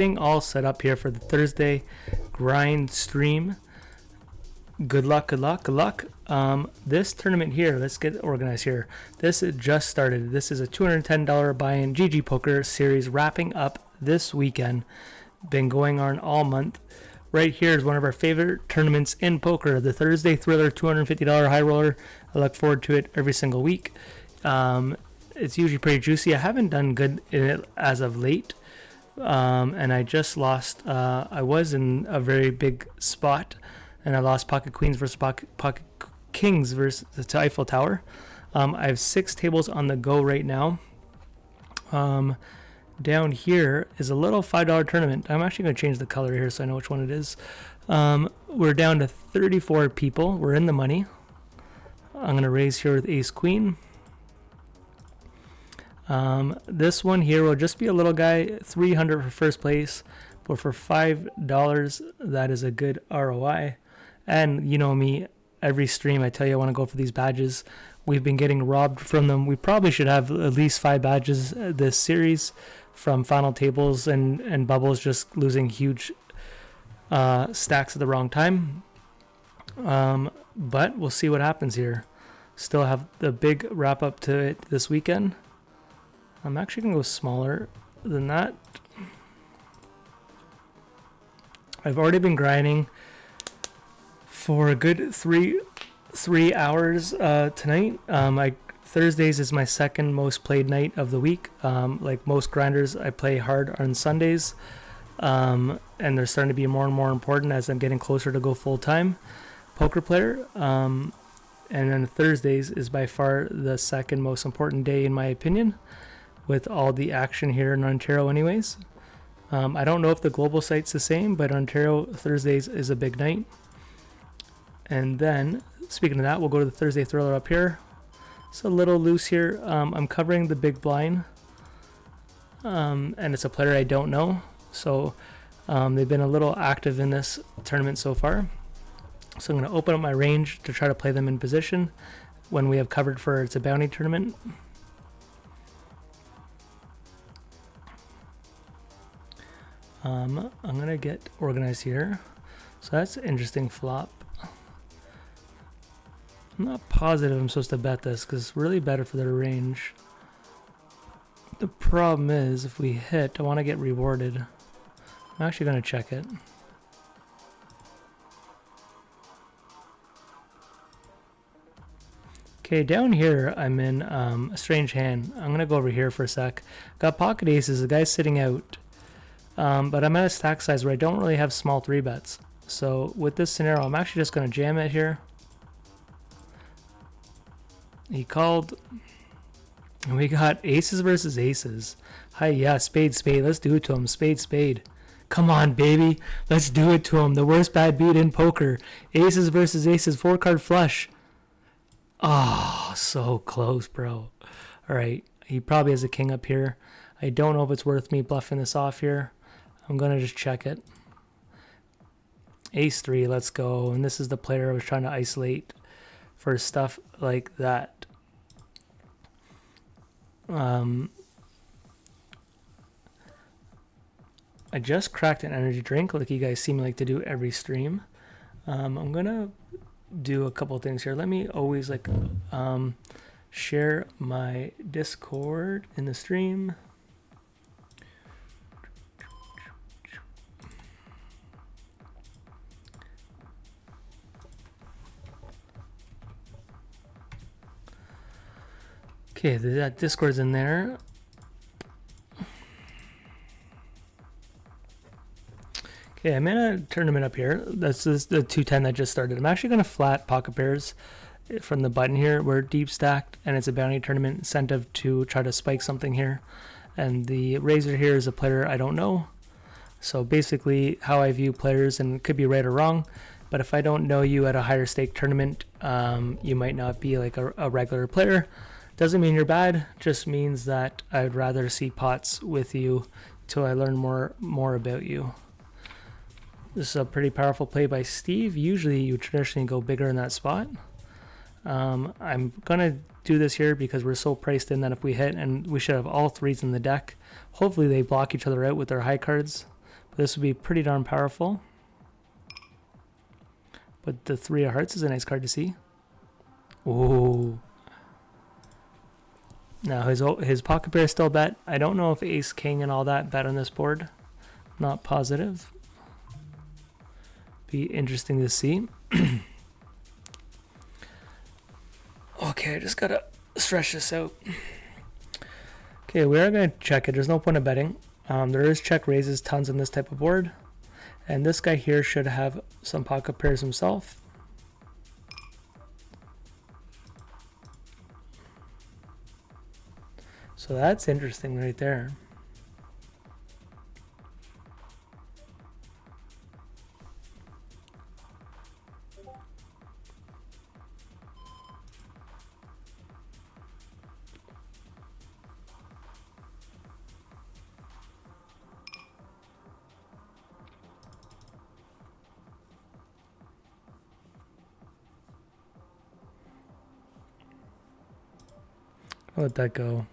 All set up here for the Thursday grind stream. Good luck, good luck, good luck. This tournament here, let's get organized here. This just started. This is a $210 buy-in GG Poker series wrapping up this weekend. Been going on all month. Right here is one of our favorite tournaments in poker, the Thursday Thriller $250 high roller. I look forward to it every single week. It's usually pretty juicy. I haven't done good in it as of late. And I just lost. I was in a very big spot, and I lost Pocket Queens versus Pocket Kings versus the Eiffel Tower. I have 6 tables on the go right now. Down here is a little $5 tournament. I'm actually going to change the color here so I know which one it is. We're down to 34 people. We're in the money. I'm going to raise here with Ace Queen. This one here will just be a little guy, $300 for first place, but for $5, that is a good ROI. And you know me, every stream I tell you I want to go for these badges. We've been getting robbed from them. We probably should have at least 5 badges this series from final tables and bubbles just losing huge stacks at the wrong time. But we'll see what happens here. Still have the big wrap up to it this weekend. I'm actually going to go smaller than that. I've already been grinding for a good three hours tonight. Thursdays is my second most played night of the week. Like most grinders, I play hard on Sundays. And they're starting to be more and more important as I'm getting closer to go full-time poker player. And then Thursdays is by far the second most important day in my opinion, with all the action here in Ontario anyways. I don't know if the global site's the same, but Ontario Thursdays is a big night. And then, speaking of that, we'll go to the Thursday Thriller up here. It's a little loose here. I'm covering the big blind. And it's a player I don't know. So they've been a little active in this tournament so far. So I'm going to open up my range to try to play them in position when we have covered for it's a bounty tournament. I'm going to get organized here. So that's an interesting flop. I'm not positive I'm supposed to bet this because it's really better for their range. The problem is if we hit, I want to get rewarded. I'm actually going to check it. Okay, down here I'm in a strange hand. I'm going to go over here for a sec. Got pocket aces, the guy's sitting out. But I'm at a stack size where I don't really have small 3-bets. So with this scenario, I'm actually just going to jam it here. He called. And we got aces versus aces. Hi, yeah, spade, spade. Let's do it to him. Spade, spade. Come on, baby. Let's do it to him. The worst bad beat in poker. Aces versus aces. 4-card flush. Oh, so close, bro. All right. He probably has a king up here. I don't know if it's worth me bluffing this off here. I'm going to just check it. Ace 3, let's go. And this is the player I was trying to isolate for stuff like that. I just cracked an energy drink like you guys seem like to do every stream. I'm going to do a couple things here. Let me always share my Discord in the stream. Okay, that Discord's in there. Okay, I'm in a tournament up here. That's the 210 that just started. I'm actually going to flat pocket pairs from the button here. We're deep stacked, and it's a bounty tournament incentive to try to spike something here. And the raiser here is a player I don't know. So basically how I view players, and it could be right or wrong, but if I don't know you at a higher stake tournament, you might not be like a regular player. Doesn't mean you're bad, just means that I'd rather see pots with you till I learn more about you. This is a pretty powerful play by Steve. Usually you traditionally go bigger in that spot. I'm gonna do this here because we're so priced in that if we hit, and we should have all 3s in the deck, hopefully they block each other out with their high cards. this would be pretty darn powerful. But the 3 of hearts is a nice card to see. Ooh. Now his pocket pair is still bet. I don't know if ace king and all that bet on this board. Not positive. Be interesting to see. Okay, I just gotta stretch this out. Okay, we are gonna check it. There's no point of betting. There is check raises tons on this type of board. And this guy here should have some pocket pairs himself. So that's interesting right there. I'll let that go.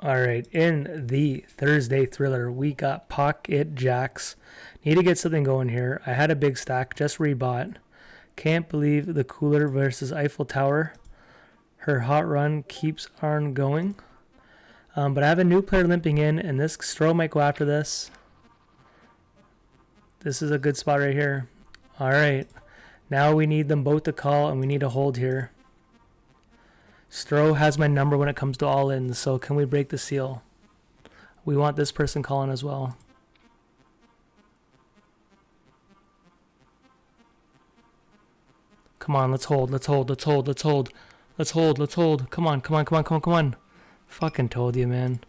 Alright, in the Thursday thriller, we got pocket jacks. Need to get something going here. I had a big stack, just rebought. Can't believe the cooler versus Eiffel Tower. Her hot run keeps on going. But I have a new player limping in, and this Stro might go after this. This is a good spot right here. Alright, now we need them both to call, and we need to hold here. Stro has my number when it comes to all-ins, so can we break the seal? We want this person calling as well. Come on, let's hold, let's hold, let's hold, let's hold. Let's hold, let's hold. Come on, come on, come on, come on, come on. Fucking told you, man.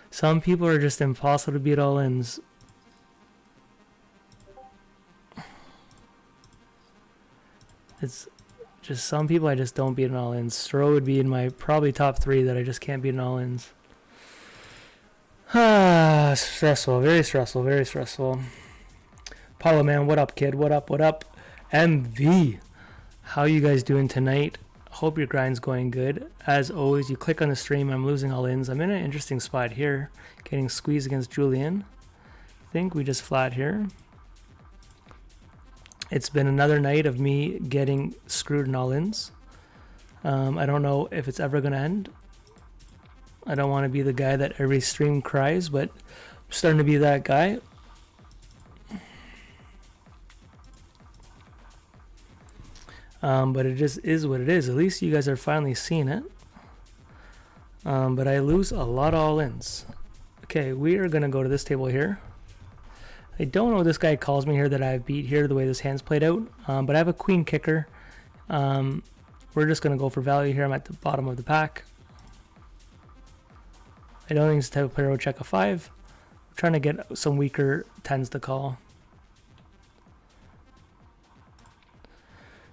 Some people are just impossible to beat all-ins. It's just some people I just don't beat in all-ins. Stro would be in my probably top 3 that I just can't beat in all-ins. Ah, stressful. Very stressful. Very stressful. Paulo, man, what up, kid? What up? What up? MV. How you guys doing tonight? Hope your grind's going good. As always, you click on the stream. I'm losing all-ins. I'm in an interesting spot here. Getting squeezed against Julian. I think we just flat here. It's been another night of me getting screwed in all-ins. I don't know if it's ever going to end. I don't want to be the guy that every stream cries, but I'm starting to be that guy. But it just is what it is. At least you guys are finally seeing it. But I lose a lot of all-ins. Okay, we are going to go to this table here. I don't know what this guy calls me here that I beat here the way this hand's played out. But I have a queen kicker. We're just going to go for value here. I'm at the bottom of the pack. I don't think this type of player would check a 5. I'm trying to get some weaker 10s to call.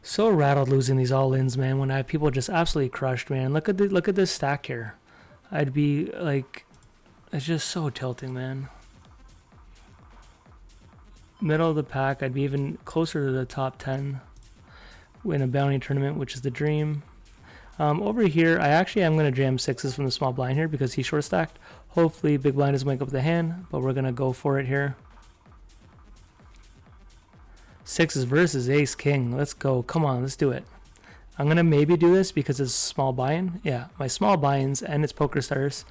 So rattled losing these all-ins, man, when I have people just absolutely crushed, man. Look at this stack here. I'd be like, it's just so tilting, man. Middle of the pack, I'd be even closer to the top 10 in a bounty tournament, which is the dream. Over here, I actually am going to jam 6s from the small blind here because he's short stacked. Hopefully, big blind doesn't wake up the hand, but we're going to go for it here. 6s versus ace king. Let's go. Come on, let's do it. I'm going to maybe do this because it's small buy-in. Yeah, my small buy-ins and it's Pokerstars.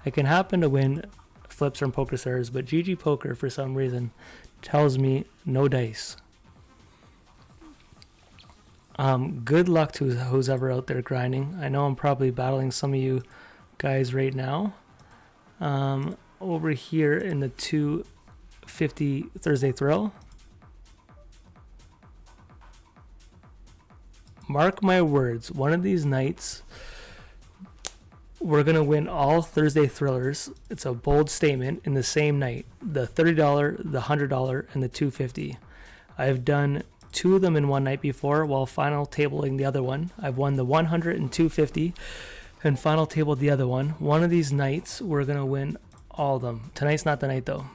I can happen to win flips from Pokerstars, but GG Poker for some reason tells me no dice. Good luck to who's ever out there grinding. I know I'm probably battling some of you guys right now. Over here in the 250 Thursday Thrill. Mark my words, one of these nights we're going to win all Thursday Thrillers. It's a bold statement in the same night. The $30, the $100, and the $250. I've done 2 of them in one night before while final tabling the other one. I've won the 100 and 250 and final tabled the other one. One of these nights we're going to win all of them. Tonight's not the night though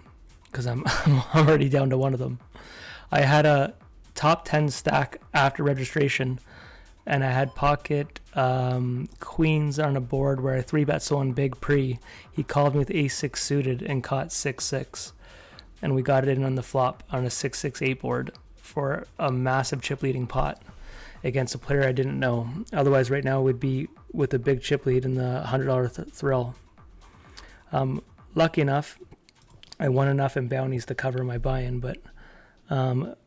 because I'm already down to one of them. I had a top 10 stack after registration and I had pocket queens on a board where I 3-bet someone big pre. He called me with ace-6 suited and caught 6-6. And we got it in on the flop on a 6-6-8 board for a massive chip leading pot against a player I didn't know. Otherwise, right now we'd be with a big chip lead in the $100 thrill. Lucky enough, I won enough in bounties to cover my buy-in, but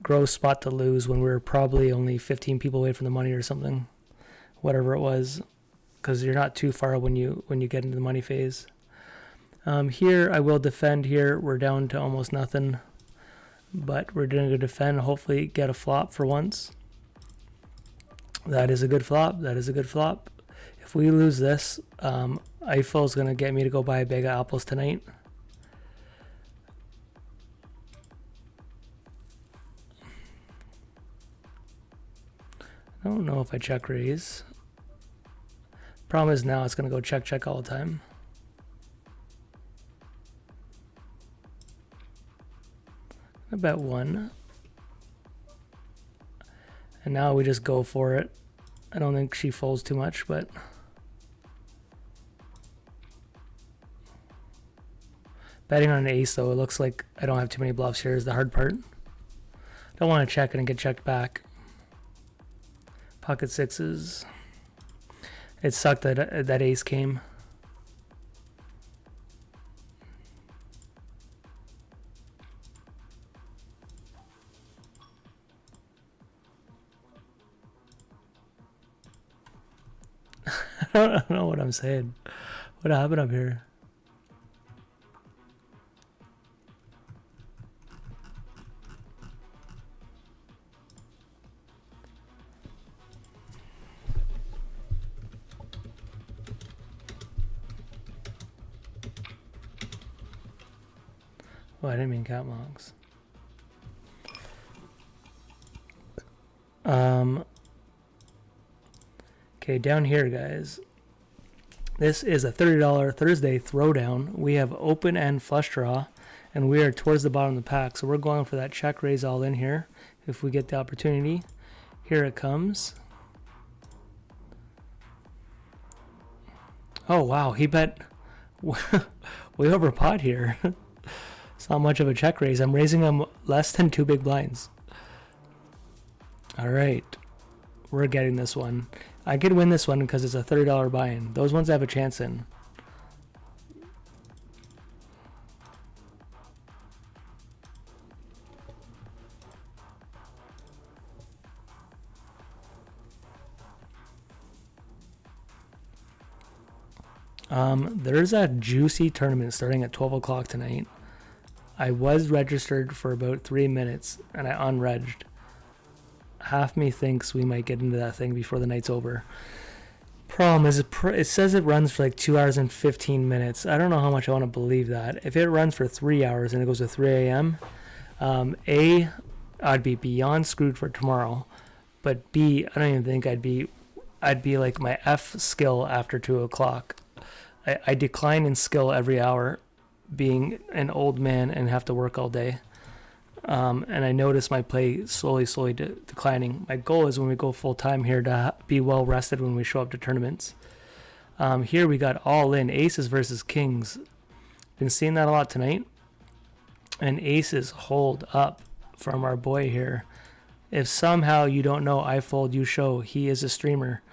gross spot to lose when we were probably only 15 people away from the money or something, whatever it was, because you're not too far when you get into the money phase. Here I will defend. Here we're down to almost nothing, but we're going to defend, hopefully get a flop for once. That is a good flop. That is a good flop. If we lose this, Eiffel's going to get me to go buy a bag of apples tonight. I don't know if I check raise. Problem is now it's going to go check all the time. I bet one. And now we just go for it. I don't think she folds too much, but betting on an ace though, it looks like I don't have too many bluffs here is the hard part. Don't want to check it and get checked back. Pocket sixes. It sucked that that ace came. I don't know what I'm saying. What happened up here? Oh, I didn't mean cat monks. Okay, down here, guys. This is a $30 Thursday throwdown. We have open and flush draw, and we are towards the bottom of the pack. So we're going for that check raise all in here if we get the opportunity. Here it comes. Oh, wow. He bet way over pot here. It's not much of a check raise. I'm raising him less than 2 big blinds. All right. We're getting this one. I could win this one because it's a $30 buy-in. Those ones I have a chance in. There's a juicy tournament starting at 12 o'clock tonight. I was registered for about 3 minutes and I unregged. Half me thinks we might get into that thing before the night's over. Problem is, it says it runs for like 2 hours and 15 minutes. I don't know how much I want to believe that. If it runs for 3 hours and it goes to 3 a.m., A, I'd be beyond screwed for tomorrow. But B, I don't even think I'd be like my F skill after 2 o'clock. I decline in skill every hour, being an old man and have to work all day. And I notice my play slowly declining. My goal is when we go full time here to be well rested when we show up to tournaments. Here we got all in aces versus kings. Been seeing that a lot tonight. And aces hold up from our boy here. If somehow you don't know I fold, you show. He is a streamer.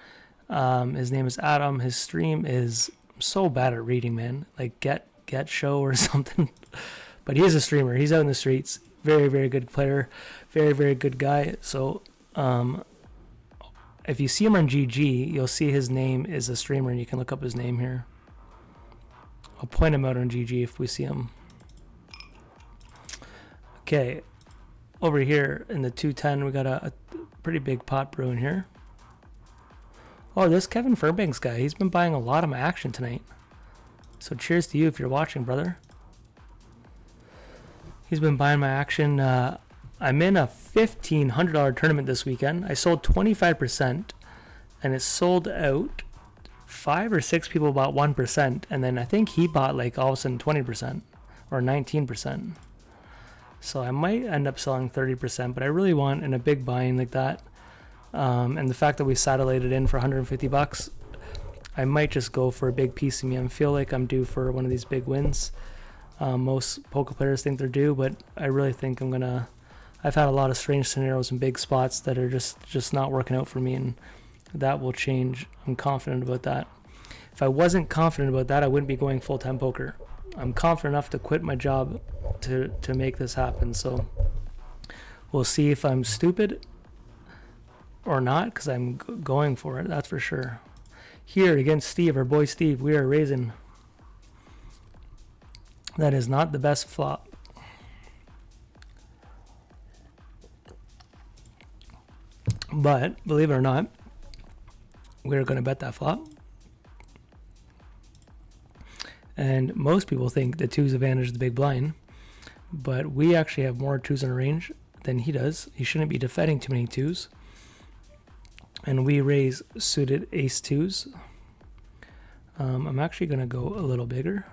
His name is Adam. His stream is so bad at reading, man. Like get show or something. But he is a streamer. He's out in the streets. Very, very good player. Very, very good guy. So if you see him on GG, you'll see his name is a streamer, and you can look up his name here. I'll point him out on GG if we see him. Okay. Over here in the 210, we got a pretty big pot brewing here. Oh, this Kevin Fairbanks guy, he's been buying a lot of my action tonight. So cheers to you if you're watching, brother. He's been buying my action. I'm in a $1,500 tournament this weekend. I sold 25%, and it sold out. 5 or 6 people bought 1%, and then I think he bought like all of a sudden 20% or 19%. So I might end up selling 30%, but I really want in a big buying like that. And the fact that we satellited in for 150 bucks, I might just go for a big piece of me. I feel like I'm due for one of these big wins. Most poker players think they're due, but I really think I'm gonna. I've had a lot of strange scenarios and big spots that are just not working out for me, and that will change. I'm confident about that. If I wasn't confident about that, I wouldn't be going full-time poker. I'm confident enough to quit my job to make this happen. So we'll see if I'm stupid or not, because I'm going for it. That's for sure. Here against Steve, our boy Steve, we are raising. That is not the best flop. But believe it or not, we're going to bet that flop. And most people think the twos advantage the big blind, but we actually have more twos in a range than he does. He shouldn't be defending too many twos. And we raise suited ace twos. I'm actually going to go a little bigger.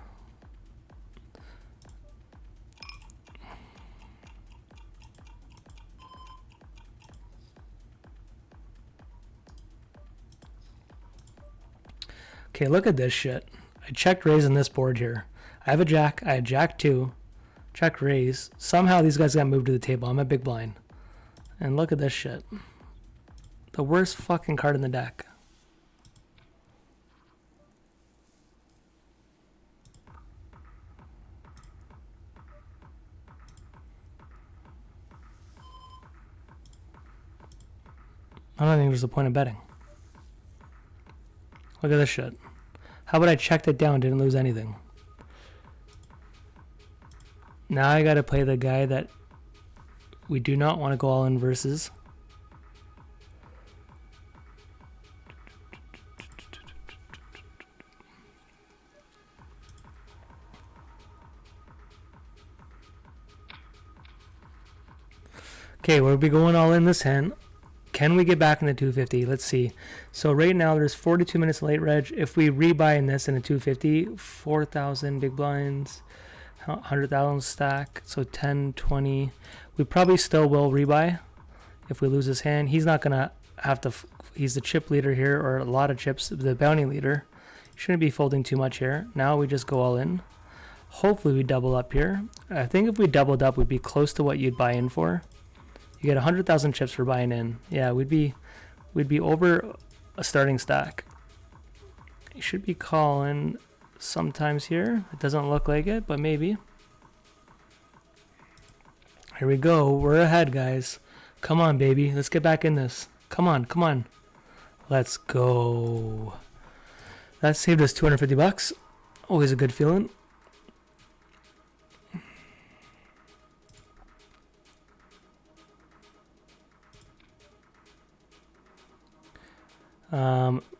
Okay, look at this shit. I checked raise on this board here. I have a jack. I had jack 2. Check raise. Somehow these guys got moved to the table. I'm a big blind. And look at this shit. The worst fucking card in the deck. I don't think there's a point of betting. Look at this shit. How about I checked it down, didn't lose anything? Now I gotta play the guy that we do not want to go all in versus. Okay, we'll be going all in this hand. Can we get back in the 250? Let's see. So right now there's 42 minutes late reg. If we rebuy in this in a 250, 4,000 big blinds, 100,000 stack, so 10, 20. We probably still will rebuy if we lose his hand. He's not gonna have to. He's the chip leader here, or a lot of chips. The bounty leader. Shouldn't be folding too much here. Now we just go all in. Hopefully we double up here. I think if we doubled up, we'd be close to what you'd buy in for. You get 100,000 chips for buying in. Yeah, we'd be over a starting stack. You should be calling sometimes here. It doesn't look like it, but maybe. Here we go. We're ahead, guys. Come on, baby. Let's get back in this. Come on, come on. Let's go. That saved us 250 bucks. Always a good feeling.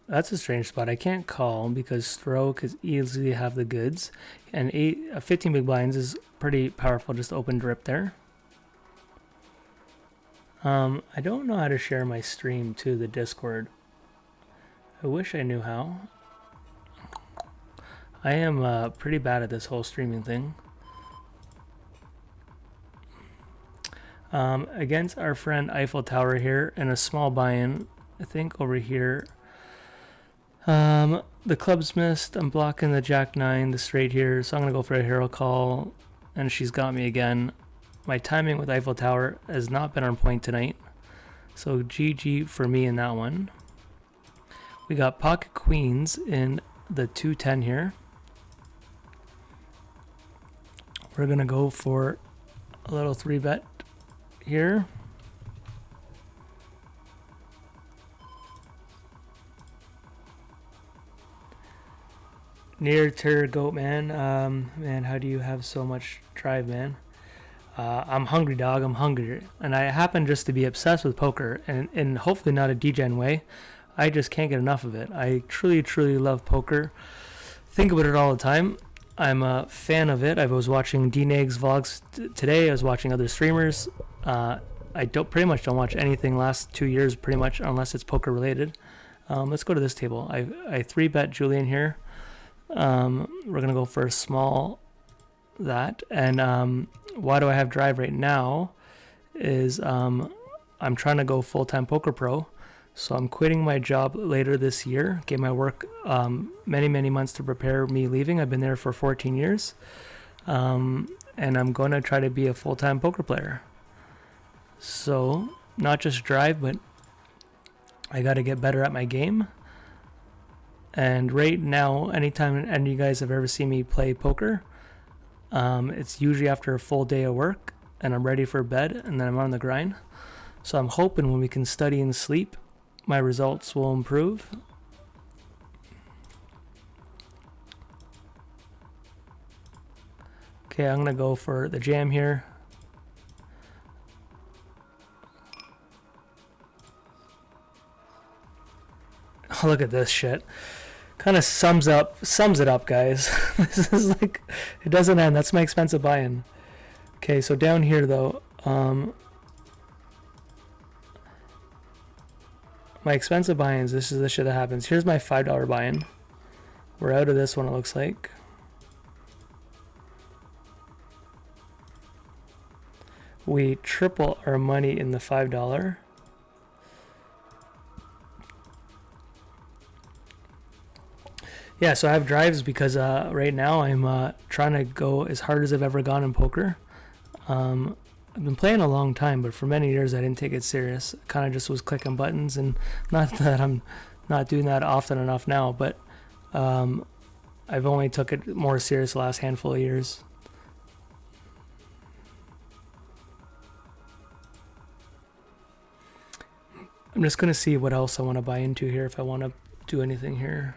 That's a strange spot. I can't call because stroke is easily have the goods, and 15 big blinds is pretty powerful. Just open drip there. I don't know how to share my stream to the Discord. I wish I knew how. I am pretty bad at this whole streaming thing. Against our friend Eiffel Tower here, and a small buy-in. I think over here. The club's missed. I'm blocking the jack 9, the straight here, so I'm gonna go for a hero call, and she's got me again. My timing with Eiffel Tower has not been on point tonight, so GG for me in that one. We got pocket queens in the 210 here. We're gonna go for a little 3-bet here. Near to goat, man. Man, how do you have so much drive, man? I'm hungry, dog. I'm hungry. And I happen just to be obsessed with poker, and hopefully not a degen way. I just can't get enough of it. I truly, truly love poker. Think about it all the time. I'm a fan of it. I was watching D-Nag's vlogs today. I was watching other streamers. I pretty much don't watch anything last 2 years, pretty much, unless it's poker related. Let's go to this table. I 3-bet Julian here. We're gonna go for a small that, and why do I have drive right now is I'm trying to go full-time poker pro, So I'm quitting my job later this year. Gave my work many months to prepare me leaving. I've been there for 14 years. And I'm going to try to be a full-time poker player. So not just drive, but I got to get better at my game. And right now, anytime any of you guys have ever seen me play poker, it's usually after a full day of work and I'm ready for bed and then I'm on the grind. So I'm hoping when we can study and sleep, my results will improve. Okay, I'm going to go for the jam here. Oh, look at this shit. Kind of sums it up, guys. This is like, it doesn't end. That's my expensive buy-in. Okay, so down here though, my expensive buy-ins, this is the shit that happens. Here's my $5 buy-in. We're out of this one, it looks like. We triple our money in the $5. Yeah, so I have drives because right now I'm trying to go as hard as I've ever gone in poker. I've been playing a long time, but for many years I didn't take it serious. Kind of just was clicking buttons, and not that I'm not doing that often enough now, but I've only took it more serious the last handful of years. I'm just going to see what else I want to buy into here if I want to do anything here.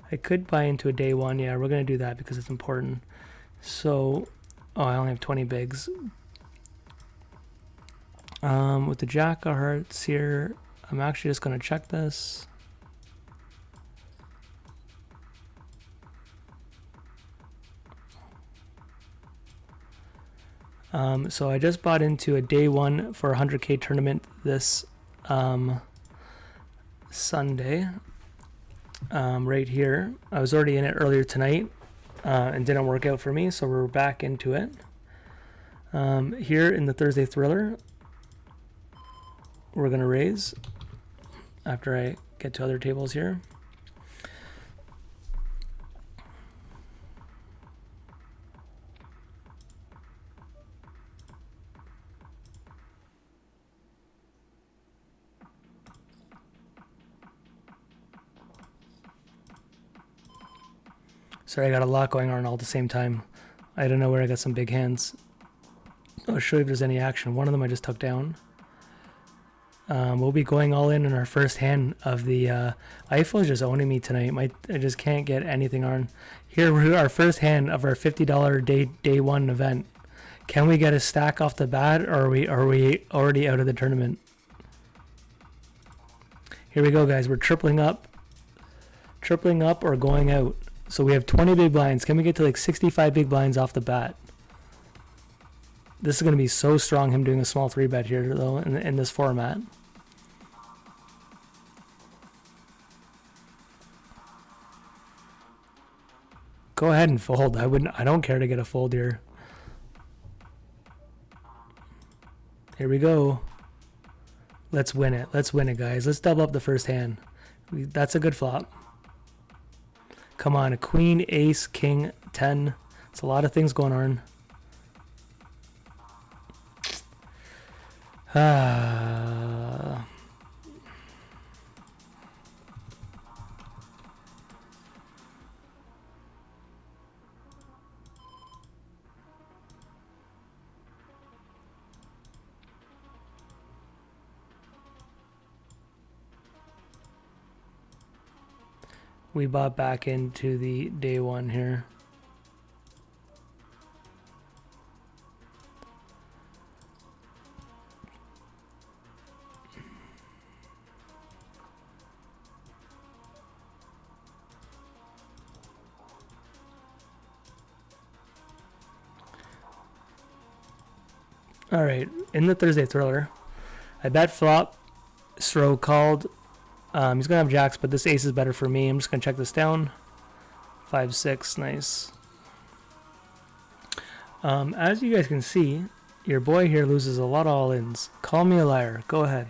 I could buy into a day one. Yeah, we're going to do that because it's important. So, oh, I only have 20 bigs. With the Jack of Hearts here, I'm actually just going to check this. So I just bought into a day one for a 100K tournament this Sunday. Right here. I was already in it earlier tonight and didn't work out for me, so we're back into it. Here in the Thursday Thriller, we're going to raise after I get to other tables here. Sorry, I got a lot going on all at the same time. I don't know where I got some big hands. I'll show you if there's any action. One of them I just took down. We'll be going all in our first hand of the... Eiffel is just owning me tonight. I just can't get anything on. Here, we're our first hand of our $50 day one event. Can we get a stack off the bat, or are we already out of the tournament? Here we go, guys. We're tripling up or going out. So we have 20 big blinds. Can we get to like 65 big blinds off the bat? This is going to be so strong, him doing a small 3-bet here, though, in this format. Go ahead and fold. I don't care to get a fold here. Here we go. Let's win it. Let's win it, guys. Let's double up the first hand. That's a good flop. Come on, a queen, ace, king, 10. It's a lot of things going on. We bought back into the day one here. All right, in the Thursday Thriller, I bet flop, Stro called. He's gonna have jacks, but this ace is better for me. I'm just gonna check this down. 5-6, nice. As you guys can see, your boy here loses a lot of all-ins. Call me a liar. Go ahead.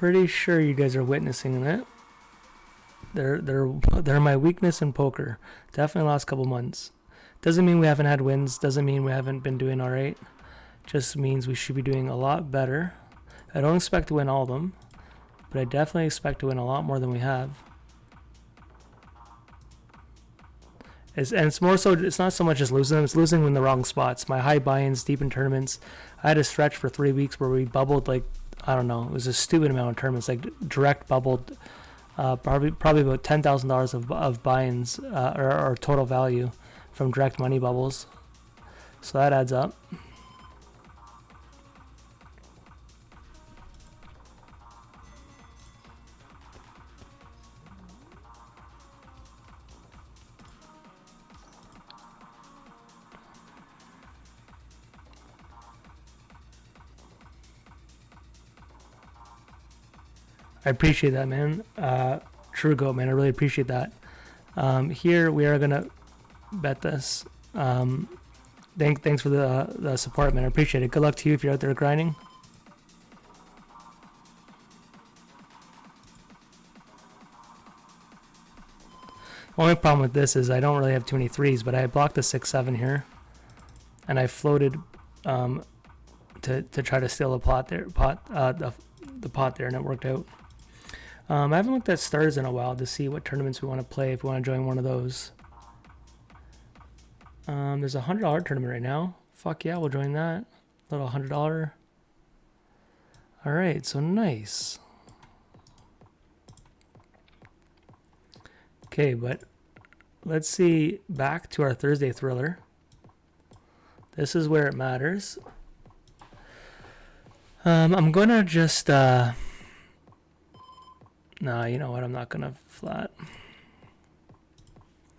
pretty sure you guys are witnessing it. They're my weakness in poker. Definitely last couple months. Doesn't mean we haven't had wins. Doesn't mean we haven't been doing all right. Just means we should be doing a lot better. I don't expect to win all of them, but I definitely expect to win a lot more than we have. It's more so, it's not so much as losing them, it's losing in the wrong spots. My high buy-ins deep in tournaments, I had a stretch for 3 weeks where we bubbled like, I don't know, it was a stupid amount of tournaments, like direct bubbled probably about $10,000 of buy-ins or total value from direct money bubbles. So that adds up. I appreciate that, man. True Ggof, man. I really appreciate that. Here we are gonna bet this. Thanks for the support, man. I appreciate it. Good luck to you if you're out there grinding. Only problem with this is I don't really have too many threes, but I blocked the 6-7 here, and I floated to try to steal the pot there, the pot there, and it worked out. I haven't looked at stars in a while to see what tournaments we want to play if we want to join one of those. There's a $100 tournament right now. Fuck yeah, we'll join that. Little $100. All right, so nice. Okay, but let's see, back to our Thursday thriller. This is where it matters. I'm gonna just nah, you know what, I'm not gonna flat.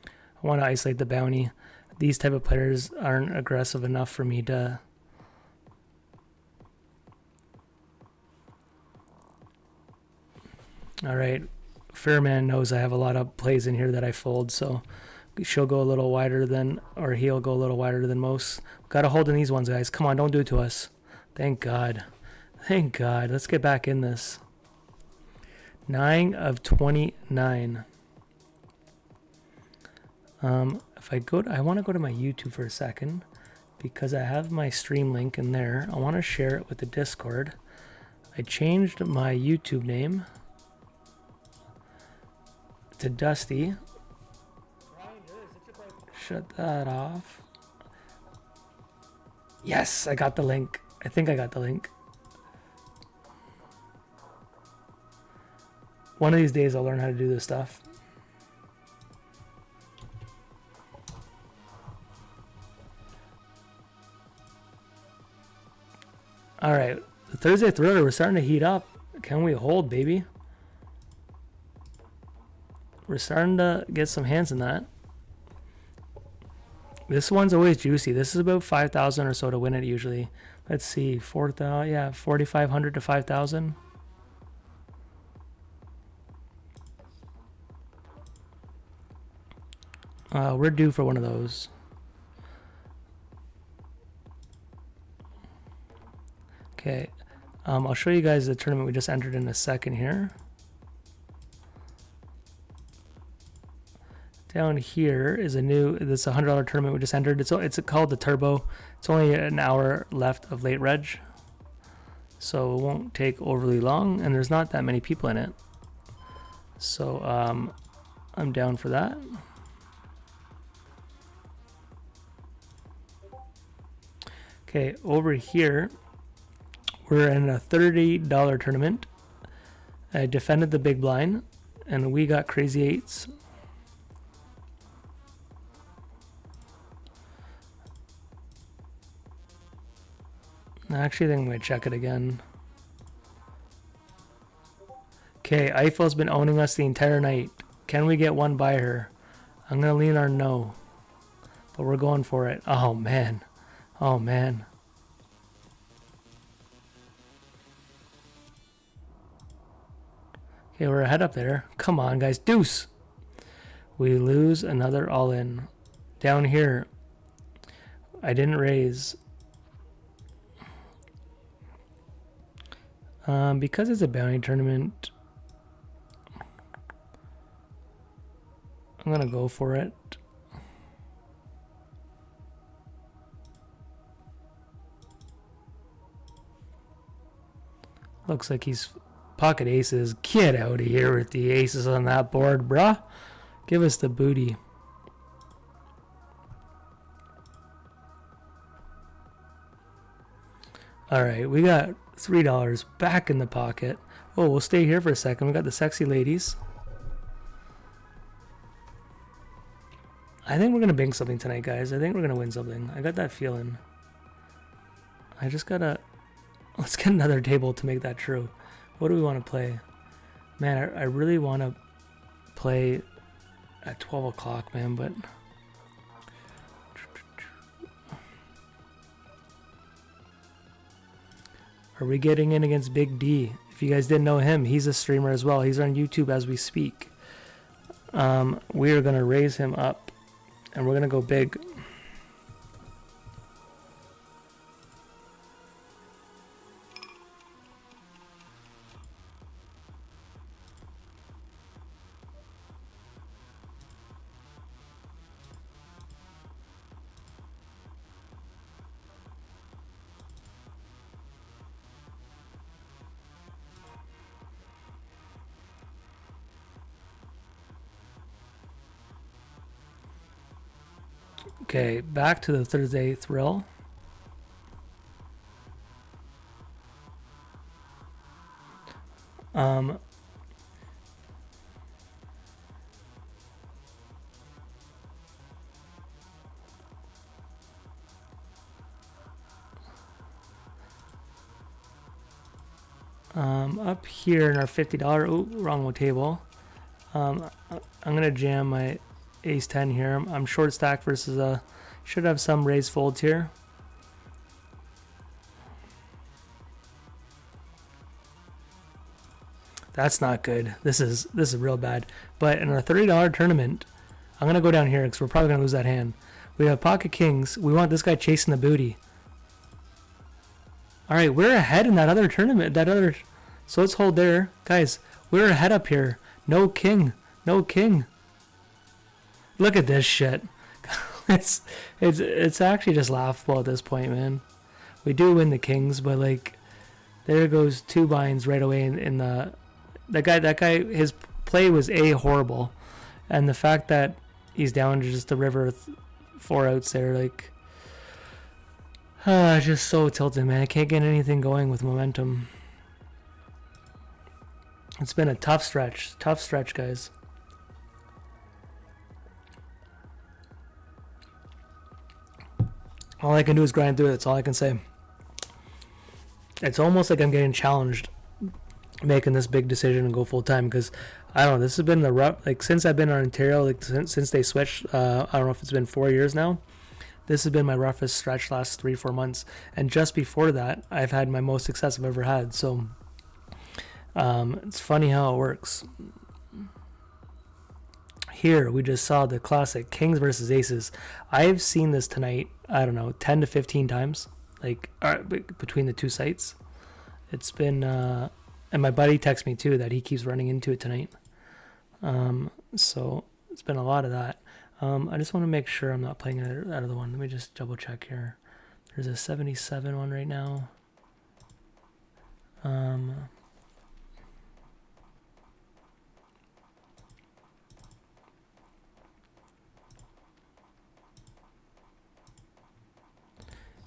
I want to isolate the bounty. These type of players aren't aggressive enough for me to all right. Fairman knows I have a lot of plays in here that I fold, so she'll go a little wider than, or he'll go a little wider than most. Got to hold in these ones, guys. Come on, don't do it to us. Thank God. Thank God. Let's get back in this. 9 of 29. If I go, I want to go to my YouTube for a second because I have my stream link in there. I want to share it with the Discord. I changed my YouTube name to Dusty. Shut that off. Yes, I got the link. I think I got the link. One of these days I'll learn how to do this stuff. All right, the Thursday thriller, we're starting to heat up. Can we hold, baby? We're starting to get some hands in that. This one's always juicy. This is about 5,000 or so to win it usually. Let's see, 4,000, yeah, 4,500 to 5,000. We're due for one of those. Okay, I'll show you guys the tournament we just entered in a second here. Down here is this $100 tournament we just entered. It's called the Turbo. It's only an hour left of late reg, so it won't take overly long, and there's not that many people in it. So I'm down for that. Okay, over here, we're in a $30 tournament. I defended the big blind, and we got crazy eights. I actually think I'm going to check it again. Okay, Eiffel's been owning us the entire night. Can we get one by her? I'm going to lean our no. But we're going for it. Oh, man. Oh, man. Okay, we're ahead up there. Come on, guys. Deuce. We lose another all-in. Down here, I didn't raise. Because it's a bounty tournament, I'm gonna go for it. Looks like he's pocket aces. Get out of here with the aces on that board, bruh. Give us the booty. Alright, we got $3 back in the pocket. Oh, we'll stay here for a second. We got the sexy ladies. I think we're going to bing something tonight, guys. I think we're going to win something. I got that feeling. I just got to... Let's get another table to make that true. What do we want to play? Man, I really want to play at 12 o'clock, man, but... Are we getting in against Big D? If you guys didn't know him, he's a streamer as well. He's on YouTube as we speak. We are going to raise him up, and we're going to go big. Okay, back to the Thursday thrill. Up here in our $50, oh, wrong table. I'm gonna jam my ace 10 here. I'm short stack versus should have some raise folds here. That's not good. This is real bad. But in our $30 tournament, I'm gonna go down here because we're probably gonna lose that hand. We have pocket kings. We want this guy chasing the booty. All right, we're ahead in that other tournament. So let's hold there, guys. We're ahead up here. No king. No king. Look at this shit. It's actually just laughable at this point, man. We do win the kings, but like, there goes two binds right away in the. That guy. His play was horrible, and the fact that he's down to just the river with 4 outs there, like, just so tilted, man. I can't get anything going with momentum. It's been a tough stretch, guys. All I can do is grind through it. That's all I can say. It's almost like I'm getting challenged making this big decision and go full time, because I don't know, this has been the rough, like, since I've been on Ontario, like since they switched, I don't know if it's been 4 years now. This has been my roughest stretch last 3-4 months, and just before that I've had my most success I've ever had. So it's funny how it works. Here we just saw the classic kings versus aces. I've seen this tonight, I don't know, 10 to 15 times, like, between the two sites. It's been and my buddy texts me too that he keeps running into it tonight. So it's been a lot of that. I just want to make sure I'm not playing out of the one. Let me just double check here. There's a 77 one right now.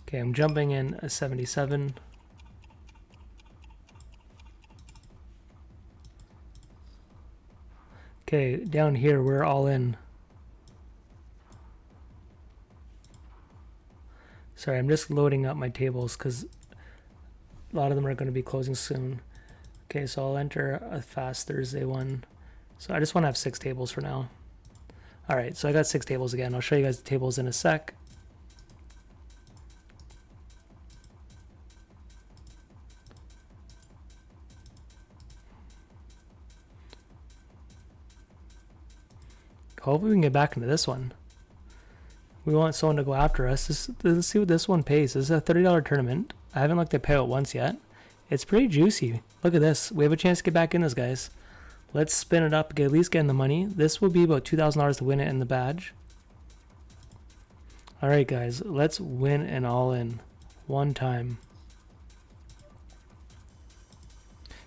Okay, I'm jumping in a 77. Okay, down here we're all in. Sorry, I'm just loading up my tables because a lot of them are going to be closing soon. Okay, so I'll enter a fast Thursday one. So I just want to have 6 tables for now. All right, so I got 6 tables again. I'll show you guys the tables in a sec. Hopefully we can get back into this one. We want someone to go after us. Let's see what this one pays. This is a $30 tournament. I haven't looked at payout once yet. It's pretty juicy. Look at this. We have a chance to get back in this, guys. Let's spin it up, at least get in the money. This will be about $2,000 to win it in the badge. All right, guys, let's win an all-in one time.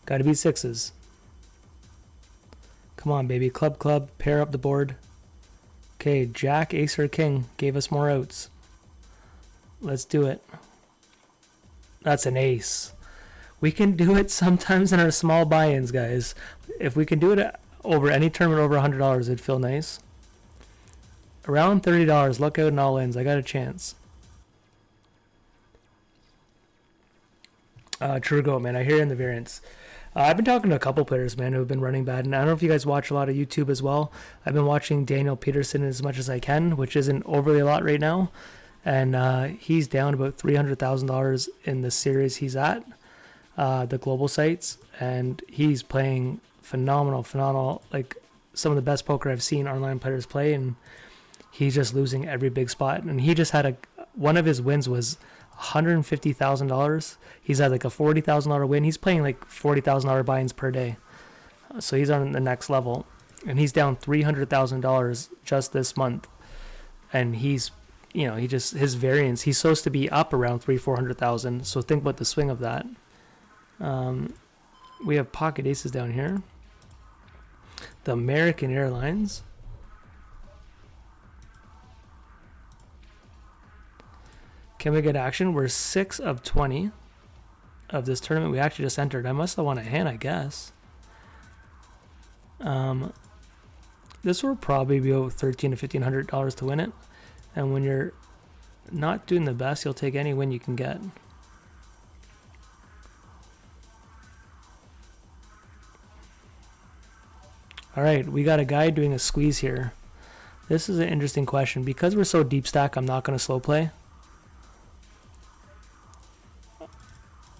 Got to be sixes. Come on, baby. Club, club. Pair up the board. Okay, Jack, Ace, or King gave us more outs. Let's do it. That's an ace. We can do it sometimes in our small buy-ins, guys. If we can do it over any tournament over $100, it'd feel nice. Around $30, look out in all-ins. I got a chance. True Ggof, man. I hear you in the variance. I've been talking to a couple players, man, who have been running bad, and I don't know if you guys watch a lot of YouTube as well. I've been watching Daniel Peterson as much as I can, which isn't overly a lot right now, and he's down about $300,000 in the series he's at, the global sites, and he's playing phenomenal, like some of the best poker I've seen online players play, and he's just losing every big spot. And he just had one of his wins was $150,000. He's had like a $40,000 win. He's playing like $40,000 buy-ins per day, so he's on the next level, and he's down $300,000 just this month. And he's, his variance, he's supposed to be up around 300,000-400,000. So think about the swing of that. We have pocket aces down here. The American Airlines. Can we get action? We're 6 of 20 of this tournament we actually just entered. I must have won a hand, I guess. This will probably be about $1,300 to $1,500 to win it. And when you're not doing the best, you'll take any win you can get. All right, we got a guy doing a squeeze here. This is an interesting question. Because we're so deep stack, I'm not going to slow play.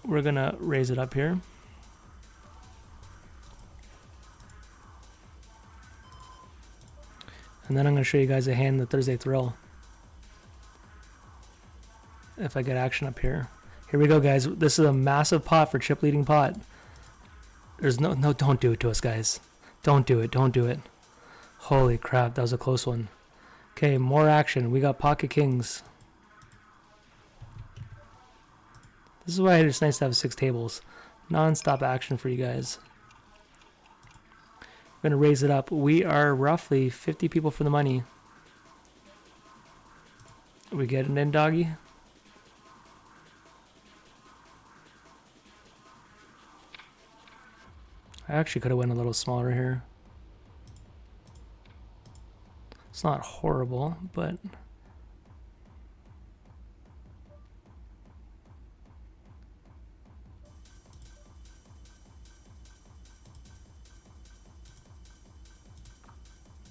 We're going to raise it up here. And then I'm going to show you guys a hand in the Thursday Thrill. If I get action up here. Here we go, guys. This is a massive pot for chip leading pot. There's no, don't do it to us, guys. Don't do it. Don't do it. Holy crap, that was a close one. Okay, more action. We got pocket kings. This is why it's nice to have 6 tables. Non-stop action for you guys. I'm going to raise it up. We are roughly 50 people for the money. We get it in, doggy? I actually could have went a little smaller here. It's not horrible, but...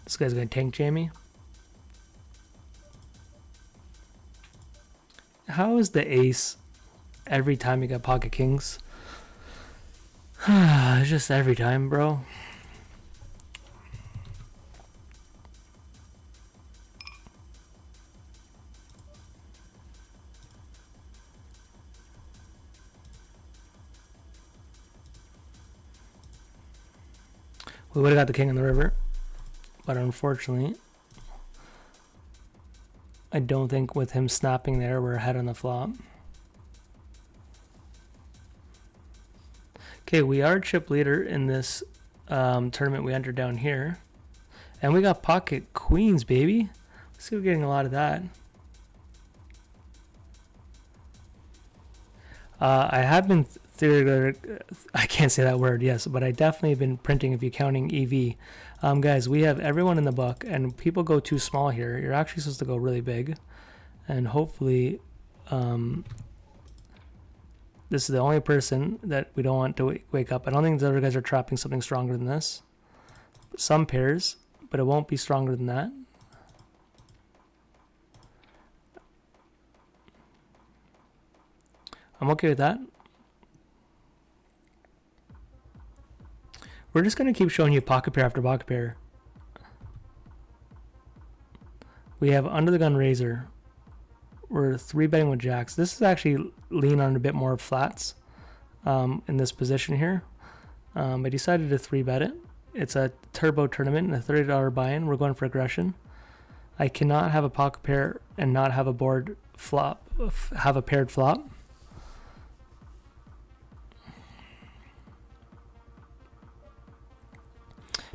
This guy's going to tank jam me. How is the ace every time you got pocket kings? It's just every time, bro. We would have got the king in the river. But unfortunately, I don't think with him snapping there, we're ahead on the flop. Okay, we are chip leader in this tournament we entered down here. And we got pocket queens, baby. Let's see, we're getting a lot of that. I have been I can't say that word, yes, but I definitely have been printing if you're counting EV. Guys, we have everyone in the book, and people go too small here. You're actually supposed to go really big, and hopefully this is the only person that we don't want to wake up. I don't think the other guys are trapping something stronger than this. Some pairs, but it won't be stronger than that. I'm okay with that. We're just going to keep showing you pocket pair after pocket pair. We have under the gun razor. We're 3 betting with jacks. This is actually lean on a bit more flats. in this position here. I decided to 3-bet it. It's a turbo tournament and a $30 buy-in. We're going for aggression. I cannot have a pocket pair and not have a board flop, have a paired flop.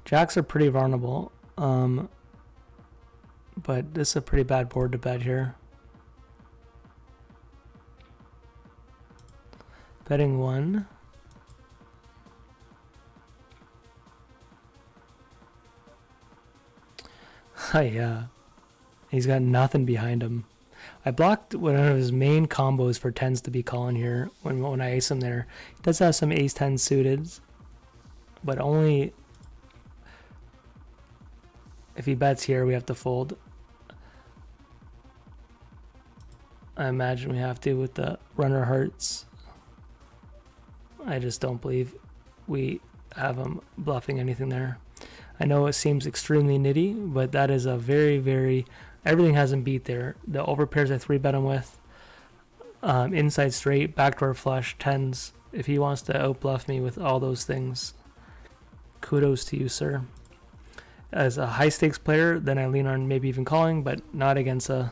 Jacks are pretty vulnerable, but this is a pretty bad board to bet here. Betting 1. Yeah. He's got nothing behind him. I blocked one of his main combos for 10s to be calling here when I ace him there. He does have some ace 10 suited, but only if he bets here we have to fold. I imagine we have to with the runner hearts. I just don't believe we have him bluffing anything there. I know it seems extremely nitty, but that is a very, very... Everything has him beat there. The overpairs I 3-bet him with. Inside straight, backdoor flush, 10s. If he wants to outbluff me with all those things, kudos to you, sir. As a high-stakes player, then I lean on maybe even calling, but not against a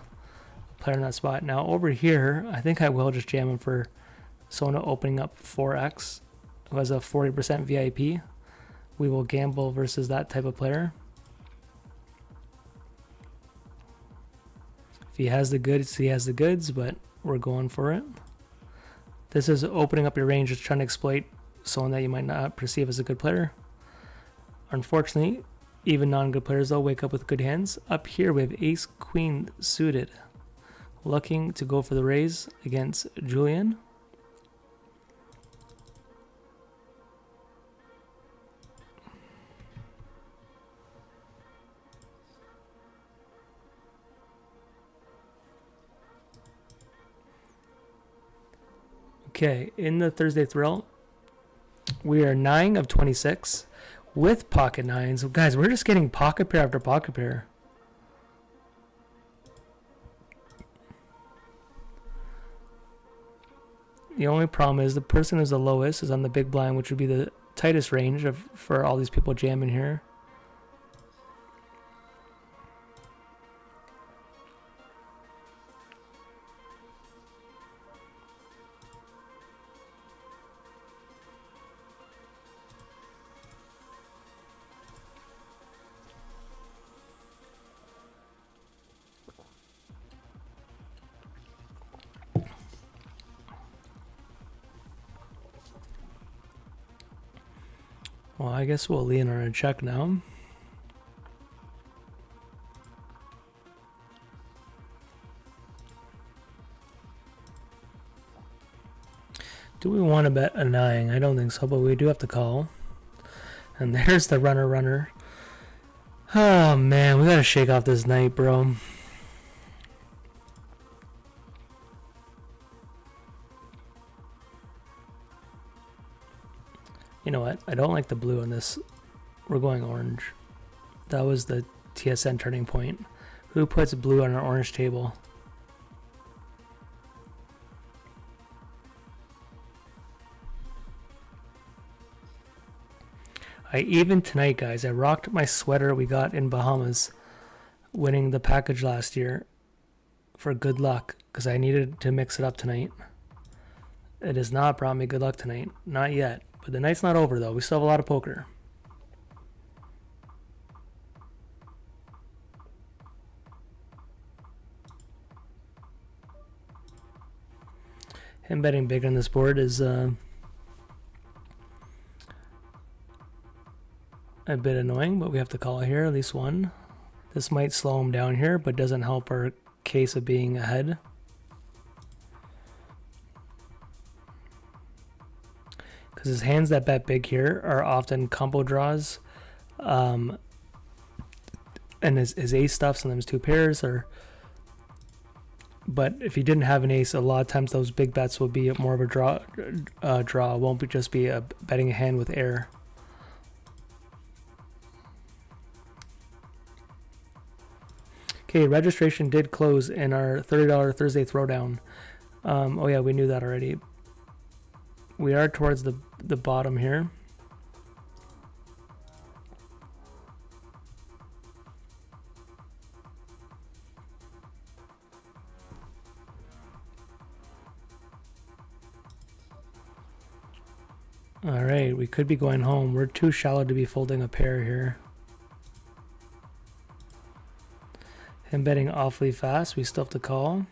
player in that spot. Now, over here, I think I will just jam him for Sona opening up 4x, who has a 40% VIP. We will gamble versus that type of player. If he has the goods, he has the goods, but we're going for it. This is opening up your range, just trying to exploit someone that you might not perceive as a good player. Unfortunately, even non-good players though wake up with good hands. Up here we have ace queen suited, looking to go for the raise against Julian. Okay, in the Thursday Thrill, we are 9 of 26 with pocket 9s. So guys, we're just getting pocket pair after pocket pair. The only problem is the person who's the lowest is on the big blind, which would be the tightest range for all these people jamming here. Well, I guess we'll lean on a check now. Do we want to bet a 9? I don't think so, but we do have to call. And there's the runner. Oh man, we gotta shake off this night, bro. You know what? I don't like the blue on this. We're going orange. That was the TSN turning point. Who puts blue on an orange table? Even tonight, guys, I rocked my sweater we got in Bahamas, winning the package last year, for good luck, because I needed to mix it up tonight. It has not brought me good luck tonight. Not yet. But the night's not over, though. We still have a lot of poker. Him betting big on this board is a bit annoying, but we have to call here, at least one. This might slow him down here, but doesn't help our case of being ahead. Because his hands that bet big here are often combo draws, and his ace stuff, sometimes two pairs, or. But if he didn't have an ace, a lot of times those big bets will be more of a draw. It won't be just be betting a hand with air. Okay, registration did close in our $30 Thursday Throwdown. Oh yeah, we knew that already. We are towards the bottom here. All right, we could be going home. We're too shallow to be folding a pair here. Him betting awfully fast. We still have to call.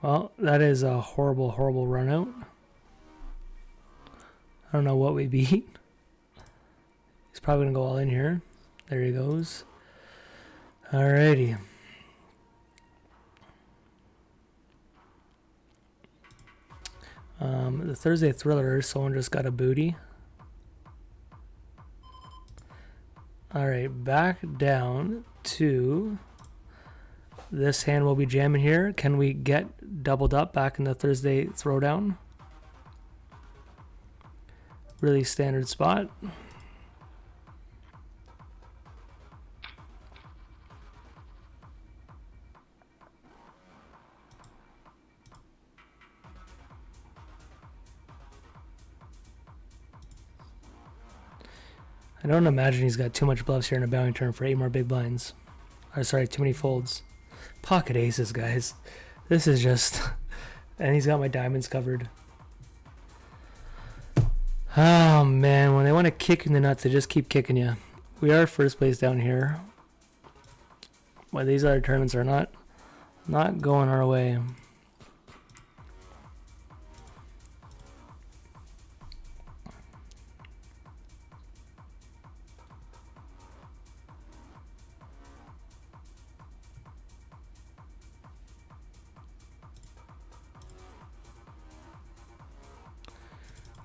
Well, that is a horrible, horrible run out. I don't know what we beat. He's probably going to go all in here. There he goes. Alrighty. The Thursday Thriller, someone just got a booty. Alright, back down to this hand will be jamming here. Can we get doubled up back in the Thursday Throwdown? Really standard spot. I don't imagine he's got too much bluffs here in a bounty turn for 8 more big blinds. Or sorry, too many folds. Pocket aces, guys. This is just... and he's got my diamonds covered. Oh, man. When they want to kick you in the nuts, they just keep kicking you. We are first place down here. Well, these other tournaments are not going our way.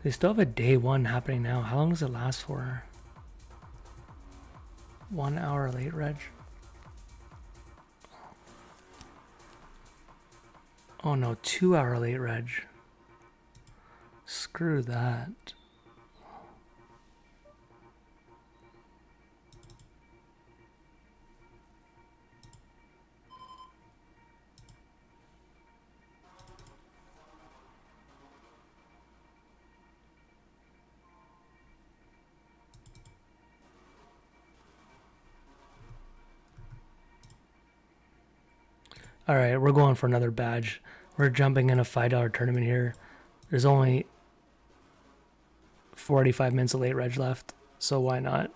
They still have a day one happening now. How long does it last for? 1 hour late, Reg? Oh no, 2 hour late, Reg. Screw that. Alright, we're going for another badge. We're jumping in a $5 tournament here. There's only 45 minutes of late reg left, so why not?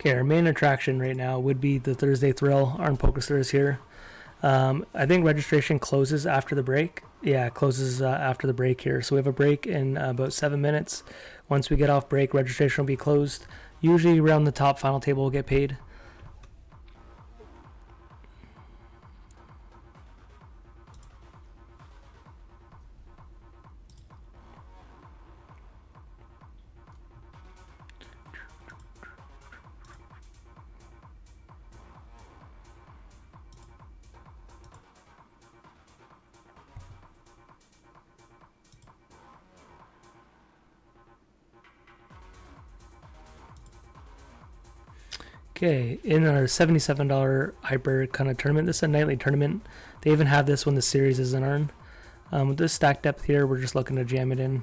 Okay, our main attraction right now would be the Thursday Thrill on Pokerstars here. I think registration closes after the break. Yeah, it closes after the break here. So we have a break in about 7 minutes. Once we get off break, registration will be closed. Usually around the top final table will get paid. Okay, in our $77 hyper kind of tournament, this is a nightly tournament. They even have this when the series isn't on. With this stack depth here, we're just looking to jam it in.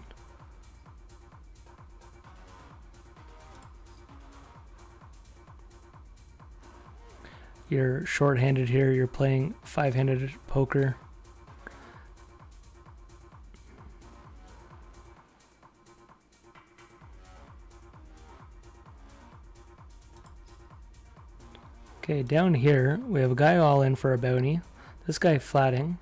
You're short-handed here, you're playing five-handed poker. Okay, down here, we have a guy all in for a bounty. This guy flatting.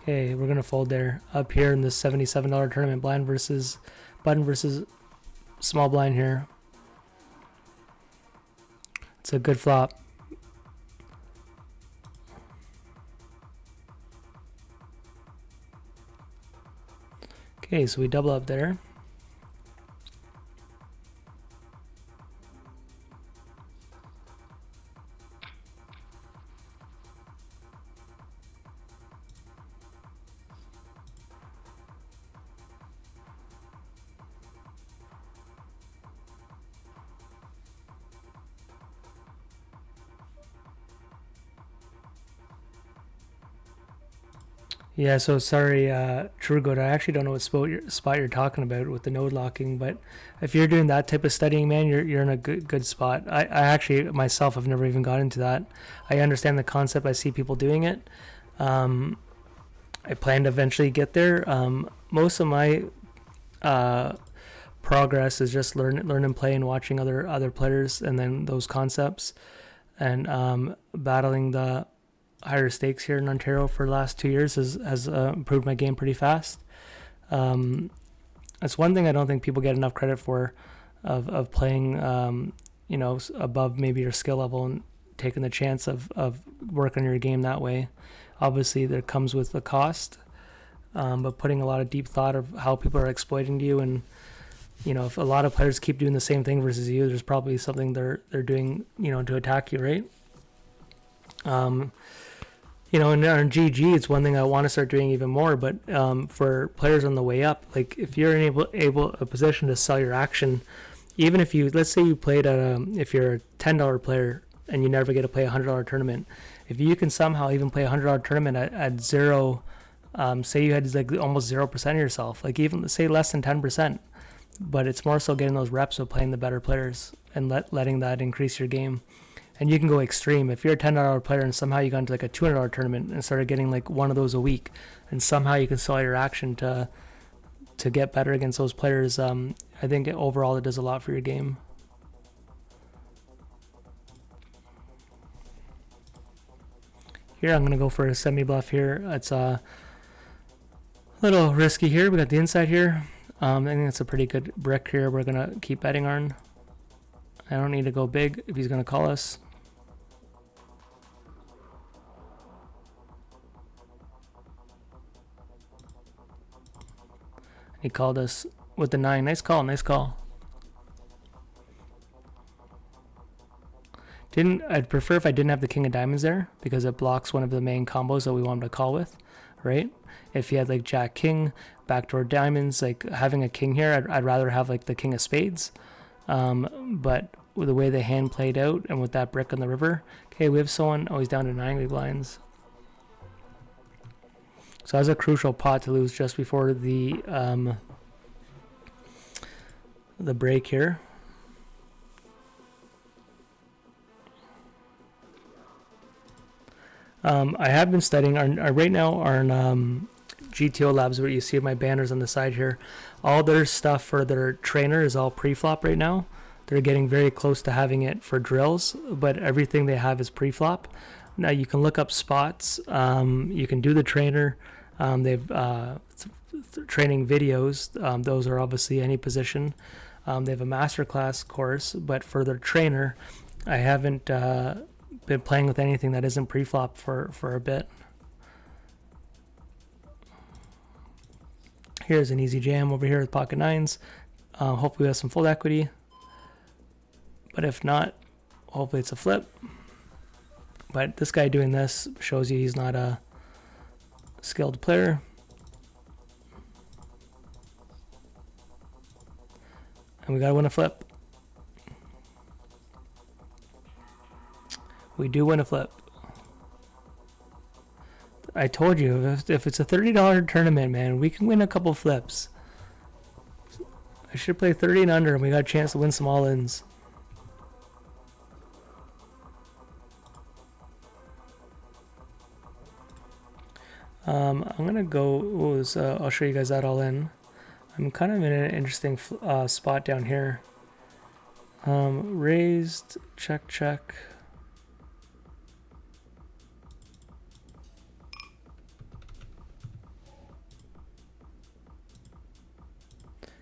Okay, we're gonna fold there. Up here in this $77 tournament, blind versus button versus small blind here. It's a good flop. Okay, so we double up there. Yeah, so sorry, True Goat, I actually don't know what spot you're talking about with the node locking, but if you're doing that type of studying, man, you're in a good spot. I actually myself have never even got into that. I understand the concept. I see people doing it. Um, I plan to eventually get there. Most of my uh, progress is just learn and play and watching other players, and then those concepts, and battling the higher stakes here in Ontario for the last 2 years has improved my game pretty fast. That's one thing I don't think people get enough credit for, of playing, above maybe your skill level and taking the chance of working your game that way. Obviously, there comes with the cost, but putting a lot of deep thought of how people are exploiting you, and if a lot of players keep doing the same thing versus you, there's probably something they're doing, to attack you, right? In GG, it's one thing I want to start doing even more. But for players on the way up, like if you're in a position to sell your action, even if let's say you played if you're a $10 player and you never get to play a $100 tournament, if you can somehow even play a $100 tournament at zero, say you had like almost 0% of yourself, like even say less than 10%, but it's more so getting those reps of playing the better players and letting that increase your game. And you can go extreme. If you're a $10 player and somehow you got into like a $200 tournament and started getting like one of those a week, and somehow you can sell your action to get better against those players, I think overall it does a lot for your game. Here I'm going to go for a semi-bluff here. It's a little risky here. We got the inside here. I think it's a pretty good brick here. We're going to keep betting on. I don't need to go big if he's going to call us. He called us with the 9. Nice call, nice call. I'd prefer if I didn't have the king of diamonds there, because it blocks one of the main combos that we want him to call with, right? If you had like jack king, backdoor diamonds, like having a king here, I'd rather have like the king of spades. But with the way the hand played out and with that brick on the river, okay, we have someone, he's down to 9 big blinds. So that was a crucial pot to lose just before the break here. I have been studying right now our GTO labs, where you see my banners on the side here. All their stuff for their trainer is all pre-flop right now. They're getting very close to having it for drills, but everything they have is pre-flop. Now you can look up spots. You can do the trainer. They've training videos. Those are obviously any position. They have a masterclass course, but for their trainer, I haven't been playing with anything that isn't pre-flop for a bit. Here's an easy jam over here with pocket 9s. Hopefully we have some full equity, but if not, hopefully it's a flip. But this guy doing this shows you he's not a skilled player. And we gotta win a flip. We do win a flip. I told you, if it's a $30 tournament, man, we can win a couple flips. I should play 30 and under, and we got a chance to win some all-ins. I'm gonna go. I'll show you guys that all in. I'm kind of in an interesting spot down here. Raised, check, check.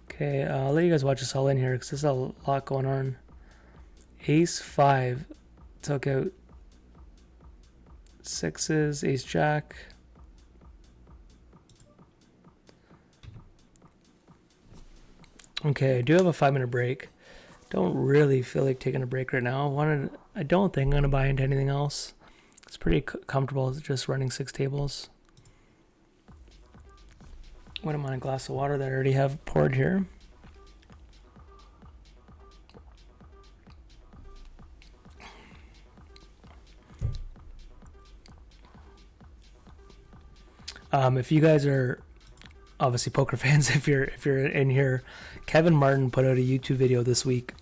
Okay, I'll let you guys watch this all in here because there's a lot going on. Ace 5 took out 6s, ace jack. Okay, I do have a 5-minute break. Don't really feel like taking a break right now. I don't think I'm gonna buy into anything else. It's pretty comfortable just running 6 tables. Wouldn't mind a glass of water that I already have poured here. If you guys are obviously poker fans, if you're in here, Kevin Martin put out a YouTube video this week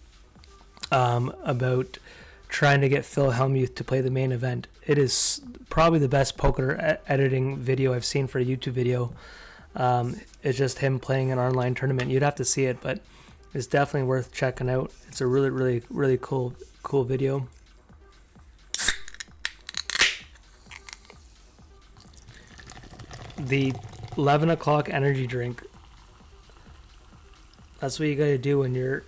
about trying to get Phil Hellmuth to play the main event. It is probably the best poker editing video I've seen for a YouTube video. It's just him playing an online tournament. You'd have to see it, but it's definitely worth checking out. It's a really cool video. The 11 o'clock energy drink. That's what you gotta do when you're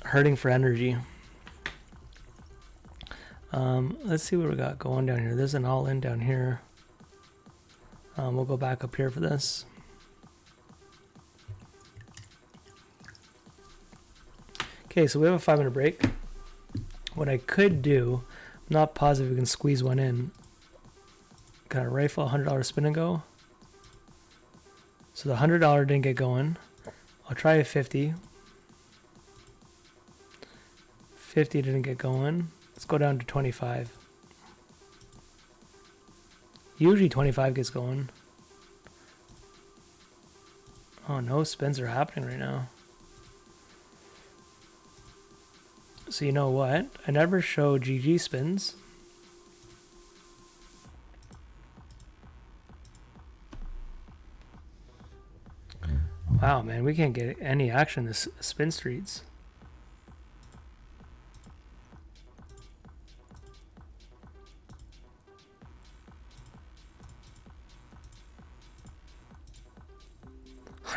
hurting for energy. Let's see what we got going down here. There's an all-in down here. We'll go back up here for this. Okay, so we have a 5-minute break. What I could do, I'm not positive we can squeeze one in. Got a rifle, $100 spin and go. So the $100 didn't get going. I'll try a 50. 50 didn't get going. Let's go down to 25. Usually 25 gets going. Oh, no spins are happening right now. So you know what? I never show GG spins. Wow, man, we can't get any action this spin streets.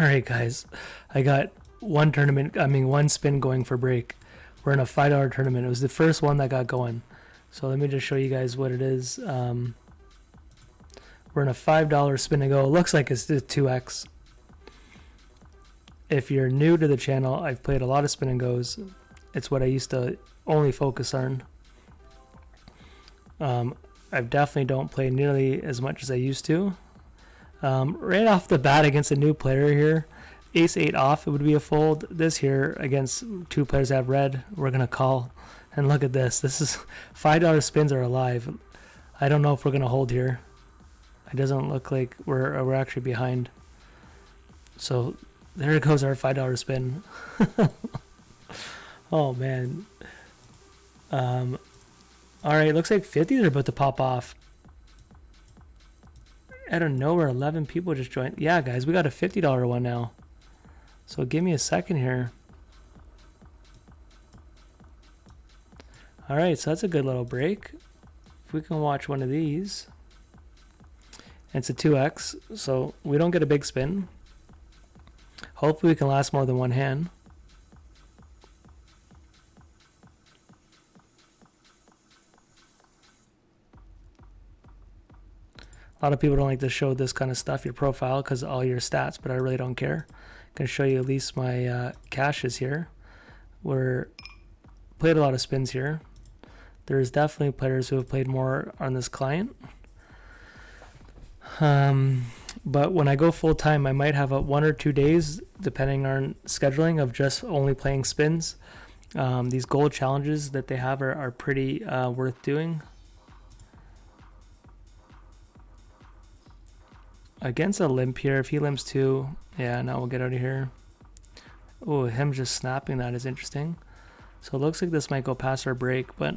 All right, guys, I got one spin going for break. We're in a $5 tournament. It was the first one that got going. So let me just show you guys what it is. We're in a $5 spin and go. It looks like it's the 2x. If you're new to the channel, I've played a lot of spin and goes. It's what I used to only focus on. I definitely don't play nearly as much as I used to. Right off the bat against a new player here, ace-8 off, it would be a fold. This here against 2 players that have red, we're going to call. And look at this. This is $5 spins are alive. I don't know if we're going to hold here. It doesn't look like we're actually behind. So there goes our $5 spin. Oh, man. All right, looks like 50s are about to pop off. Out of nowhere, 11 people just joined. Yeah, guys, we got a $50 one now. So give me a second here. All right, so that's a good little break. If we can watch one of these. It's a 2x, so we don't get a big spin. Hopefully we can last more than one hand. A lot of people don't like to show this kind of stuff, your profile, because of all your stats, but I really don't care. I can show you at least my cashes here. We're played a lot of spins here. There's definitely players who have played more on this client. But when I go full time, I might have 1 or 2 days, depending on scheduling, of just only playing spins. These gold challenges that they have are pretty worth doing. Against a limp here, if he limps too, yeah, now we'll get out of here. Oh, him just snapping that is interesting. So it looks like this might go past our break, but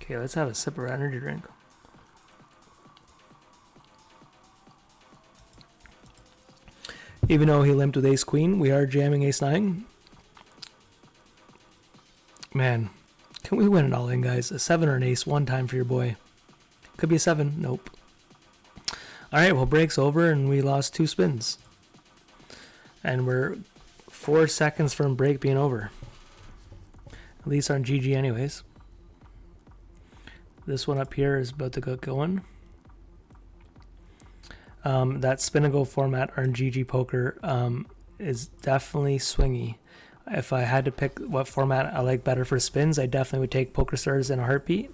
okay, let's have a sip of our energy drink. Even though he limped with ace queen, we are jamming ace 9. Man, can we win it all in, guys? A 7 or an ace one time for your boy. Could be a 7. Nope. All right, well, break's over and we lost 2 spins. And we're 4 seconds from break being over. At least on GG anyways. This one up here is about to get going. That spin and go format on GG Poker is definitely swingy. If I had to pick what format I like better for spins, I definitely would take Pokerstars in a heartbeat.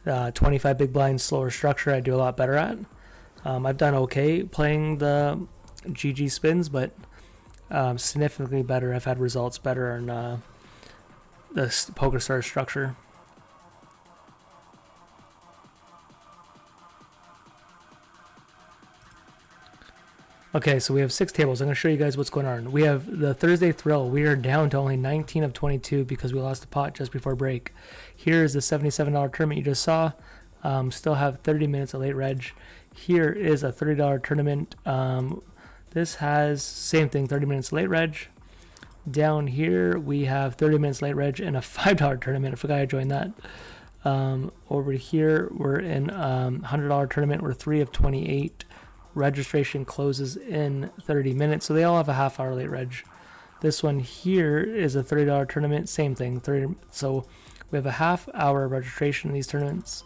25 big blind slower structure I do a lot better at. I've done okay playing the GG spins, but significantly better. I've had results better in the Pokerstars structure. Okay, so we have 6 tables. I'm going to show you guys what's going on. We have the Thursday Thrill. We are down to only 19 of 22 because we lost a pot just before break. Here is the $77 tournament you just saw. Still have 30 minutes of late reg. Here is a $30 tournament. This has, same thing, 30 minutes late reg. Down here, we have 30 minutes late reg and a $5 tournament. I forgot I joined that. Over here, we're in $100 tournament. We're 3 of 28. Registration closes in 30 minutes, so they all have a half-hour late reg. This one here is a $30 tournament, same thing. 30. So we have a half-hour registration in these tournaments.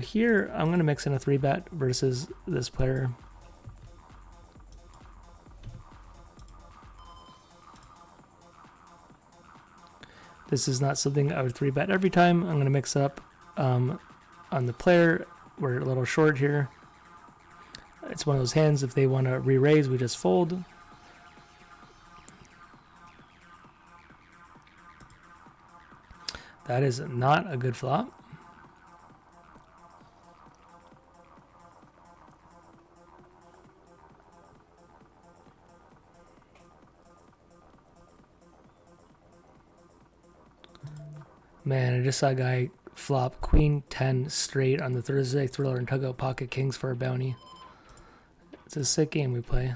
Here, I'm going to mix in a 3-bet versus this player. This is not something I would 3-bet every time. I'm going to mix up on the player. We're a little short here. It's one of those hands, if they want to re-raise, we just fold. That is not a good flop. Man, I just saw a guy flop Queen 10 straight on the Thursday Thriller and tug out pocket kings for a bounty. It's a sick game we play.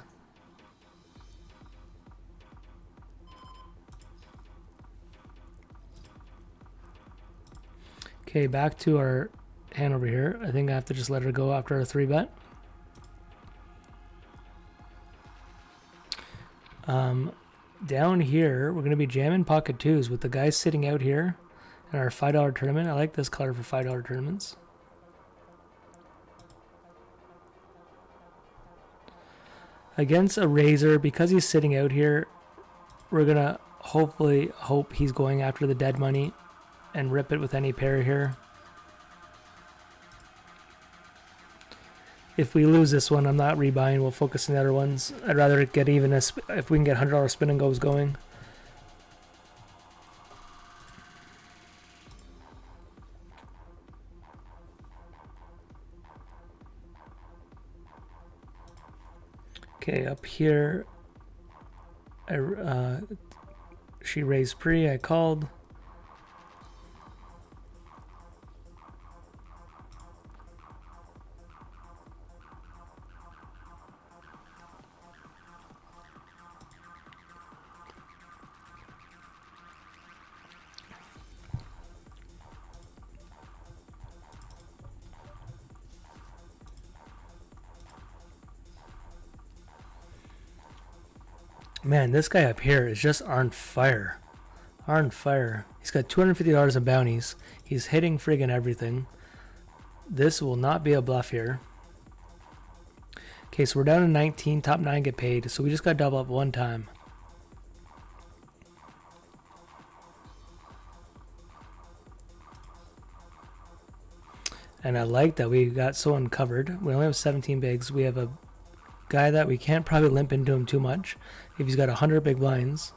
Okay, back to our hand over here. I think I have to just let her go after a 3-bet. Down here, we're going to be jamming pocket 2s with the guys sitting out here in our $5 tournament. I like this color for $5 tournaments. Against a raiser, because he's sitting out here, we're going to hopefully hope he's going after the dead money and rip it with any pair here. If we lose this one, I'm not rebuying. We'll focus on the other ones. I'd rather get even if we can get $100 spin and goes going. Okay, up here, she raised pre, I called. Man, this guy up here is just on fire. On fire. He's got $250 in bounties. He's hitting friggin' everything. This will not be a bluff here. Okay, so we're down to 19. Top 9 get paid. So we just got to double up one time. And I like that we got so uncovered. We only have 17 bigs. We have a guy that we can't probably limp into him too much if he's got 100 big blinds.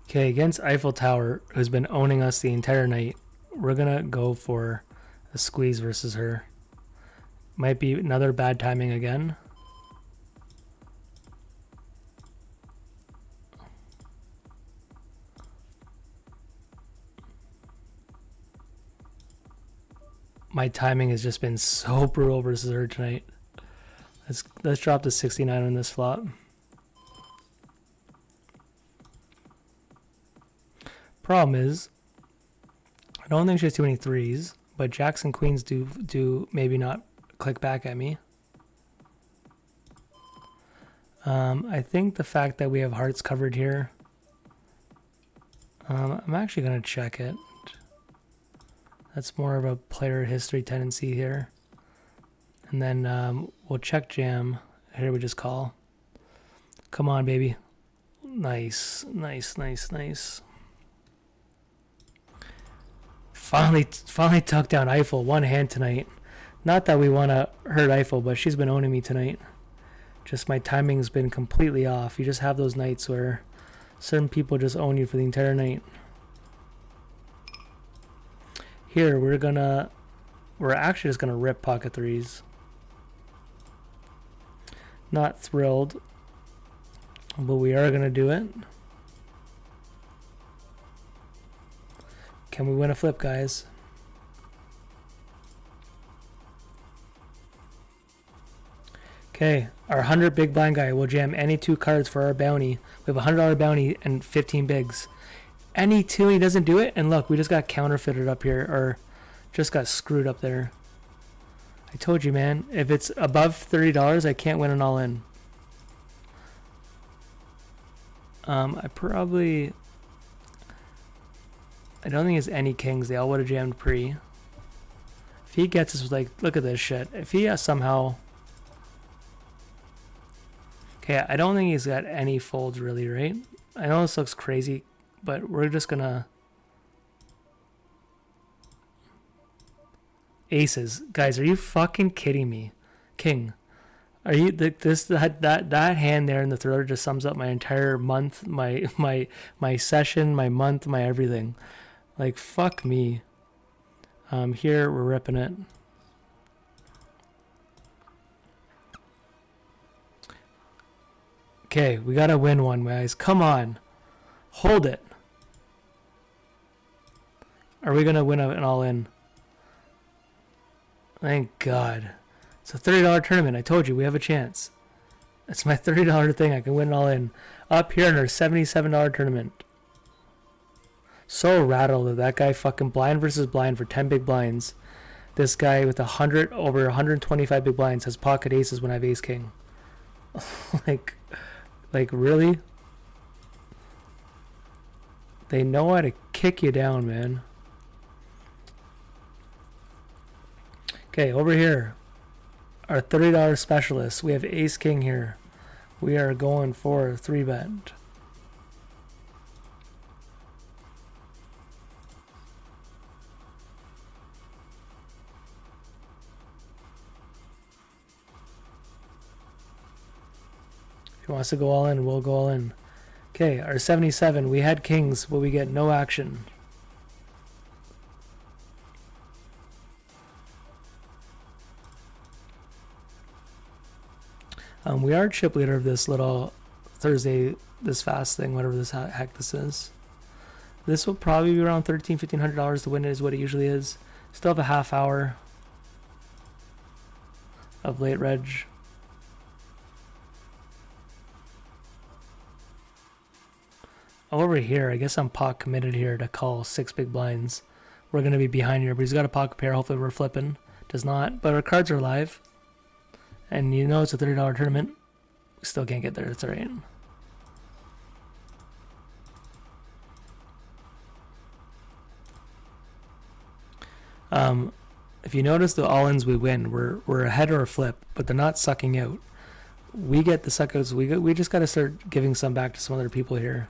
Okay, against Eiffel Tower, who's been owning us the entire night, we're gonna go for a squeeze versus her. Might be another bad timing again. My timing has just been so brutal versus her tonight. Let's drop to 69 on this flop. Problem is, I don't think she has too many threes, but jacks and queens do maybe not click back at me. I think the fact that we have hearts covered here, I'm actually going to check it. That's more of a player history tendency here. And then we'll check jam. Here we just call. Come on, baby. Nice, nice, nice, nice. Finally tucked down Eiffel. One hand tonight. Not that we want to hurt Eiffel, but she's been owning me tonight. Just my timing's been completely off. You just have those nights where certain people just own you for the entire night. Here, we're actually just gonna rip pocket threes. Not thrilled, but we are gonna do it. Can we win a flip, guys? Okay, our 100 big blind guy will jam any two cards for our bounty. We have a $100 bounty and 15 bigs. Any two, he doesn't do it, and look, we just got counterfeited up here, or just got screwed up there. I told you, man, if it's above $30, I can't win an all-in. I don't think it's any kings. They all would have jammed pre. If he gets us with, like, look at this shit. If he has somehow... Okay, I don't think he's got any folds really, right? I know this looks crazy, but we're just gonna... Aces. Guys, are you fucking kidding me? King. Are you... That hand there in the thriller just sums up my entire month, my session, my month, my everything. Like, fuck me. Here, we're ripping it. Okay, we gotta win one, guys. Come on. Hold it. Are we gonna win an all-in? Thank God. It's a $30 tournament. I told you, we have a chance. It's my $30 thing. I can win an all-in. Up here in our $77 tournament. So rattled that guy fucking blind versus blind for 10 big blinds. This guy with over 125 big blinds has pocket aces when I have ace king. Like really? They know how to kick you down, man. Okay, over here. Our $30 specialist. We have ace king here. We are going for a 3-bet. If he wants to go all in, we'll go all in. Okay, our 77, we had kings, but we get no action. We are chip leader of this little Thursday, this fast thing, whatever this heck this is. This will probably be around $1,500 to win it, is what it usually is. Still have a half hour of late reg. Over here, I guess I'm pot committed here to call 6 big blinds. We're going to be behind here, but he's got a pocket pair. Hopefully we're flipping. Does not, but our cards are live. And you know it's a $30 tournament. We still can't get there. That's alright. If you notice the all-ins we win, we're ahead or a flip, but they're not sucking out. We get the suckouts. We just got to start giving some back to some other people here.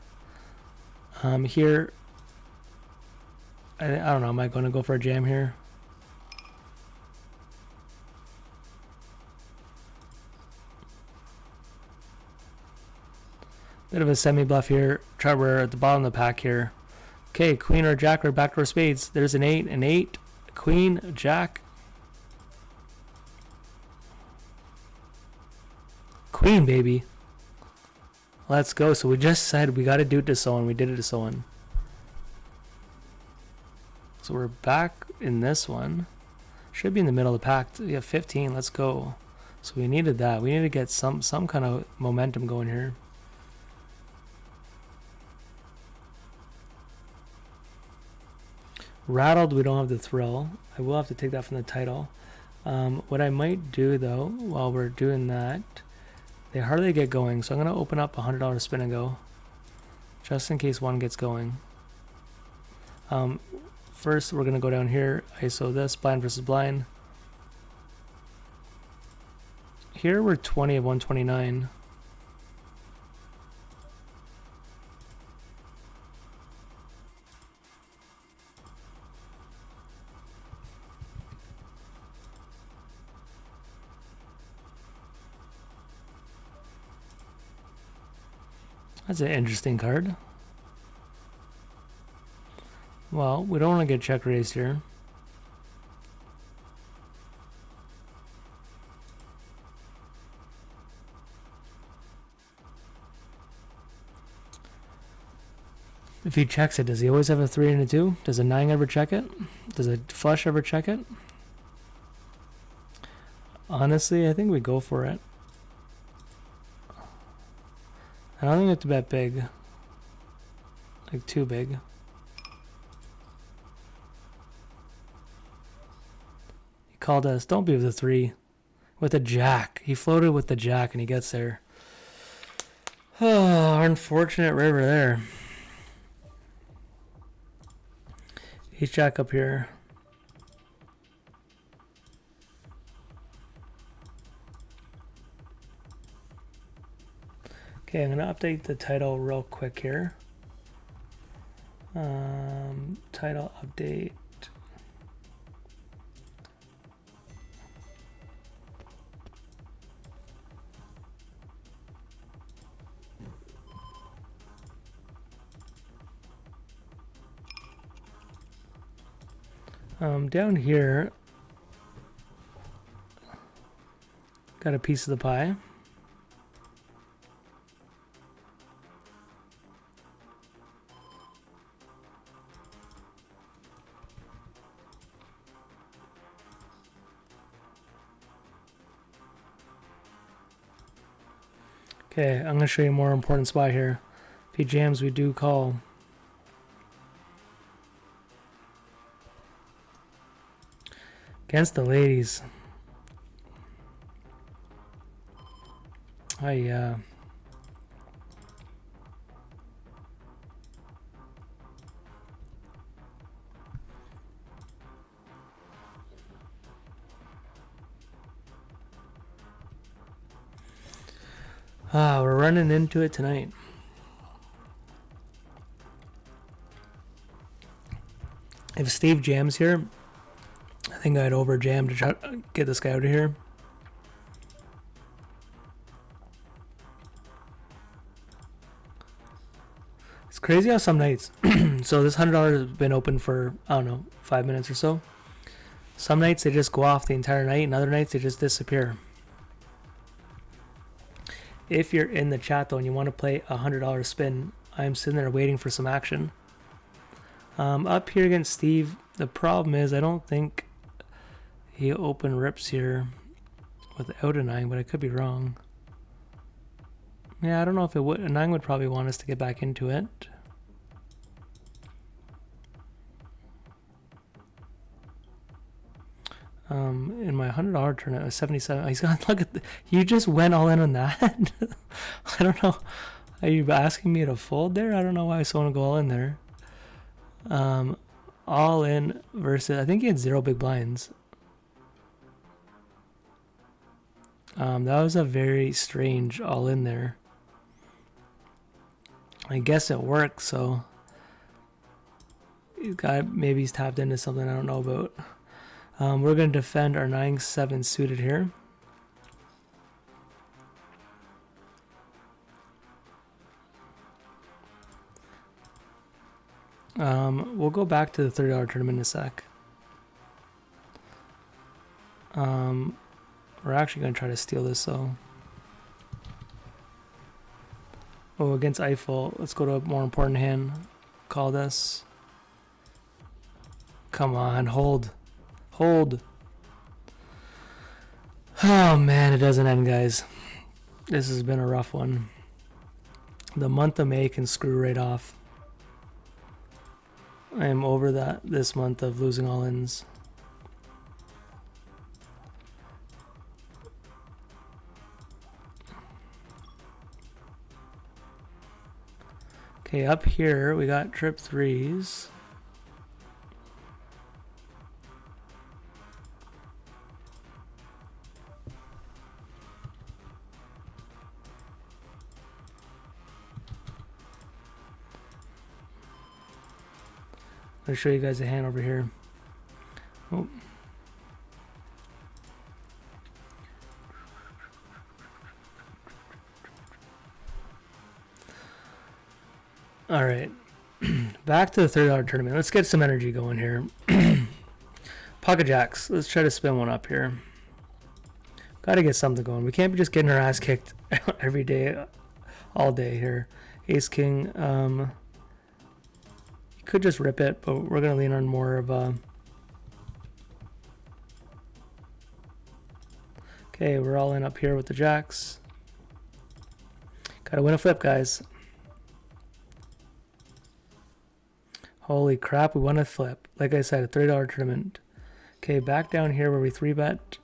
Here, I don't know. Am I going to go for a jam here? Bit of a semi-bluff here. We're at the bottom of the pack here. Okay, queen or jack or backdoor spades. There's an 8, queen, jack. Queen, baby. Let's go. So we just said we got to do it to someone. We did it to someone. So we're back in this one. Should be in the middle of the pack. We have 15. Let's go. So we needed that. We need to get some kind of momentum going here. Rattled, we don't have the thrill. I will have to take that from the title. What I might do though, while we're doing that, they hardly get going, so I'm going to open up a $100 spin and go, just in case one gets going. First, we're going to go down here, ISO this, blind versus blind. Here we're 20 of 129. That's an interesting card. Well, we don't want to get check raised here. If he checks it, does he always have a 3 and a 2? Does a 9 ever check it? Does a flush ever check it? Honestly, I think we go for it. I don't think we have to bet big. Like too big. He called us. Don't be with the 3. With a jack. He floated with the jack and he gets there. Oh, unfortunate river there. Ace jack up here. Okay, I'm gonna update the title real quick here. Title update. Down here, got a piece of the pie. Okay, I'm going to show you a more important spot here. If he jams, we do call. Against the ladies. We're running into it tonight. If Steve jams here, I think I'd over jam to try to get this guy out of here. It's crazy how some nights, so this $100 has been open for, I don't know, 5 minutes or so. Some nights they just go off the entire night, and other nights they just disappear. If you're in the chat though and you want to play a $100 spin, I'm sitting there waiting for some action. Up here against Steve, the problem is I don't think he open rips here without a 9, but I could be wrong. Yeah, I don't know if it would. A 9 would probably want us to get back into it. In my $100 tournament, it was 77. He's got, look at you just went all in on that. I don't know. Are you asking me to fold there? I don't know why I just want to go all in there. All in versus, I think he had 0 big blinds. That was a very strange all in there. I guess it worked, so maybe he's tapped into something I don't know about. We're going to defend our 9-7 suited here. We'll go back to the $30 tournament in a sec. We're actually going to try to steal this, so. Oh, against Eiffel. Let's go to a more important hand. Call this. Come on, hold. Hold. Oh man, it doesn't end, guys. This has been a rough one. The month of May can screw right off. I am over this month of losing all ins. Okay, up here we got trip threes. I'll show you guys a hand over here. Oh. All right, back to the $30 tournament. Let's get some energy going here. Pocket jacks. Let's try to spin one up here. Got to get something going. We can't be just getting our ass kicked every day, all day here. Ace king. Could just rip it, but we're gonna lean on more of a. Okay, we're all in up here with the jacks. Gotta win a flip, guys. Holy crap, we won a flip. Like I said, a $30 tournament. Okay, back down here where we 3-bet.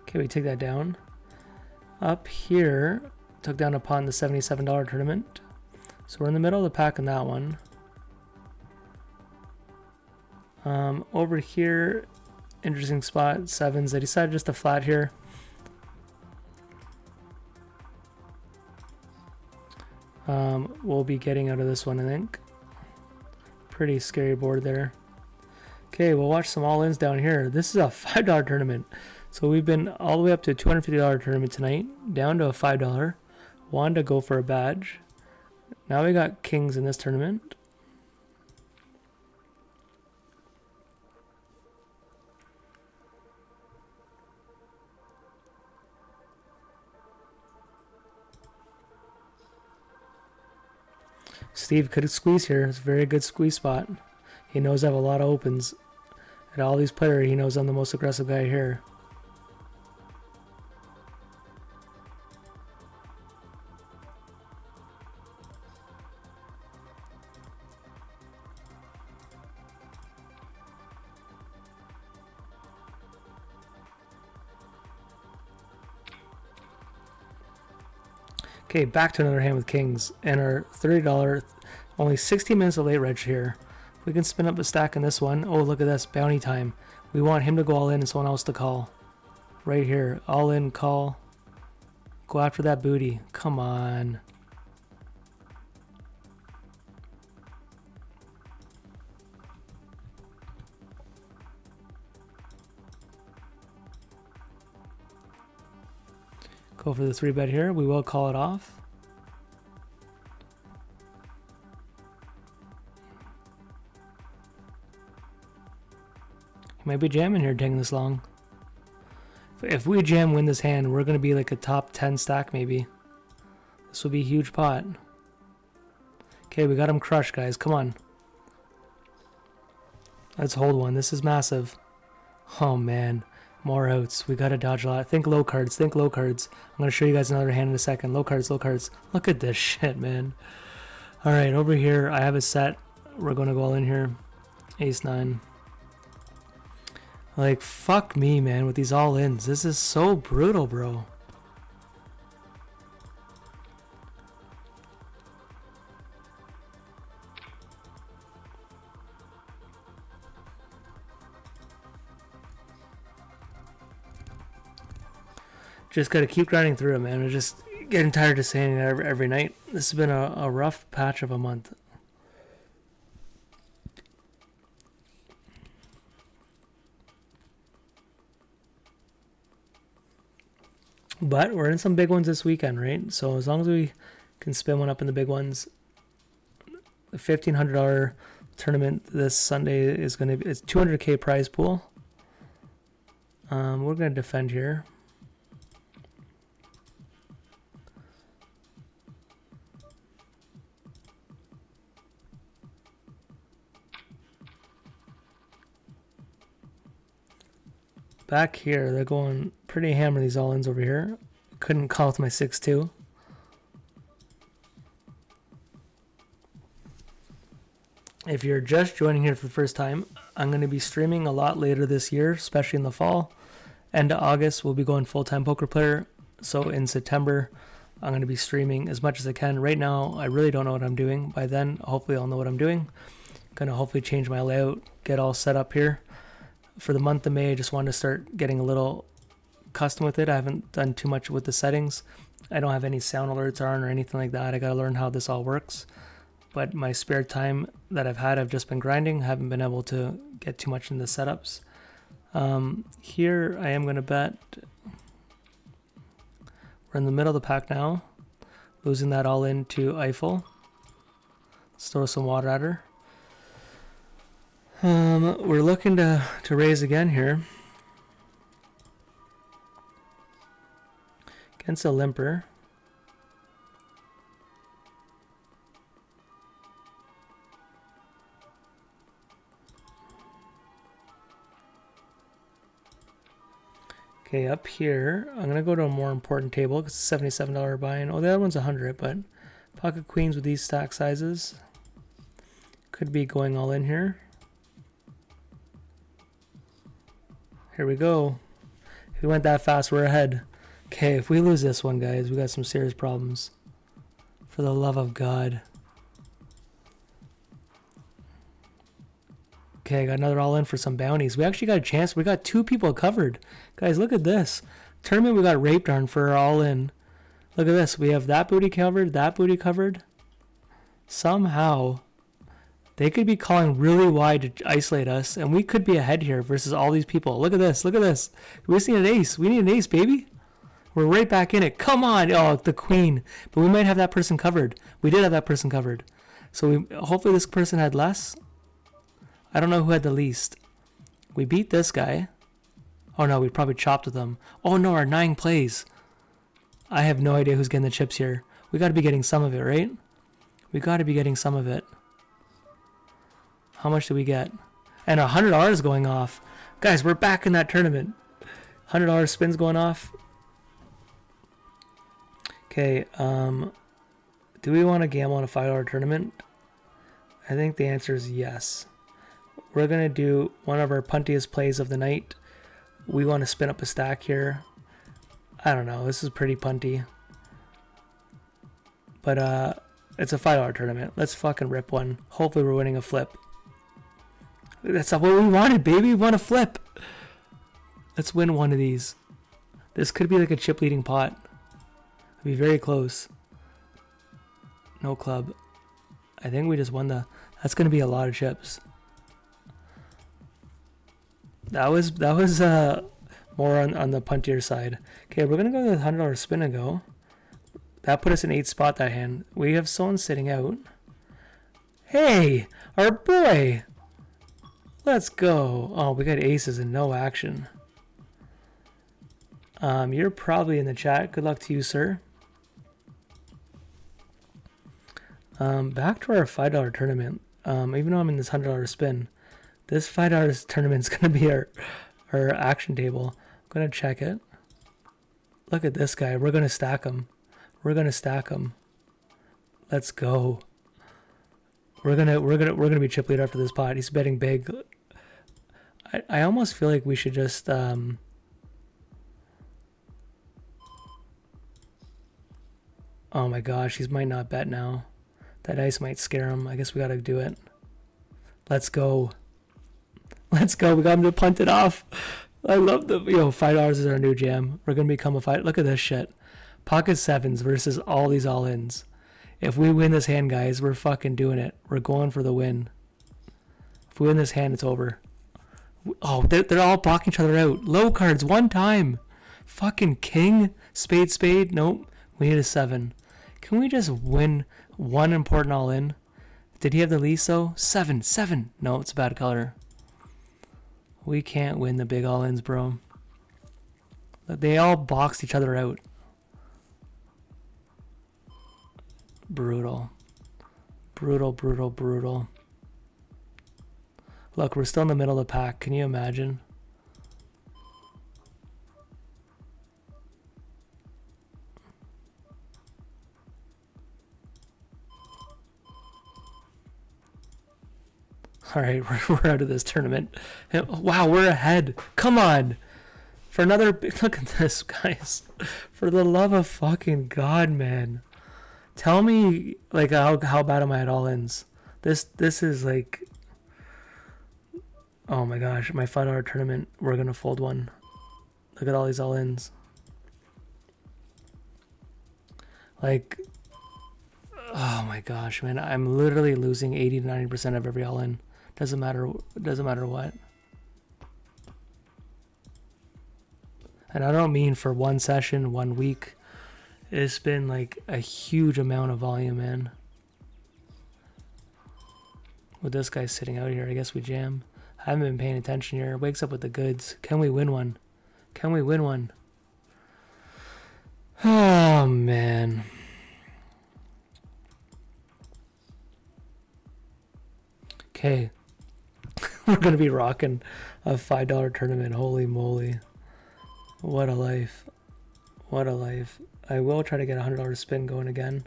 Okay, we take that down. Up here, took down upon the $77 tournament. So we're in the middle of the pack on that one. Over here, interesting spot, sevens. I decided just to flat here. We'll be getting out of this one, I think. Pretty scary board there. Okay, we'll watch some all-ins down here. This is a $5 tournament. So we've been all the way up to a $250 tournament tonight, down to a $5. Wanted to go for a badge. Now we got kings in this tournament. Steve could squeeze here. It's a very good squeeze spot. He knows I have a lot of opens. And all these players, he knows I'm the most aggressive guy here. Okay, back to another hand with kings and our $30, only 60 minutes of late reg here. We can spin up a stack in this one. Oh, look at this, bounty time. We want him to go all in and someone else to call. Right here, all in, call. Go after that booty, come on. Go for the 3-bet here. We will call it off. He might be jamming here, taking this long. If we jam, win this hand, we're going to be like a top 10 stack maybe. This will be a huge pot. Okay, we got him crushed, guys. Come on. Let's hold one. This is massive. Oh, man. More outs. We got to dodge a lot. Think low cards. Think low cards. I'm going to show you guys another hand in a second. Low cards, low cards. Look at this shit, man. All right, over here, I have a set. We're going to go all in here. Ace 9. Like, fuck me, man, with these all-ins. This is so brutal, bro. Just gotta keep grinding through it, man. I'm just getting tired of saying it every night. This has been a rough patch of a month. But we're in some big ones this weekend, right? So as long as we can spin one up in the big ones, the $1,500 tournament this Sunday is going to be, it's 200K prize pool. We're going to defend here. Back here, they're going pretty hammer these all-ins over here. Couldn't call with my 6-2. If you're just joining here for the first time, I'm going to be streaming a lot later this year, especially in the fall. End of August, we'll be going full-time poker player. So in September, I'm going to be streaming as much as I can. Right now, I really don't know what I'm doing. By then, hopefully I'll know what I'm doing. Going to hopefully change my layout, get all set up here. For the month of May, I just wanted to start getting a little custom with it. I haven't done too much with the settings. I don't have any sound alerts on or anything like that. I got to learn how this all works. But my spare time that I've just been grinding. Haven't been able to get too much into the setups. Here I am going to bet. We're in the middle of the pack now. Losing that all into Eiffel. Let's throw some water at her. We're looking to raise again here. Against a limper. Okay, up here, I'm going to go to a more important table because it's a $77 buy-in. Oh, the other one's 100, but pocket queens with these stack sizes could be going all in here. Here we go. If we went that fast, we're ahead. Okay, if we lose this one, guys, we got some serious problems. For the love of God. Okay, I got another all in for some bounties. We actually got a chance. We got 2 people covered. Guys, look at this. Tournament, we got raped on for our all in. Look at this. We have that booty covered, that booty covered. Somehow, they could be calling really wide to isolate us, and we could be ahead here versus all these people. Look at this. Look at this. We just need an ace. We need an ace, baby. We're right back in it. Come on. Oh, the queen. But we might have that person covered. We did have that person covered. So hopefully this person had less. I don't know who had the least. We beat this guy. Oh no, we probably chopped with them. Oh no, our 9 plays. I have no idea who's getting the chips here. We got to be getting some of it, right? We got to be getting some of it. How much do we get? And $100 going off. Guys, we're back in that tournament. $100 spins going off. Okay, do we want to gamble on a $5 tournament? I think the answer is yes. We're going to do one of our puntiest plays of the night. We want to spin up a stack here. I don't know. This is pretty punty. But it's a $5 tournament. Let's fucking rip one. Hopefully we're winning a flip. That's not what we wanted, baby. We want a flip. Let's win one of these. This could be like a chip leading pot. It'd be very close. No club. I think we just won the... That's going to be a lot of chips. That was more on the puntier side. Okay, we're going to go with a $100 spin and go. That put us in 8th spot, that hand. We have someone sitting out. Hey, our boy. Let's go. Oh, we got aces and no action. You're probably in the chat. Good luck to you, sir. Back to our $5 tournament. Even though I'm in this $100 spin, this $5 tournament is going to be our action table. I'm going to check it. Look at this guy. We're going to stack him. We're going to stack him. Let's go. We're gonna be chip leader after this pot. He's betting big. I almost feel like we should just oh my gosh, he might not bet now. That ice might scare him. I guess we gotta do it. Let's go. Let's go. We got him to punt it off. I love the $5 is our new jam. We're gonna become a fight. Look at this shit. Pocket sevens versus all these all-ins. If we win this hand, guys, we're fucking doing it. We're going for the win. If we win this hand, it's over. Oh, they're all blocking each other out. Low cards, one time. Fucking king. Spade, spade. Nope. We need a 7. Can we just win one important all-in? Did he have the least, though? 7. 7. No, it's a bad color. We can't win the big all-ins, bro. They all boxed each other out. Brutal. Brutal, brutal, brutal. Look, we're still in the middle of the pack. Can you imagine? All right, we're out of this tournament. Wow, we're ahead. Come on. For another... Look at this, guys. For the love of fucking God, man. Tell me, like, how bad am I at all-ins? This is, like... Oh, my gosh. My $5 tournament, we're going to fold one. Look at all these all-ins. Like... Oh, my gosh, man. I'm literally losing 80 to 90% of every all-in. Doesn't matter what. And I don't mean for one session, 1 week. It's been like a huge amount of volume, man. With this guy sitting out here, I guess we jam. I haven't been paying attention here. Wakes up with the goods. Can we win one? Can we win one? Oh, man. Okay. We're going to be rocking a $5 tournament. Holy moly. What a life. What a life. I will try to get a $100 spin going again.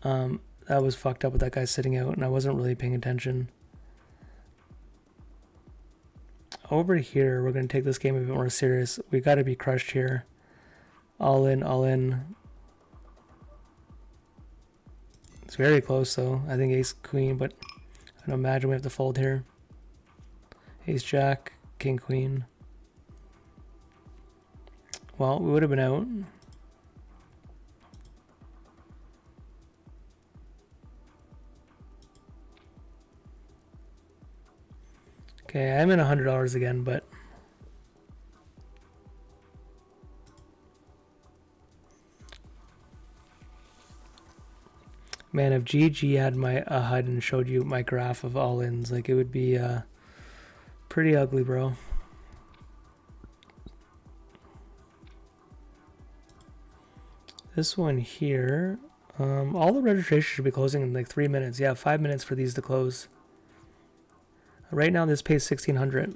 That was fucked up with that guy sitting out, and I wasn't really paying attention. Over here, we're going to take this game a bit more serious. We got to be crushed here. All in, all in. It's very close, though. I think ace, queen, but I don't imagine we have to fold here. Ace, jack, king, queen. Well, we would have been out. Okay, I'm in $100 again, but man, if GG had a HUD and showed you my graph of all-ins, like it would be pretty ugly, bro. This one here, all the registration should be closing in like 3 minutes. Yeah, 5 minutes for these to close. Right now, this pays 1,600.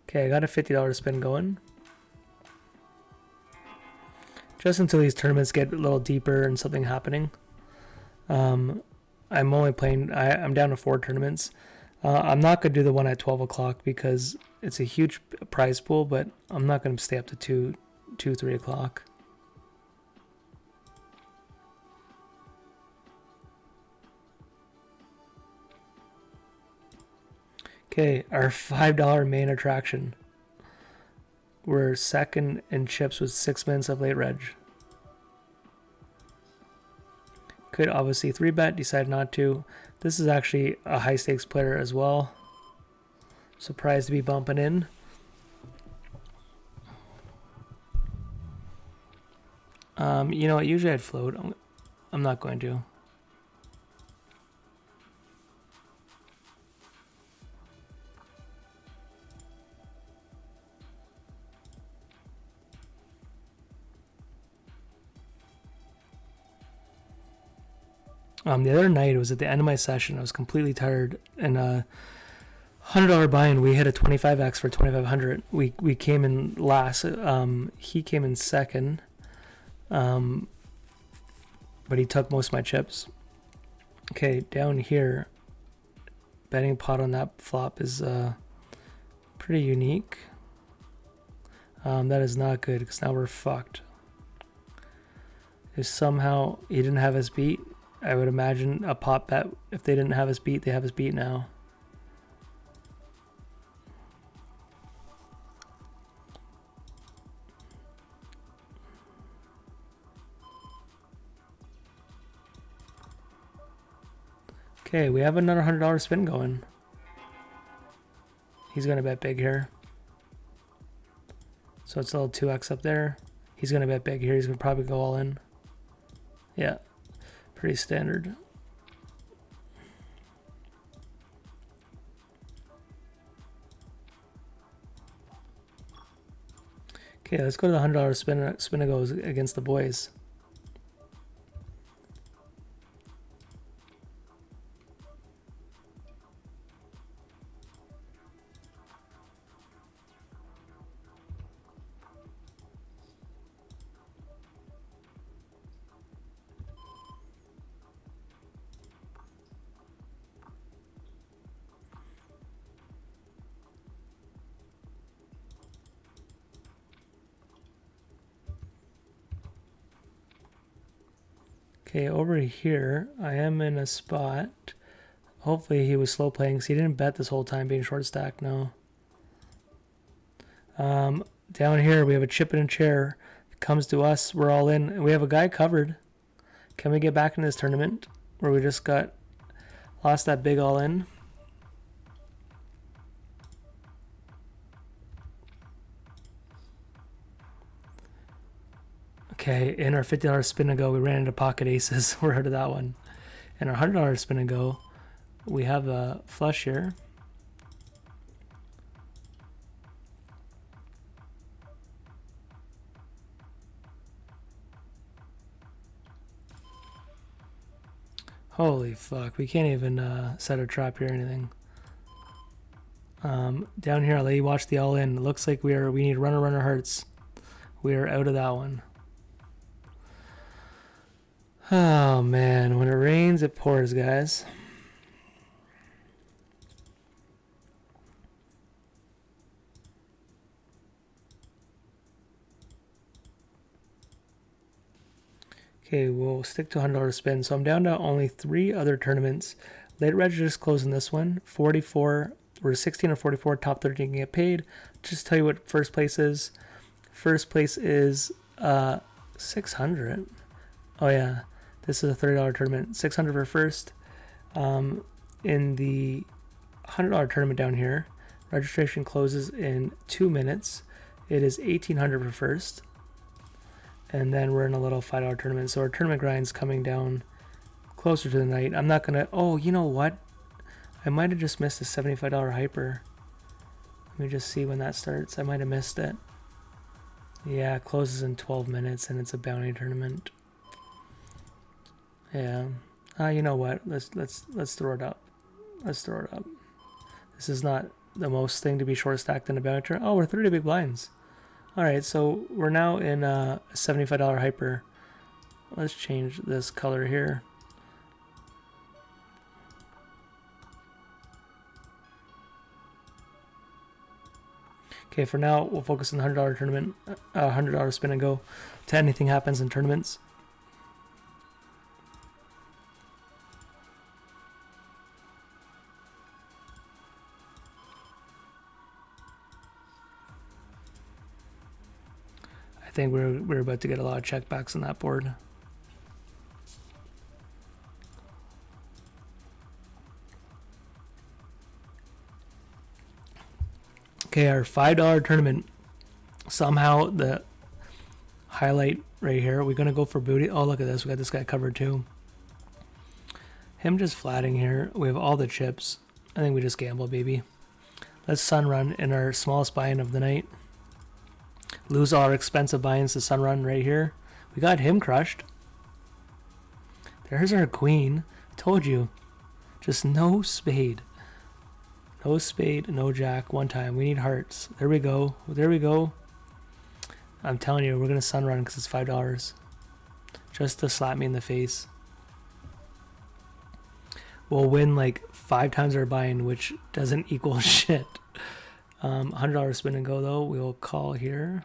Okay, I got a $50 spin going. Just until these tournaments get a little deeper and something happening. I'm only playing, I'm down to 4 tournaments. I'm not going to do the one at 12 o'clock because it's a huge prize pool, but I'm not going to stay up to 3 o'clock. Okay, our $5 main attraction. We're second in chips with 6 minutes of late reg. Could obviously 3-bet, decide not to. This is actually a high stakes player as well. Surprised to be bumping in. You know what? Usually I'd float. I'm not going to. The other night, it was at the end of my session. I was completely tired, and $100 buy-in. We hit a 25x for 2,500. We came in last. He came in second, but he took most of my chips. Okay, down here, betting pot on that flop is pretty unique. That is not good because now we're fucked. If somehow he didn't have us beat, I would imagine a pot bet. If they didn't have us beat, they have us beat now. Okay, we have another $100 spin going. He's going to bet big here. So it's a little 2x up there. He's going to bet big here. He's going to probably go all in. Yeah. Pretty standard. Okay, let's go to the $100 spin and goes against the boys. Okay, over here, I am in a spot. Hopefully he was slow playing because he didn't bet this whole time being short stack, no. Down here, we have a chip in a chair. It comes to us, we're all in. We have a guy covered. Can we get back in this tournament where we just lost that big all in? Okay, in our $50 spin and go, we ran into pocket aces. We're out of that one. In our $100 spin and go, we have a flush here. Holy fuck, we can't even set a trap here or anything. Down here, I'll let you watch the all in. It looks like we need runner hearts. We are out of that one. Oh man, when it rains, it pours, guys. Okay, we'll stick to $100 spin. So I'm down to only 3 other tournaments. Late reg just closing this one. 44, we're 16 or 44, top 13 can get paid. Just tell you what first place is. First place is 600. Oh yeah, this is a $30 tournament. 600 for first. In the $100 tournament down here, registration closes in 2 minutes. It is 1800 for first. And then we're in a little $5 tournament. So our tournament grind's coming down closer to the night. I'm not gonna, oh, you know what? I might have just missed a $75 hyper. Let me just see when that starts. I might have missed it. Yeah, it closes in 12 minutes and it's a bounty tournament. Yeah. You know what? Let's throw it up. Let's throw it up. This is not the most thing to be short stacked in a bounty tournament. Oh, we're 30 big blinds. Alright, so we're now in a $75 hyper. Let's change this color here. Okay, for now, we'll focus on the $100 tournament, $100 spin and go to anything happens in tournaments. I think we're about to get a lot of checkbacks on that board. Okay, our $5 tournament. Somehow the highlight right here. We're gonna go for booty. Oh, look at this. We got this guy covered too. Him just flatting here. We have all the chips. I think we just gamble, baby. Let's sun run in our smallest buy-in of the night. Lose all our expensive buy-ins to sun run right here. We got him crushed. There's our queen. Told you. Just no spade. No spade, no jack, one time. We need hearts. There we go. There we go. I'm telling you, we're going to sun run because it's $5. Just to slap me in the face. We'll win like 5 times our buy-in, which doesn't equal shit. $100 spin and go though. We'll call here.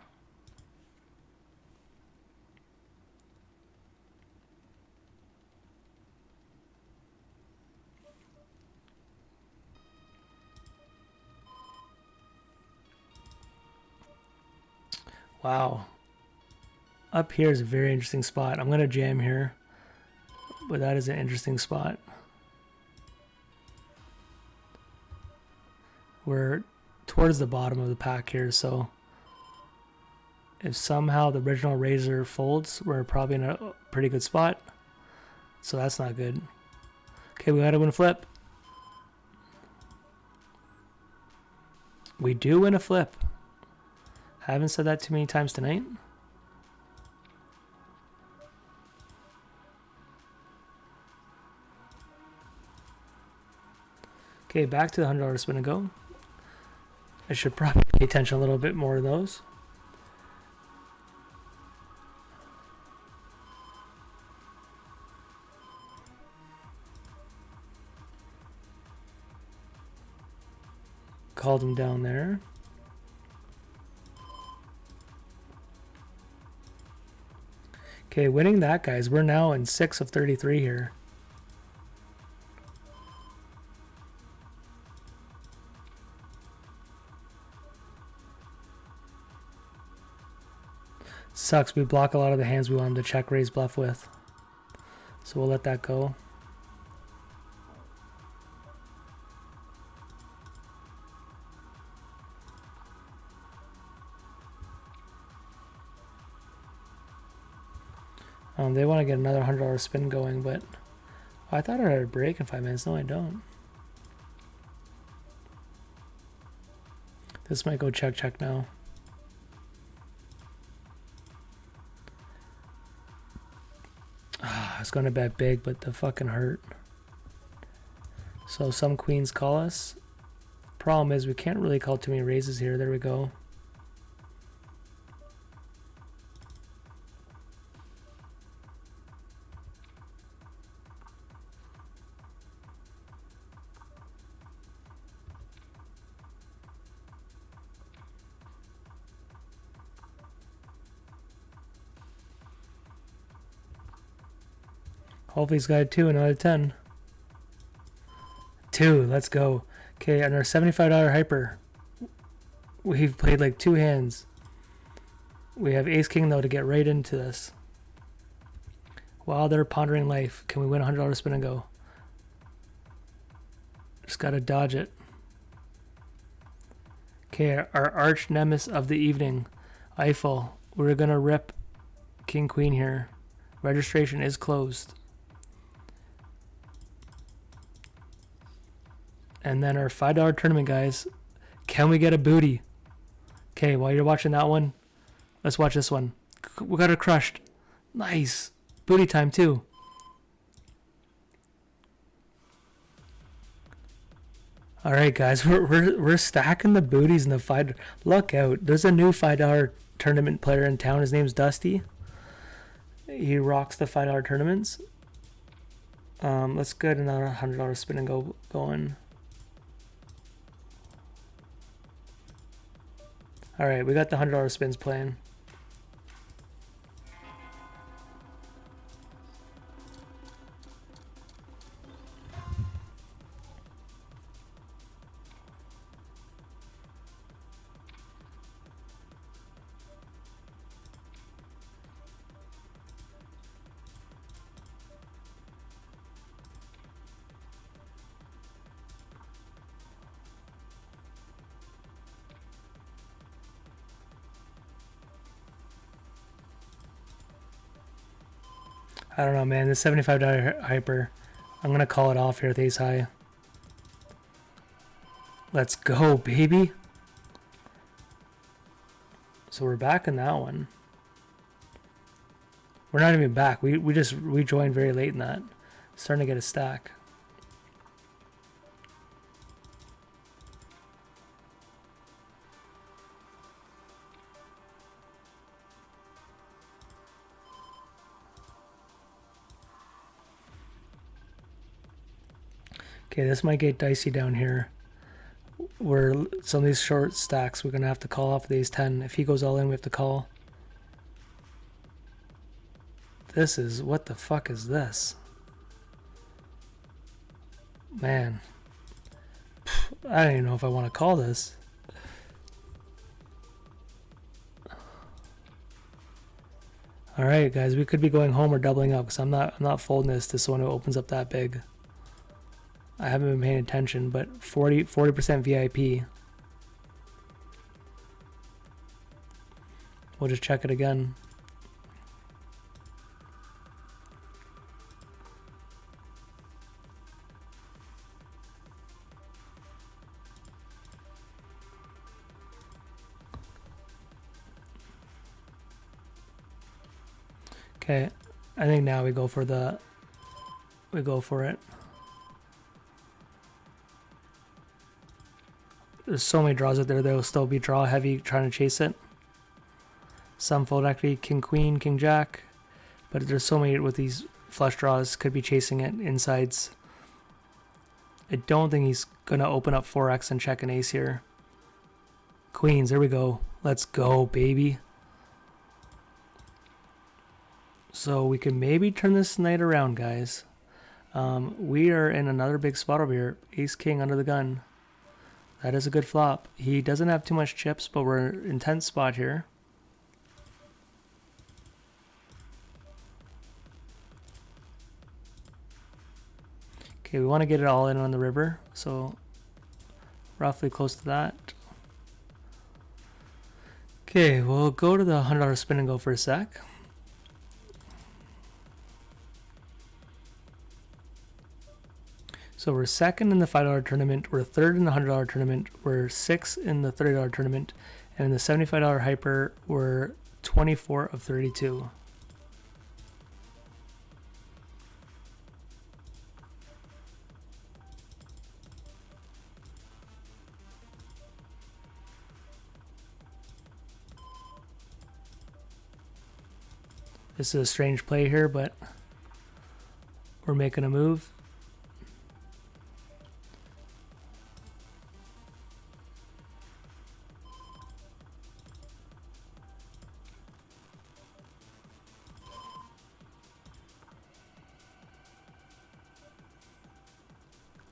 Wow. Up here is a very interesting spot. I'm going to jam here. But that is an interesting spot. We're towards the bottom of the pack here, so if somehow the original razor folds, we're probably in a pretty good spot. So that's not good. Okay, we gotta win a flip. We do win a flip. Haven't said that too many times tonight. Okay, back to the $100 spin and go. I should probably pay attention a little bit more to those. Called him down there. Okay, winning that, guys. We're now in 6 of 33 here. Sucks. We block a lot of the hands we want him to check raise bluff with. So we'll let that go. They want to get another $100 spin going, but I thought I had a break in 5 minutes. No, I don't. This might go check now. I was going to bet big, but the fucking hurt. So some queens call us. Problem is we can't really call too many raises here. There we go. Hopefully he's got a 2 and not a 10. 2, let's go. Okay, on our $75 hyper, we've played like 2 hands. We have ace king though to get right into this. While they're pondering life, can we win a $100 spin and go? Just gotta dodge it. Okay, our arch nemesis of the evening, Eiffel. We're gonna rip king queen here. Registration is closed. And then our $5 tournament, guys. Can we get a booty? Okay, while you're watching that one, let's watch this one. We got it crushed. Nice. Booty time, too. All right, guys. We're stacking the booties in the 5. Look out. There's a new $5 tournament player in town. His name's Dusty. He rocks the $5 tournaments. Let's get another $100 spin and go going. All right, we got the $100 spins playing. I don't know, man. The $75 hyper. I'm going to call it off here with ace high. Let's go, baby. So we're back in that one. We're not even back. We just rejoined very late in that. Starting to get a stack. Okay, this might get dicey down here. Where some of these short stacks we're gonna have to call off with ace 10. If he goes all in, we have to call. This is, what the fuck is this? Man. I don't even know if I want to call this. Alright guys, we could be going home or doubling up because I'm not folding this to someone who opens up that big. I haven't been paying attention, but 40% VIP. We'll just check it again. Okay, I think now we go for it. There's so many draws out there, they'll still be draw heavy trying to chase it. Some fold equity, king queen, king jack, but there's so many with these flush draws could be chasing it insides. I don't think he's gonna open up 4x and check an ace here. Queens, there we go. Let's go, baby. So we can maybe turn this night around, guys. We are in another big spot over here. Ace King under the gun. That is a good flop. He doesn't have too much chips, but we're in an intense spot here. Okay, we want to get it all in on the river, so roughly close to that. Okay, we'll go to the $100 spin and go for a sec. So we're second in the $5 tournament, we're third in the $100 tournament, we're sixth in the $30 tournament, and in the $75 hyper, we're 24 of 32. This is a strange play here, but we're making a move.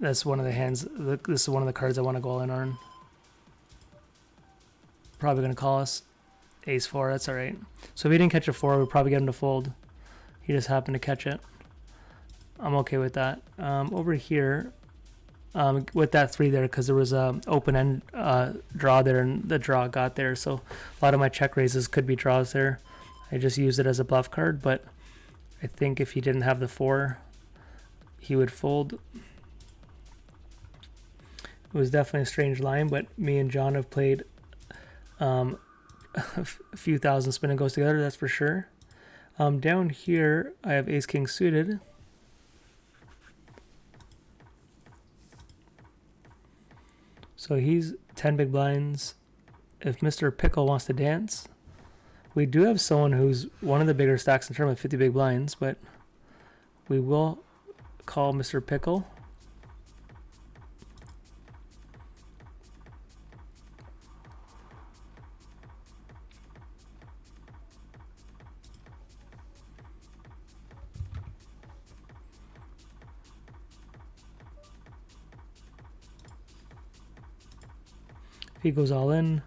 That's one of the hands. This is one of the cards I want to go all in on. Probably going to call us. Ace 4, that's alright. So if he didn't catch a 4, we'd probably get him to fold. He just happened to catch it. I'm okay with that. Over here, with that 3 there, because there was a open end draw there, and the draw got there. So a lot of my check raises could be draws there. I just used it as a bluff card, but I think if he didn't have the 4, he would fold. It was definitely a strange line, but me and John have played a few thousand spin and goes together, that's for sure. Down here, I have Ace King suited. So he's 10 big blinds. If Mr. Pickle wants to dance, we do have someone who's one of the bigger stacks in terms of 50 big blinds, but we will call Mr. Pickle. He goes all in.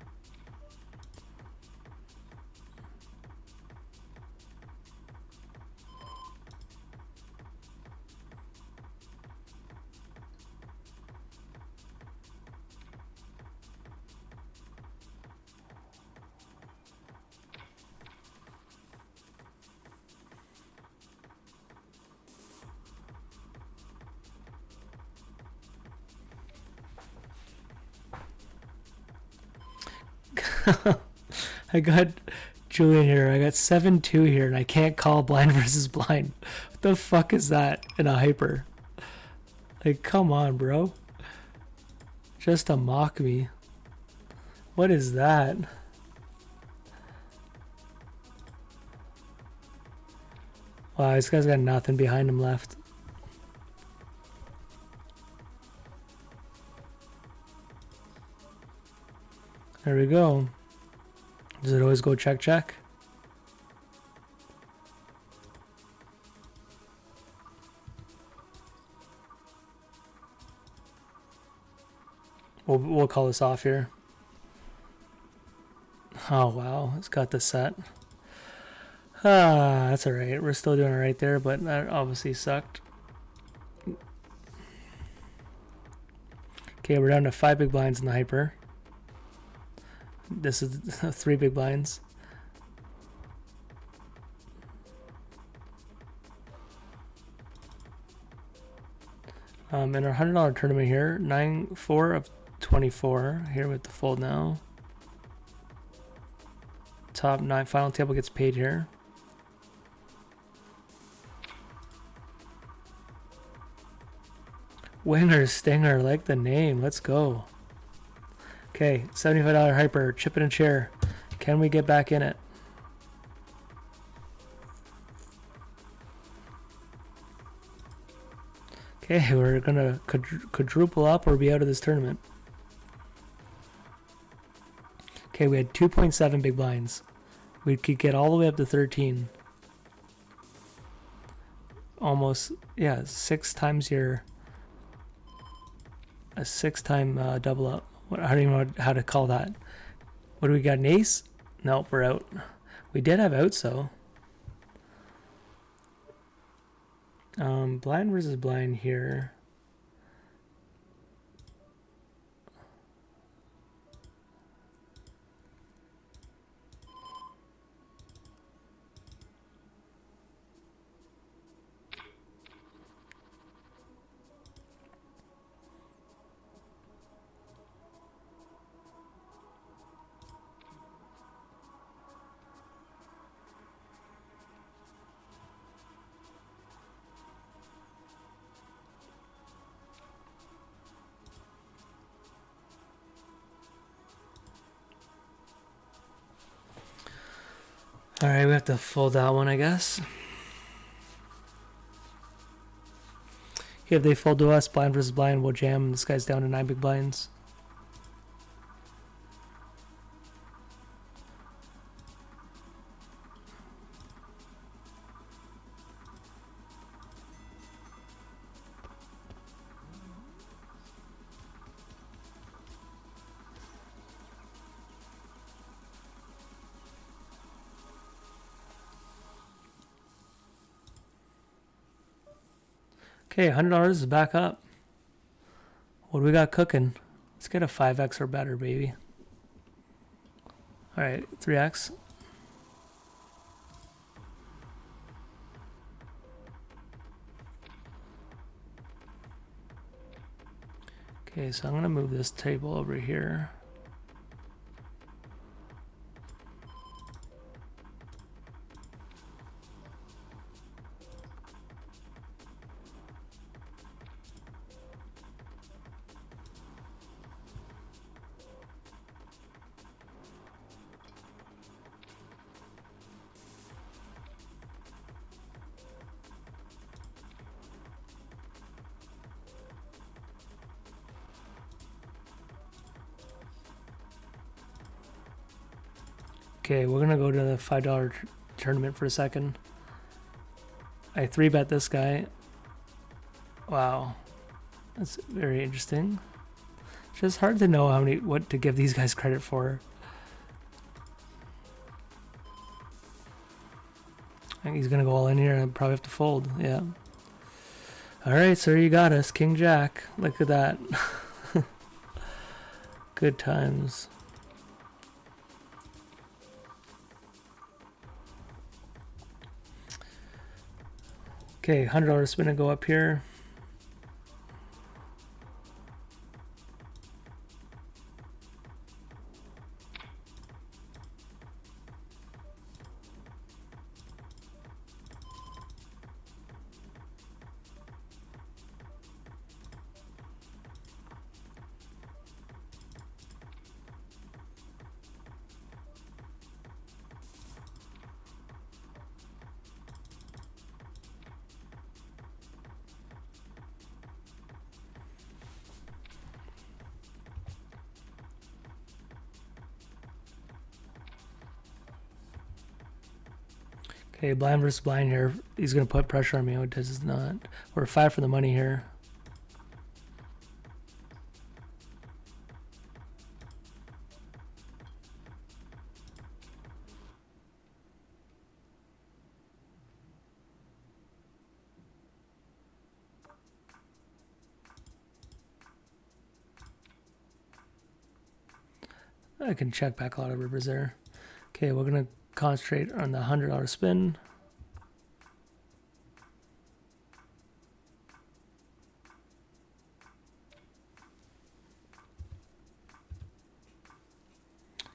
I got Julian here. I got 7-2 here, and I can't call blind versus blind. What the fuck is that in a hyper? Like, come on, bro. Just to mock me. What is that? Wow, this guy's got nothing behind him left. There we go. Does it always go check, check? We'll call this off here. Oh, wow. It's got the set. Ah, that's alright. We're still doing it right there, but that obviously sucked. Okay, we're down to 5 big blinds in the hyper. This is 3 big blinds. In our $100 tournament here, 4 of 24 here with the fold now. Top 9 final table gets paid here. Winner Stinger, like the name. Let's go. Okay, $75 hyper, chip in a chair. Can we get back in it? Okay, we're gonna quadruple up or be out of this tournament. Okay, we had 2.7 big blinds. We could get all the way up to 13. almost, yeah, 6 times your, a 6-time double up. I don't even know how to call that. What do we got, an ace? Nope, we're out. We did have outs though. Blind versus blind here. Alright, we have to fold that one, I guess. If they fold to us, blind versus blind, we'll jam. This guy's down to 9 big blinds. Okay, $100 is back up. What do we got cooking? Let's get a 5x or better, baby. Alright, 3x. Okay, so I'm going to move this table over here. Okay, we're gonna go to the $5 tournament for a second. I 3-bet this guy. Wow, that's very interesting. It's just hard to know what to give these guys credit for. I think he's gonna go all in here and I'd probably have to fold. Yeah. All right, sir, you got us. King Jack. Look at that. Good times. Okay, $100 spin and go up here. Okay, blind versus blind here. He's going to put pressure on me. Oh, does not. We're 5 for the money here. I can check back a lot of rivers there. Okay, we're going to concentrate on the $100 spin.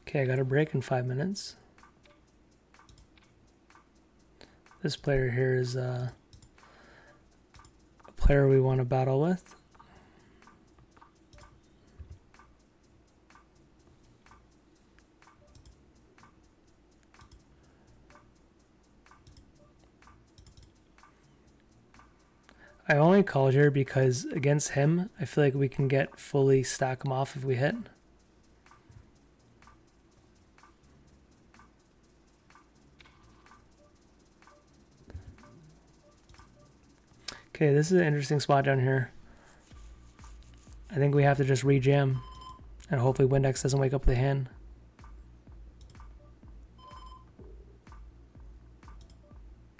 Okay, I got a break in 5 minutes. This player here is a player we want to battle with. I only called here because against him, I feel like we can get fully stack him off if we hit. Okay, this is an interesting spot down here. I think we have to just rejam. And hopefully Windex doesn't wake up the hand.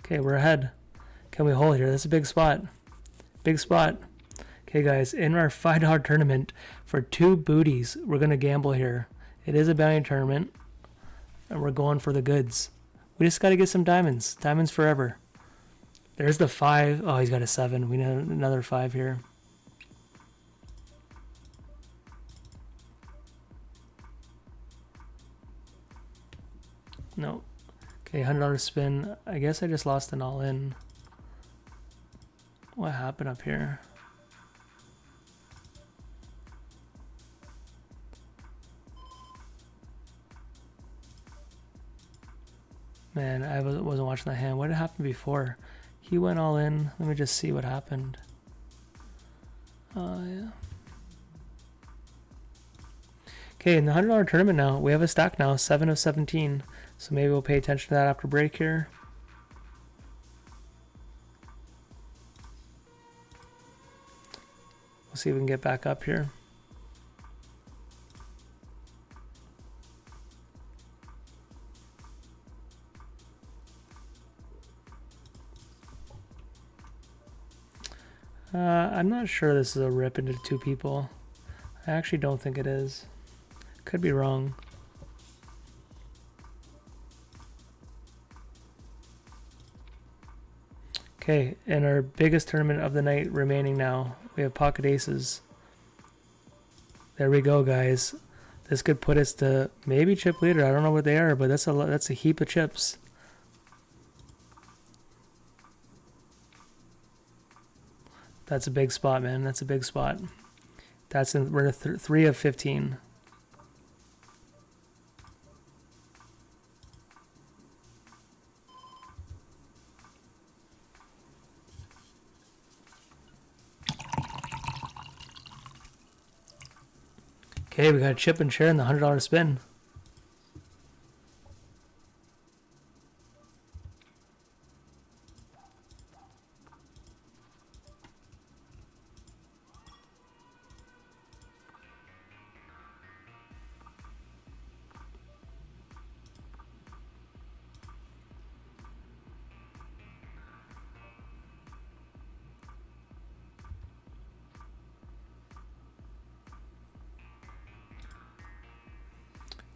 Okay, we're ahead. Can we hold here? That's a big spot. Big spot. Okay, guys, in our $5 tournament for 2 booties, we're going to gamble here. It is a bounty tournament, and we're going for the goods. We just got to get some diamonds. Diamonds forever. There's the 5. Oh, he's got a 7. We need another 5 here. No. Okay, $100 spin. I guess I just lost an all-in. What happened up here? Man, I wasn't watching that hand. What had happened before? He went all in. Let me just see what happened. Yeah. Okay, in the $100 tournament now, we have a stack now, 7 of 17. So maybe we'll pay attention to that after break here. We'll see if we can get back up here. I'm not sure this is a rip into 2 people. I actually don't think it is. Could be wrong. Okay, and our biggest tournament of the night remaining now. We have pocket aces. There we go, guys. This could put us to maybe chip leader. I don't know what they are, but that's a heap of chips. That's a big spot, man. That's a big spot. That's in, we're 3 of 15. Okay, we got a chip and share in the $100 spin.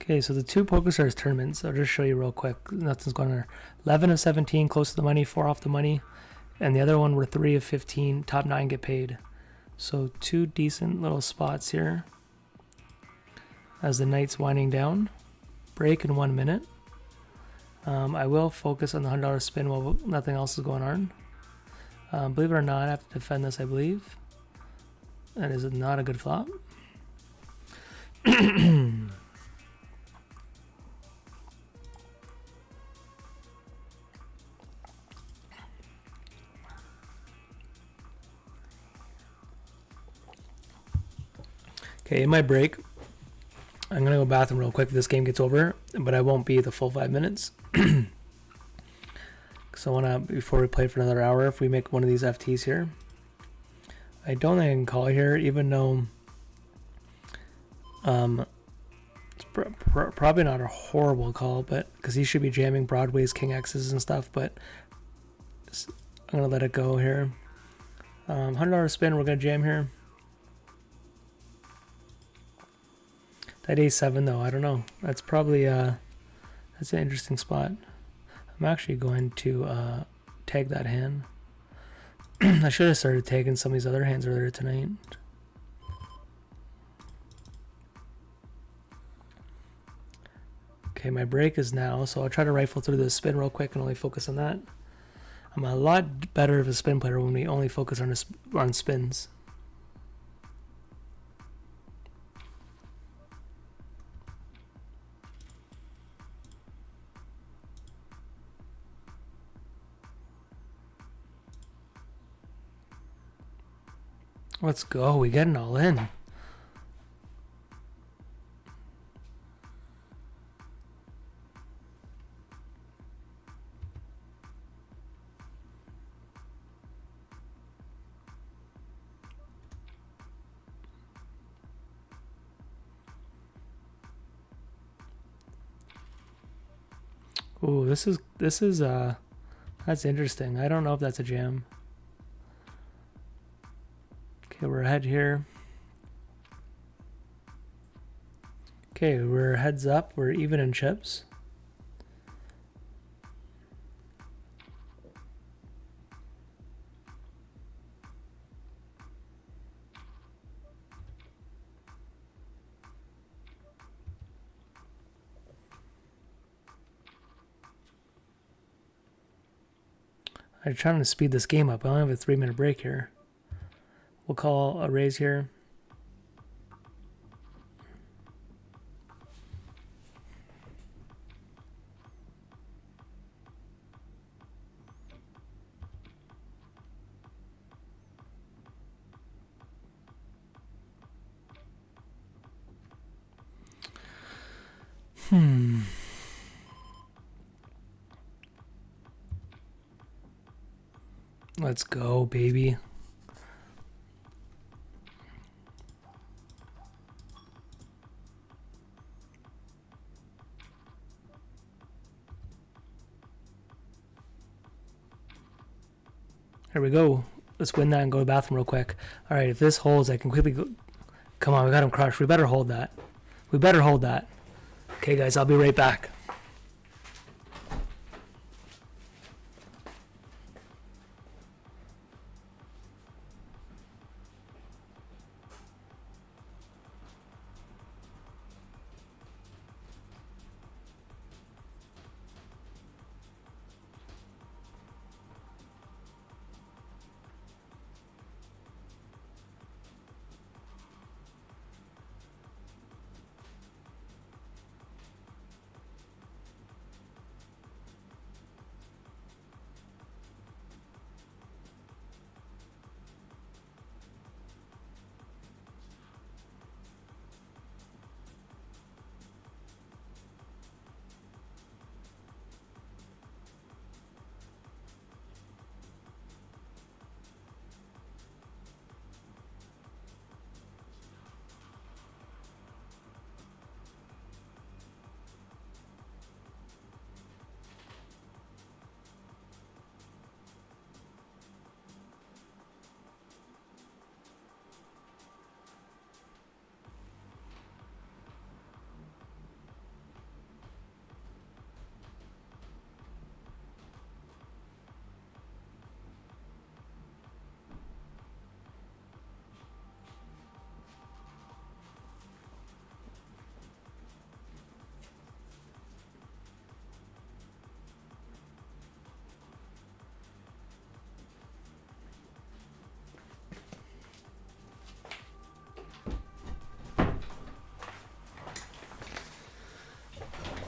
Okay, so the 2 Pokerstars tournaments, I'll just show you real quick. Nothing's going on. 11 of 17, close to the money, 4 off the money. And the other one were 3 of 15, top 9 get paid. So 2 decent little spots here. As the night's winding down. Break in 1 minute. I will focus on the $100 spin while nothing else is going on. Believe it or not, I have to defend this, I believe. That is not a good flop. Okay, in my break, I'm going to go bathroom real quick if this game gets over, but I won't be the full 5 minutes. Because I want to, before we play for another hour, if we make one of these FTs here. I don't think I can call here, even though it's probably not a horrible call, but because he should be jamming Broadway's King X's and stuff, but I'm going to let it go here. $100 spin, we're going to jam here. That A7 though, I don't know. That's probably that's an interesting spot. I'm actually going to tag that hand. I should have started tagging some of these other hands earlier tonight. Okay, my break is now, so I'll try to rifle through the spin real quick and only focus on that. I'm a lot better of a spin player when we only focus on spins. Let's go. We getting all in. Ooh, this is that's interesting. I don't know if that's a jam. Okay, we're ahead here. Okay, we're heads up. We're even in chips. I'm trying to speed this game up. I only have a 3-minute break here. We'll call a raise here. Let's go, baby. Here we go. Let's win that and go to the bathroom real quick. All right, if this holds, I can quickly go. Come on, we got him crushed. We better hold that. We better hold that. Okay, guys, I'll be right back.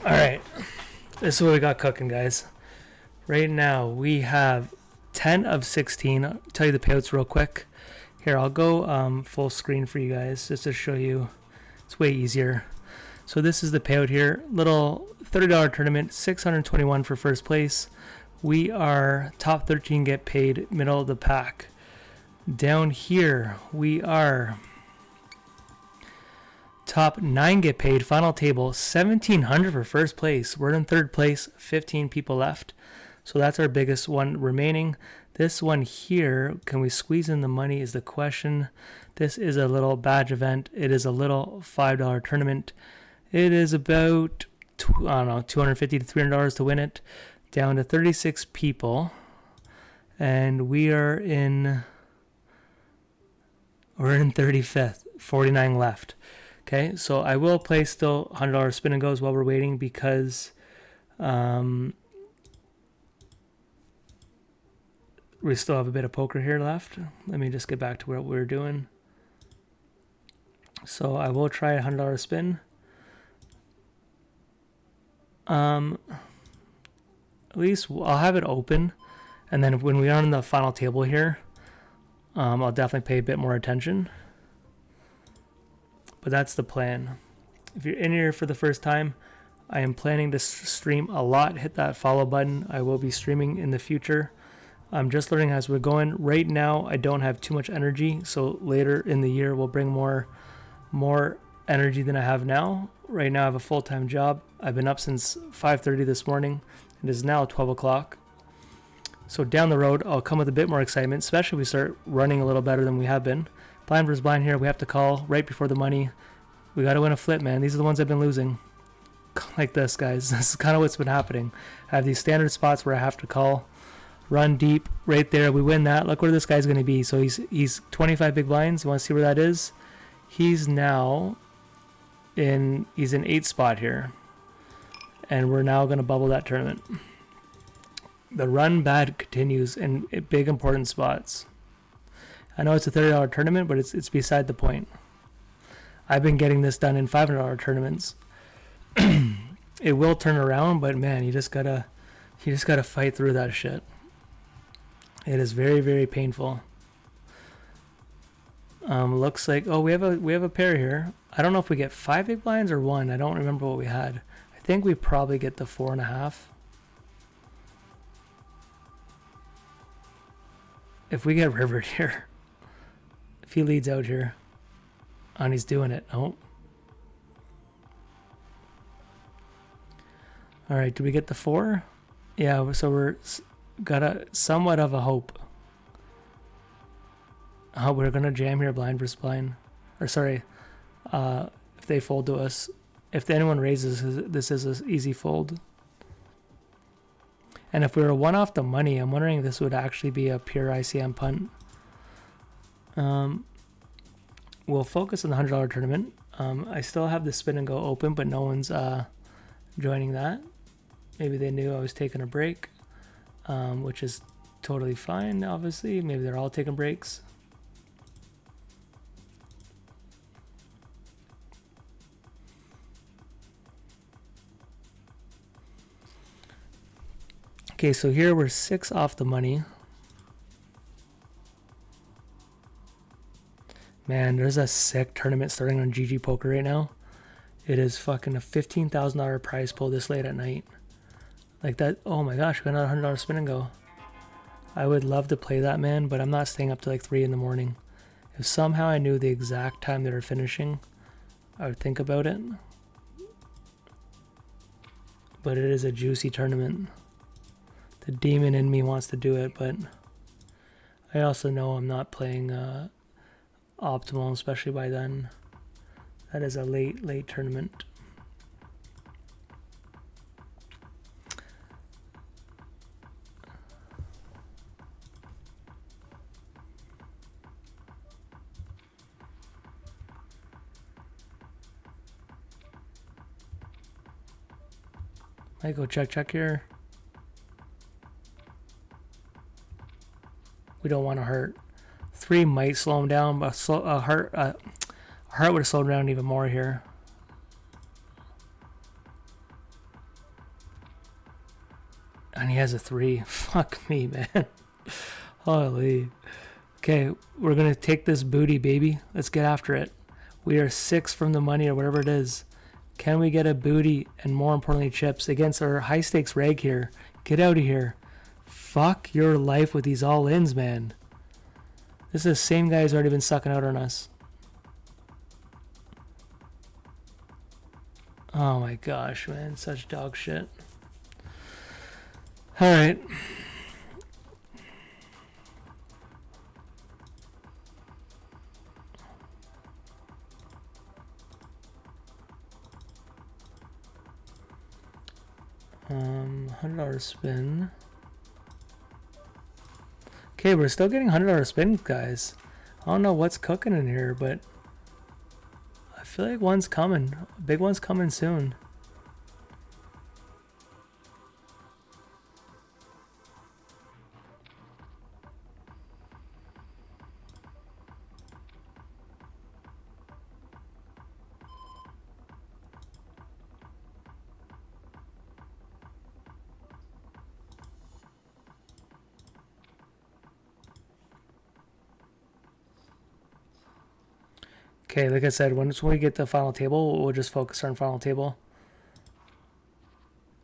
All right, this is what we got cooking, guys. Right now we have 10 of 16. I'll tell you the payouts real quick. Here, I'll go full screen for you guys just to show you. It's way easier. So this is the payout here. Little $30 tournament, 621 for first place. We are top 13 get paid, middle of the pack. Down here we are top 9 get paid, final table, 1,700 for first place. We're in third place, 15 people left. So that's our biggest one remaining. This one here, can we squeeze in the money is the question. This is a little badge event. It is a little $5 tournament. It is about, I don't know, $250 to $300 to win it. Down to 36 people. And we're in 35th, 49 left. Okay, so I will play still $100 spin and goes while we're waiting because we still have a bit of poker here left. Let me just get back to what we were doing. So I will try a $100 spin. At least I'll have it open, and then when we are on the final table here, I'll definitely pay a bit more attention. But that's the plan. If you're in here for the first time, I am planning to stream a lot. Hit that follow button. I will be streaming in the future. I'm just learning as we're going. Right now, I don't have too much energy, so later in the year, we'll bring more energy than I have now. Right now, I have a full-time job. I've been up since 5:30 this morning. It is now 12 o'clock. So down the road, I'll come with a bit more excitement, especially if we start running a little better than we have been. Blind versus blind here. We have to call right before the money. We got to win a flip, man. These are the ones I've been losing. Like this, guys. This is kind of what's been happening. I have these standard spots where I have to call, run deep right there. We win that. Look where this guy's going to be. So he's 25 big blinds. You want to see where that is? He's now he's in 8th spot here. And we're now going to bubble that tournament. The run bad continues in big important spots. I know it's a $30 tournament, but it's beside the point. I've been getting this done in $500 tournaments. It will turn around, but man, you just gotta fight through that shit. It is very, very painful. Looks like we have a pair here. I don't know if we get 5 big blinds or 1. I don't remember what we had. I think we probably get the 4.5. If we get rivered here, if he leads out here, and he's doing it. Oh. All right, do we get the 4? Yeah, so we're got a somewhat of a hope. Oh, we're gonna jam here, blind versus blind. Or sorry, if they fold to us. If anyone raises, this is an easy fold. And if we were 1 off the money, I'm wondering if this would actually be a pure ICM punt. We'll focus on the $100 tournament. I still have the spin and go open, but no one's joining that. Maybe they knew I was taking a break, which is totally fine, obviously. Maybe they're all taking breaks. Okay, so here we're 6 off the money. Man, there's a sick tournament starting on GG Poker right now. It is fucking a $15,000 prize pool this late at night. Like that, oh my gosh, we got another $100 spin and go. I would love to play that, man, but I'm not staying up till like 3 in the morning. If somehow I knew the exact time they were finishing, I would think about it. But it is a juicy tournament. The demon in me wants to do it, but I also know I'm not playing optimal, especially by then. That is a late tournament. Might go check here. We don't want to hurt. 3 might slow him down, but heart would have slowed him down even more here. And he has a 3. Fuck me, man. Holy. Okay, we're going to take this booty, baby. Let's get after it. We are 6 from the money or whatever it is. Can we get a booty and more importantly chips against our high stakes reg here? Get out of here. Fuck your life with these all-ins, man. This is the same guy who's already been sucking out on us. Oh my gosh, man. Such dog shit. Alright. $100 spin. Okay, we're still getting $100 spin, guys. I don't know what's cooking in here, but I feel like one's coming. A big one's coming soon. Okay, like I said, once we get the final table, we'll just focus on final table.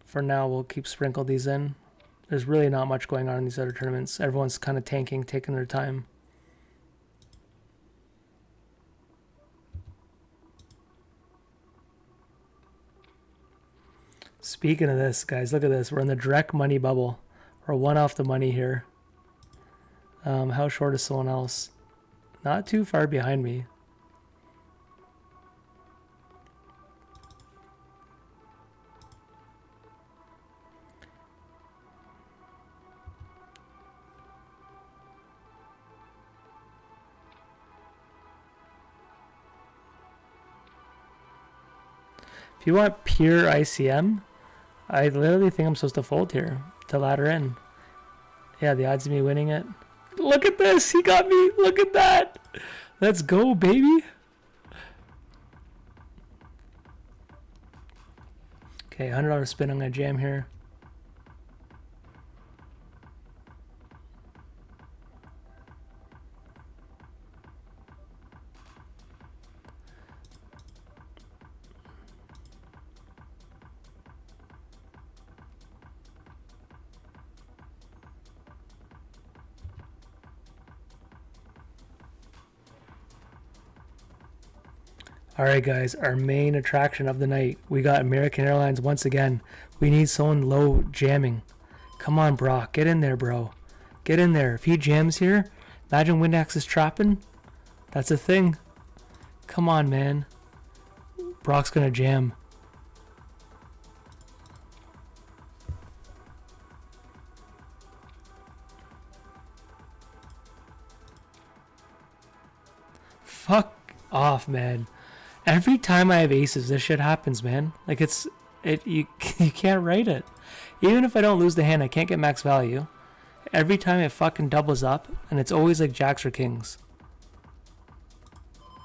For now, we'll keep sprinkle these in. There's really not much going on in these other tournaments. Everyone's kind of tanking, taking their time. Speaking of this, guys, look at this. We're in the direct money bubble. We're one off the money here. How short is someone else? Not too far behind me. If you want pure ICM, I literally think I'm supposed to fold here to ladder in. Yeah, the odds of me winning it. Look at this. He got me. Look at that. Let's go, baby. Okay, $100 spin. I'm going to jam here. Alright guys, our main attraction of the night. We got American Airlines once again. We need someone low jamming. Come on, Brock. Get in there, bro. Get in there. If he jams here, imagine Windex is trapping. That's a thing. Come on, man. Brock's gonna jam. Fuck off, man. Every time I have aces, this shit happens, man. Like you can't write it. Even if I don't lose the hand, I can't get max value. Every time it fucking doubles up, and it's always like jacks or kings.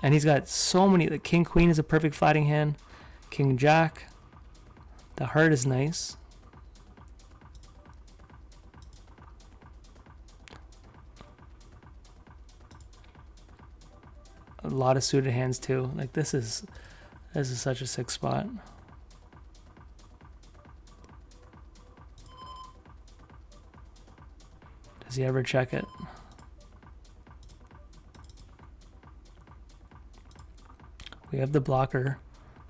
And he's got so many. The king queen is a perfect fighting hand. King jack. The heart is nice. A lot of suited hands too. Like this is such a sick spot. Does he ever check it? We have the blocker.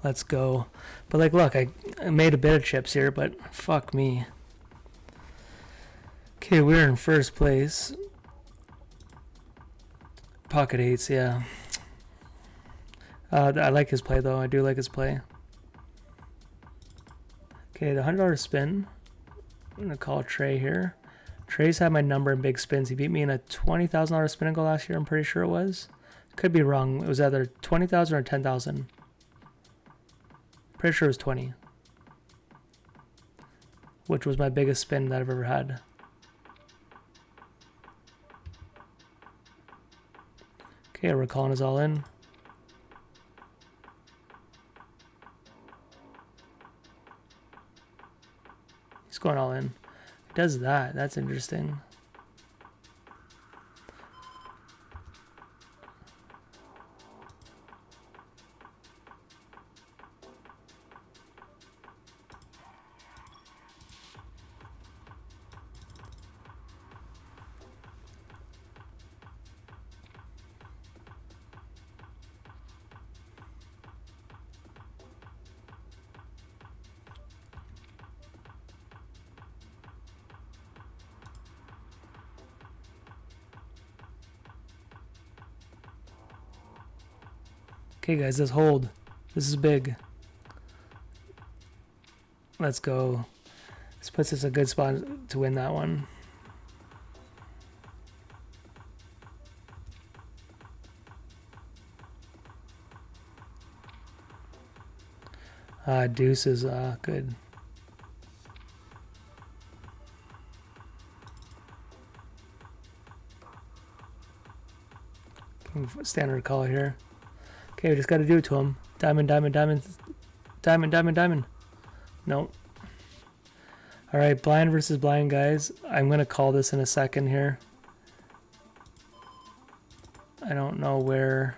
Let's go. But like, look, I made a bit of chips here, but fuck me. Okay, we're in first place. Pocket eights, yeah. I like his play though. I do like his play. Okay, the $100 spin. I'm gonna call Trey here. Trey's had my number in big spins. He beat me in a $20,000 spin and go last year. I'm pretty sure it was. Could be wrong. It was either 20,000 or 10,000. Pretty sure it was 20. Which was my biggest spin that I've ever had. Okay, we're calling us all in. He's going all in. He does that. That's interesting. Okay, guys, let's hold. This is big. Let's go. This puts us in a good spot to win that one. Deuce is good. Standard call here. Okay, we just got to do it to him. Diamond, diamond, diamond. Diamond, diamond, diamond. Nope. Alright, blind versus blind, guys. I'm going to call this in a second here. I don't know where...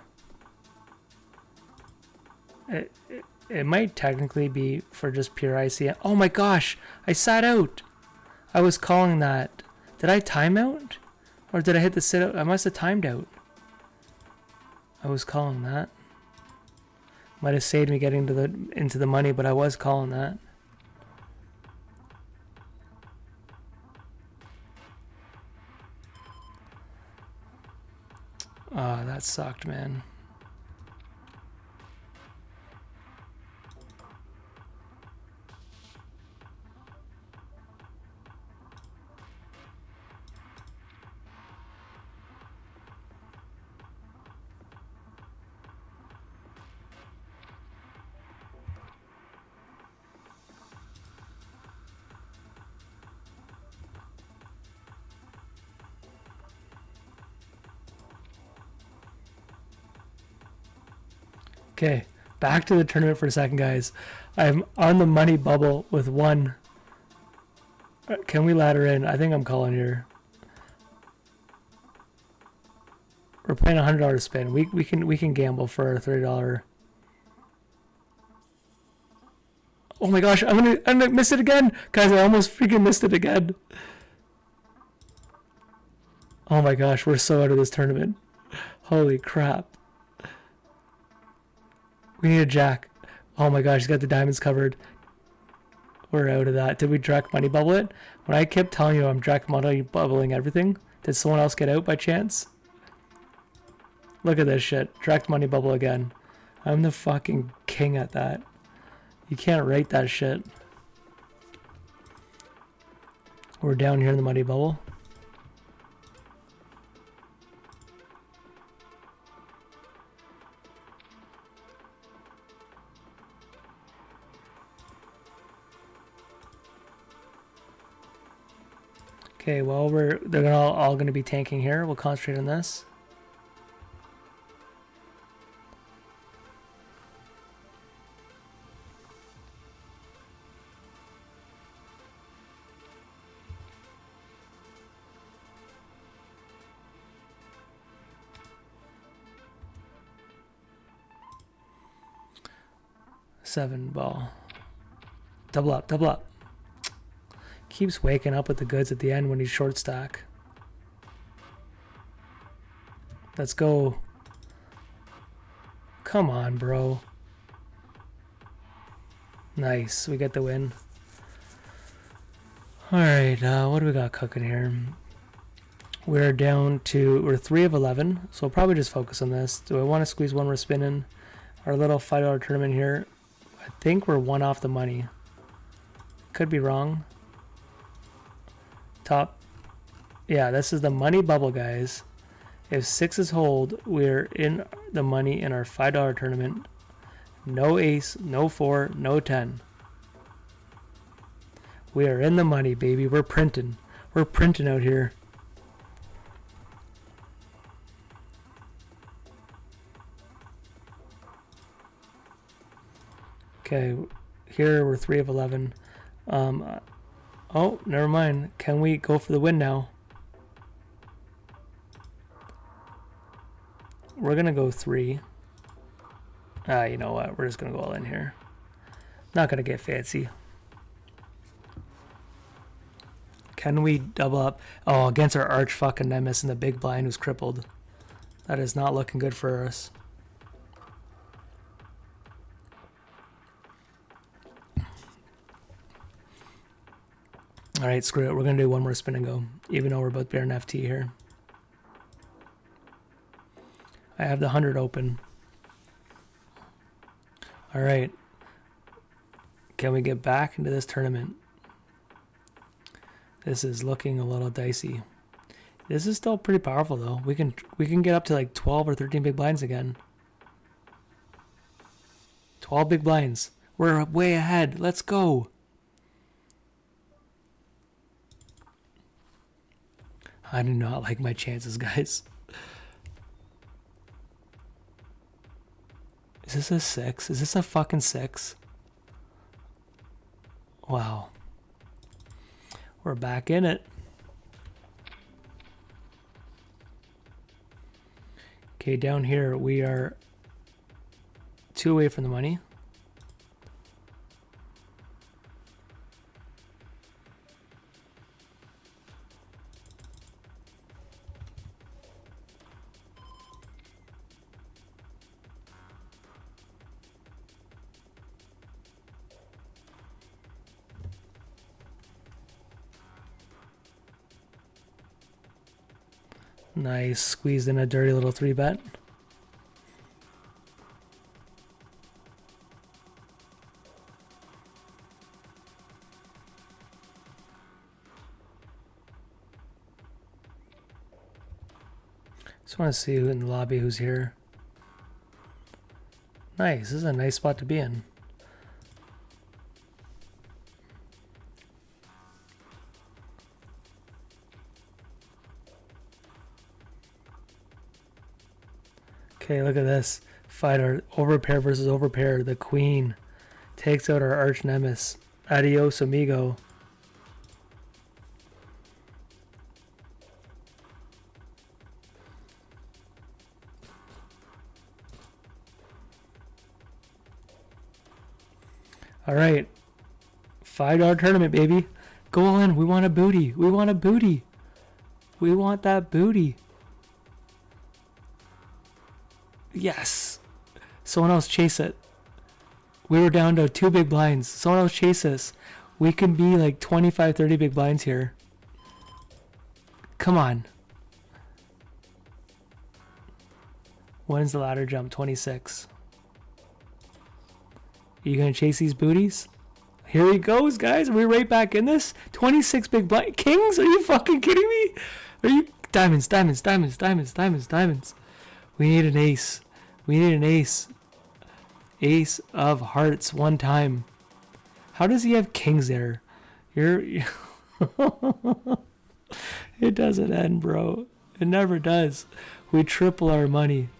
It might technically be for just pure ICM. Oh my gosh! I sat out! I was calling that. Did I time out? Or did I hit the sit out? I must have timed out. I was calling that. Might have saved me getting into the money, but I was calling that. Ah, that sucked, man. Okay, back to the tournament for a second, guys. I'm on the money bubble with one. Can we ladder in? I think I'm calling here. We're playing a $100 spin. We can gamble for a $30. Oh my gosh, I'm gonna miss it again, guys! I almost freaking missed it again. Oh my gosh, we're so out of this tournament. Holy crap! We need a jack. Oh my gosh, he's got the diamonds covered. We're out of that. Did we direct money bubble it? When I kept telling you I'm direct money bubbling everything, did someone else get out by chance? Look at this shit. Direct money bubble again. I'm the fucking king at that. You can't rate that shit. We're down here in the money bubble. Okay, well they're all going to be tanking here. We'll concentrate on this. Seven ball. Double up, double up. Keeps waking up with the goods at the end when he's short stack. Let's go. Come on, bro. Nice, we get the win. Alright, what do we got cooking here? We're 3 of 11, so we'll probably just focus on this. Do I want to squeeze one more spin in? Our little $5 tournament here. I think we're one off the money. Could be wrong. Top. Yeah, this is the money bubble, guys. If sixes hold, we're in the money in our $5 tournament. No ace, no 4, no 10. We are in the money, baby. We're printing. We're printing out here. Okay, here we're 3 of 11. Oh, never mind. Can we go for the win now? We're gonna go 3. You know what? We're just gonna go all in here. Not gonna get fancy. Can we double up? Oh, against our arch fucking nemesis in the big blind who's crippled. That is not looking good for us. Alright, screw it. We're gonna do one more spin and go. Even though we're both bearing FT here. I have the 100 open. Alright. Can we get back into this tournament? This is looking a little dicey. This is still pretty powerful though. We can get up to like 12 or 13 big blinds again. 12 big blinds. We're way ahead. Let's go. I do not like my chances, guys. Is this a 6? Is this a fucking 6? Wow. We're back in it. Okay, down here we are 2 away from the money. Nice. Squeezed in a dirty little 3-bet. Just want to see who in the lobby who's here. Nice. This is a nice spot to be in. Okay, look at this. Fighter, overpair versus overpair. The queen takes out our arch nemesis. Adios, amigo. All right. $5 tournament, baby. Go on. We want a booty. We want a booty. We want that booty. Yes. Someone else chase it. We were down to 2 big blinds. Someone else chase us. We can be like 25, 30 big blinds here. Come on. When's the ladder jump? 26. Are you going to chase these booties? Here he goes, guys. Are we right back in this? 26 big blind. Kings? Are you fucking kidding me? Are you... Diamonds, diamonds, diamonds, diamonds, diamonds, diamonds. We need an ace. We need an ace. Ace of hearts one time. How does he have kings there? It doesn't end, bro. It never does. We triple our money.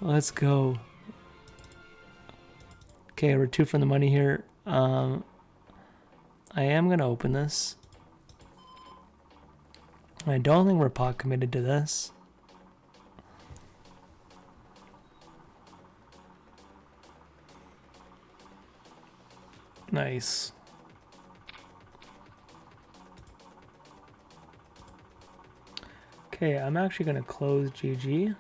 Let's go. Okay, we're 2 from the money here. I am going to open this. I don't think we're pot committed to this. Nice. Okay, I'm actually going to close GG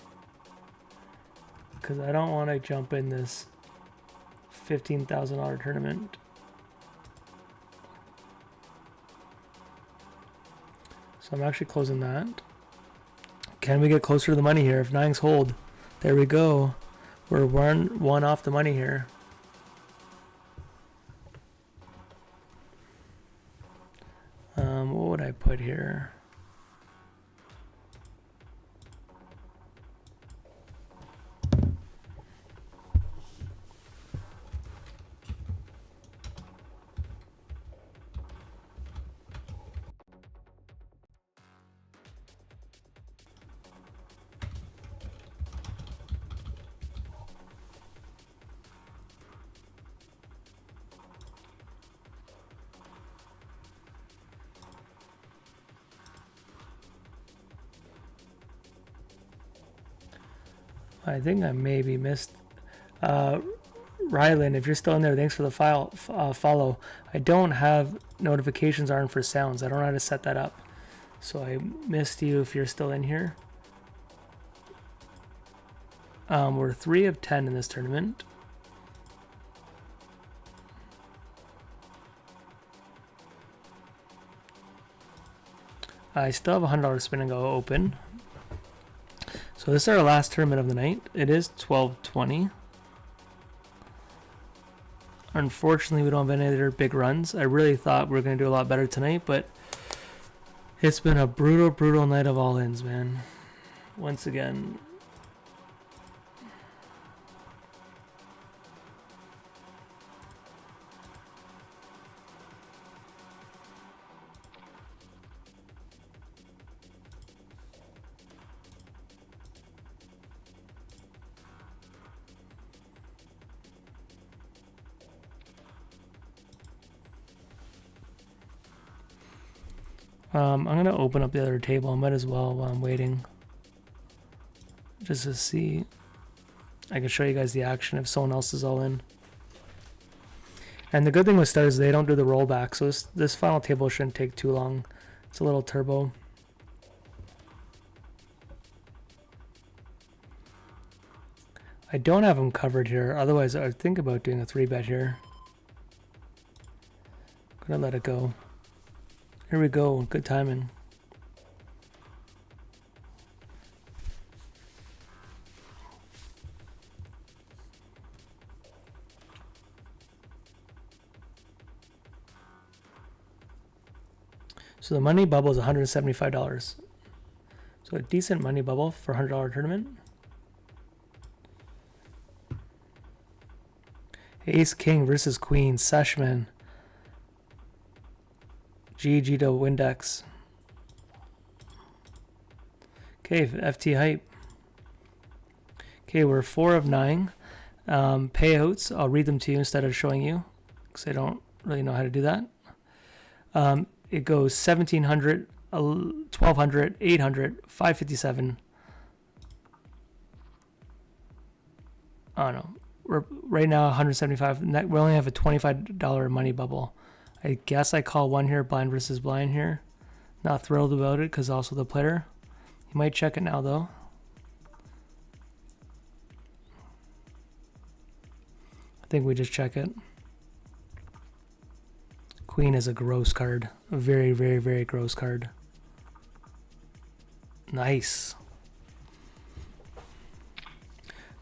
because I don't want to jump in this $15,000 tournament. So I'm actually closing that. Can we get closer to the money here? If nines hold, there we go. We're one off the money here. What would I put here? I think I maybe missed. Rylan, if you're still in there, thanks for the follow. I don't have notifications on for sounds. I don't know how to set that up. So I missed you if you're still in here. We're 3 of 10 in this tournament. I still have $100 spin and go open. So this is our last tournament of the night. It is 12:20. Unfortunately, we don't have any other big runs. I really thought we were going to do a lot better tonight, but it's been a brutal, brutal night of all-ins, man. Once again. I'm going to open up the other table. I might as well while I'm waiting. Just to see. I can show you guys the action if someone else is all in. And the good thing with stars is they don't do the rollback. So this final table shouldn't take too long. It's a little turbo. I don't have them covered here. Otherwise, I would think about doing a 3-bet here. I'm going to let it go. Here we go. Good timing. So the money bubble is $175. So a decent money bubble for a $100 tournament. Ace King versus Queen. Seshman. GG to Windex. Okay, FT hype. Okay, we're 4 of 9. Payouts, I'll read them to you instead of showing you, because I don't really know how to do that. It goes 1,700, 1,200, 800, 557. I don't know. We're right now 175. We only have a $25 money bubble. I guess I call one here, blind versus blind here. Not thrilled about it because also the player. You might check it now though. I think we just check it. Queen is a gross card. A very, very, very gross card. Nice.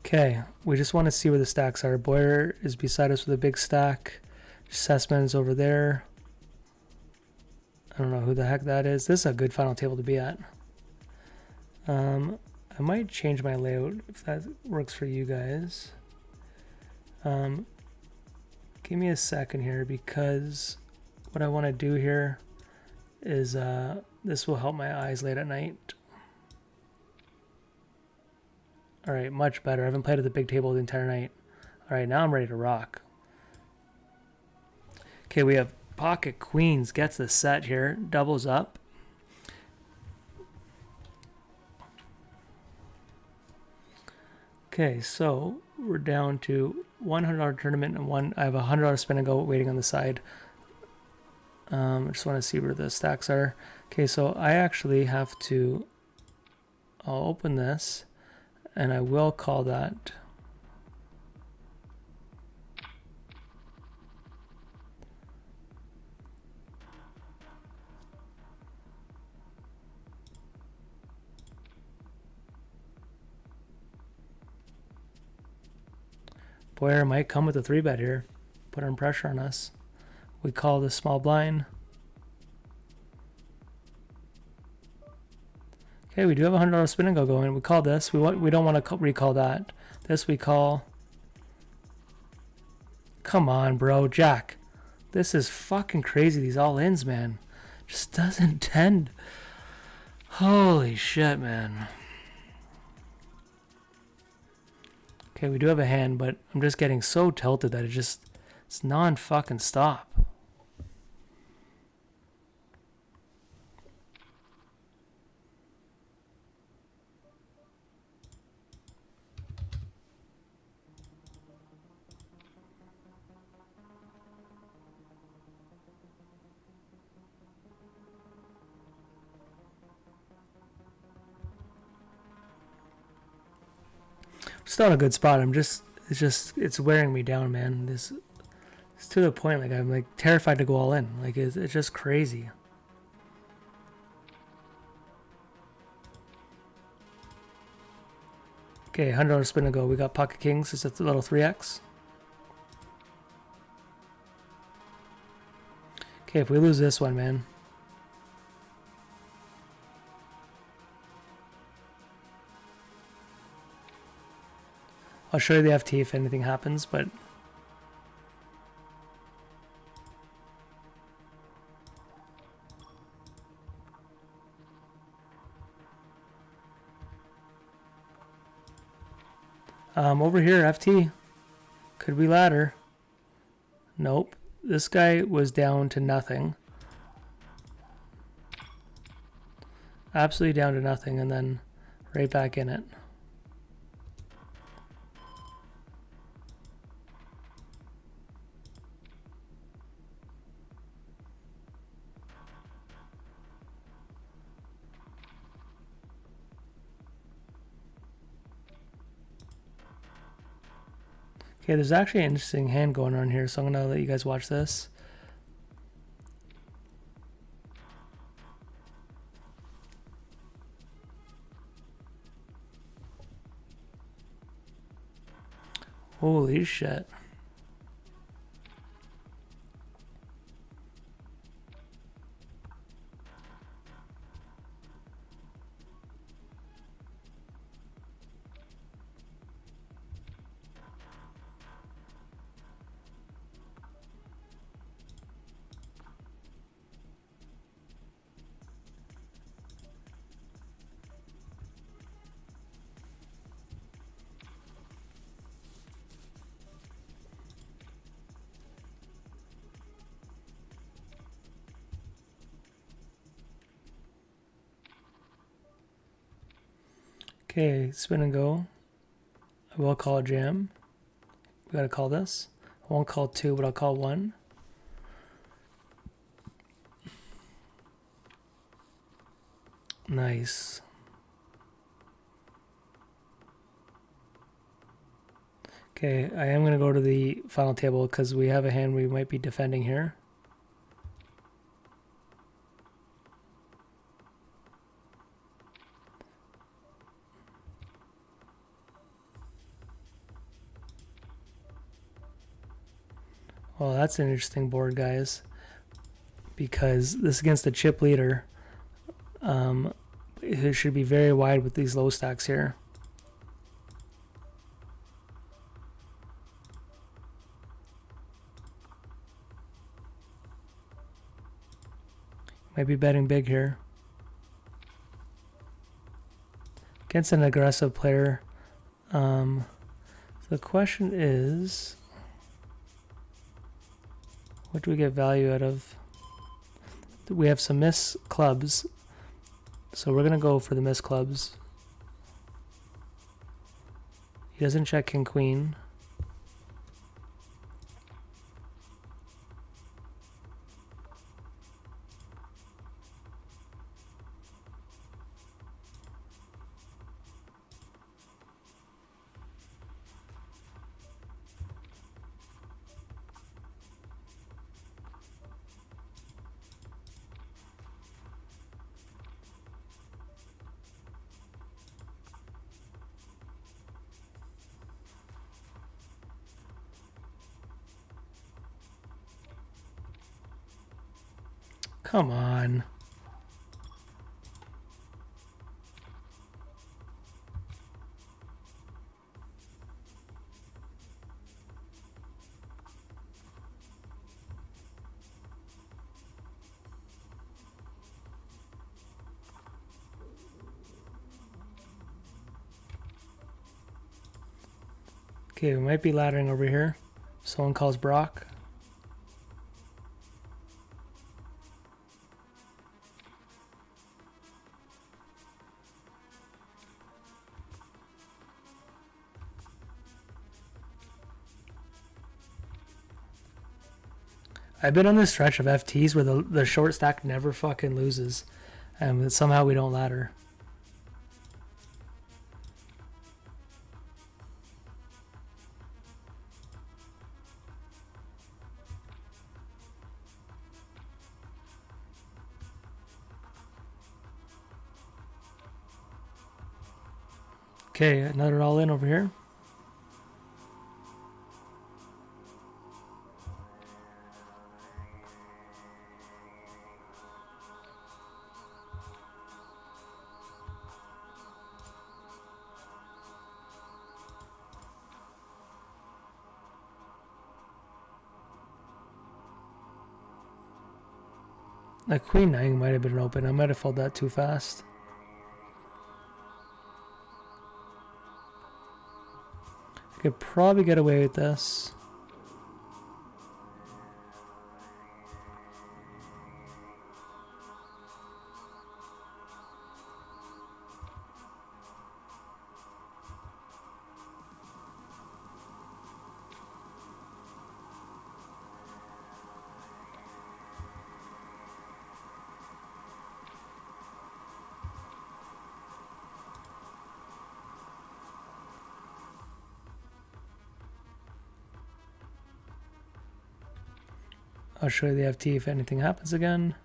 Okay, we just want to see where the stacks are. Boyer is beside us with a big stack. Sessman's over there. I don't know who the heck that is. This is a good final table to be at. I might change my layout if that works for you guys. Give me a second here, because what I want to do here is this will help my eyes late at night. Alright, much better. I haven't played at the big table the entire night. Alright, now I'm ready to rock. Okay, we have pocket queens, gets the set here, doubles up. Okay, so we're down to $100 tournament and one. I have a $100 spin and go waiting on the side. I just want to see where the stacks are. Okay, so I actually have to. I'll open this, and I will call that. Boyer might come with a 3-bet here, put on pressure on us. We call this small blind. Okay, we do have a $100 spin and go going. We call this. We don't want to recall that. This we call. Come on, bro, Jack. This is fucking crazy. These all-ins, man. Just doesn't tend. Holy shit, man. Okay, we do have a hand, but I'm just getting so tilted that it's non-fucking stop. Still in a good spot. It's wearing me down, man. It's to the point, like, I'm like terrified to go all in. Like, it's just crazy. Okay, $100 spin and go. We got pocket kings. It's a little 3x. Okay, if we lose this one, man. I'll show you the FT if anything happens, but over here, FT. Could we ladder? Nope. This guy was down to nothing. Absolutely down to nothing, and then right back in it. Okay, there's actually an interesting hand going on here, so I'm going to let you guys watch this. Holy shit. Okay, spin and go. I will call a jam. We gotta call this. I won't call 2, but I'll call 1. Nice. Okay, I am gonna go to the final table because we have a hand we might be defending here. Well, that's an interesting board, guys, because this is against the chip leader. It should be very wide with these low stacks here. Might be betting big here. Against an aggressive player. So the question is, what do we get value out of? We have some miss clubs, so we're gonna go for the miss clubs. He doesn't check king queen. Come on. Okay, we might be laddering over here. Someone calls Brock. I've been on this stretch of FTs where the short stack never fucking loses, and somehow we don't ladder. Okay, another all in over here. That queen nine might have been open. I might have folded that too fast. I could probably get away with this. I'll show you the FT if anything happens again.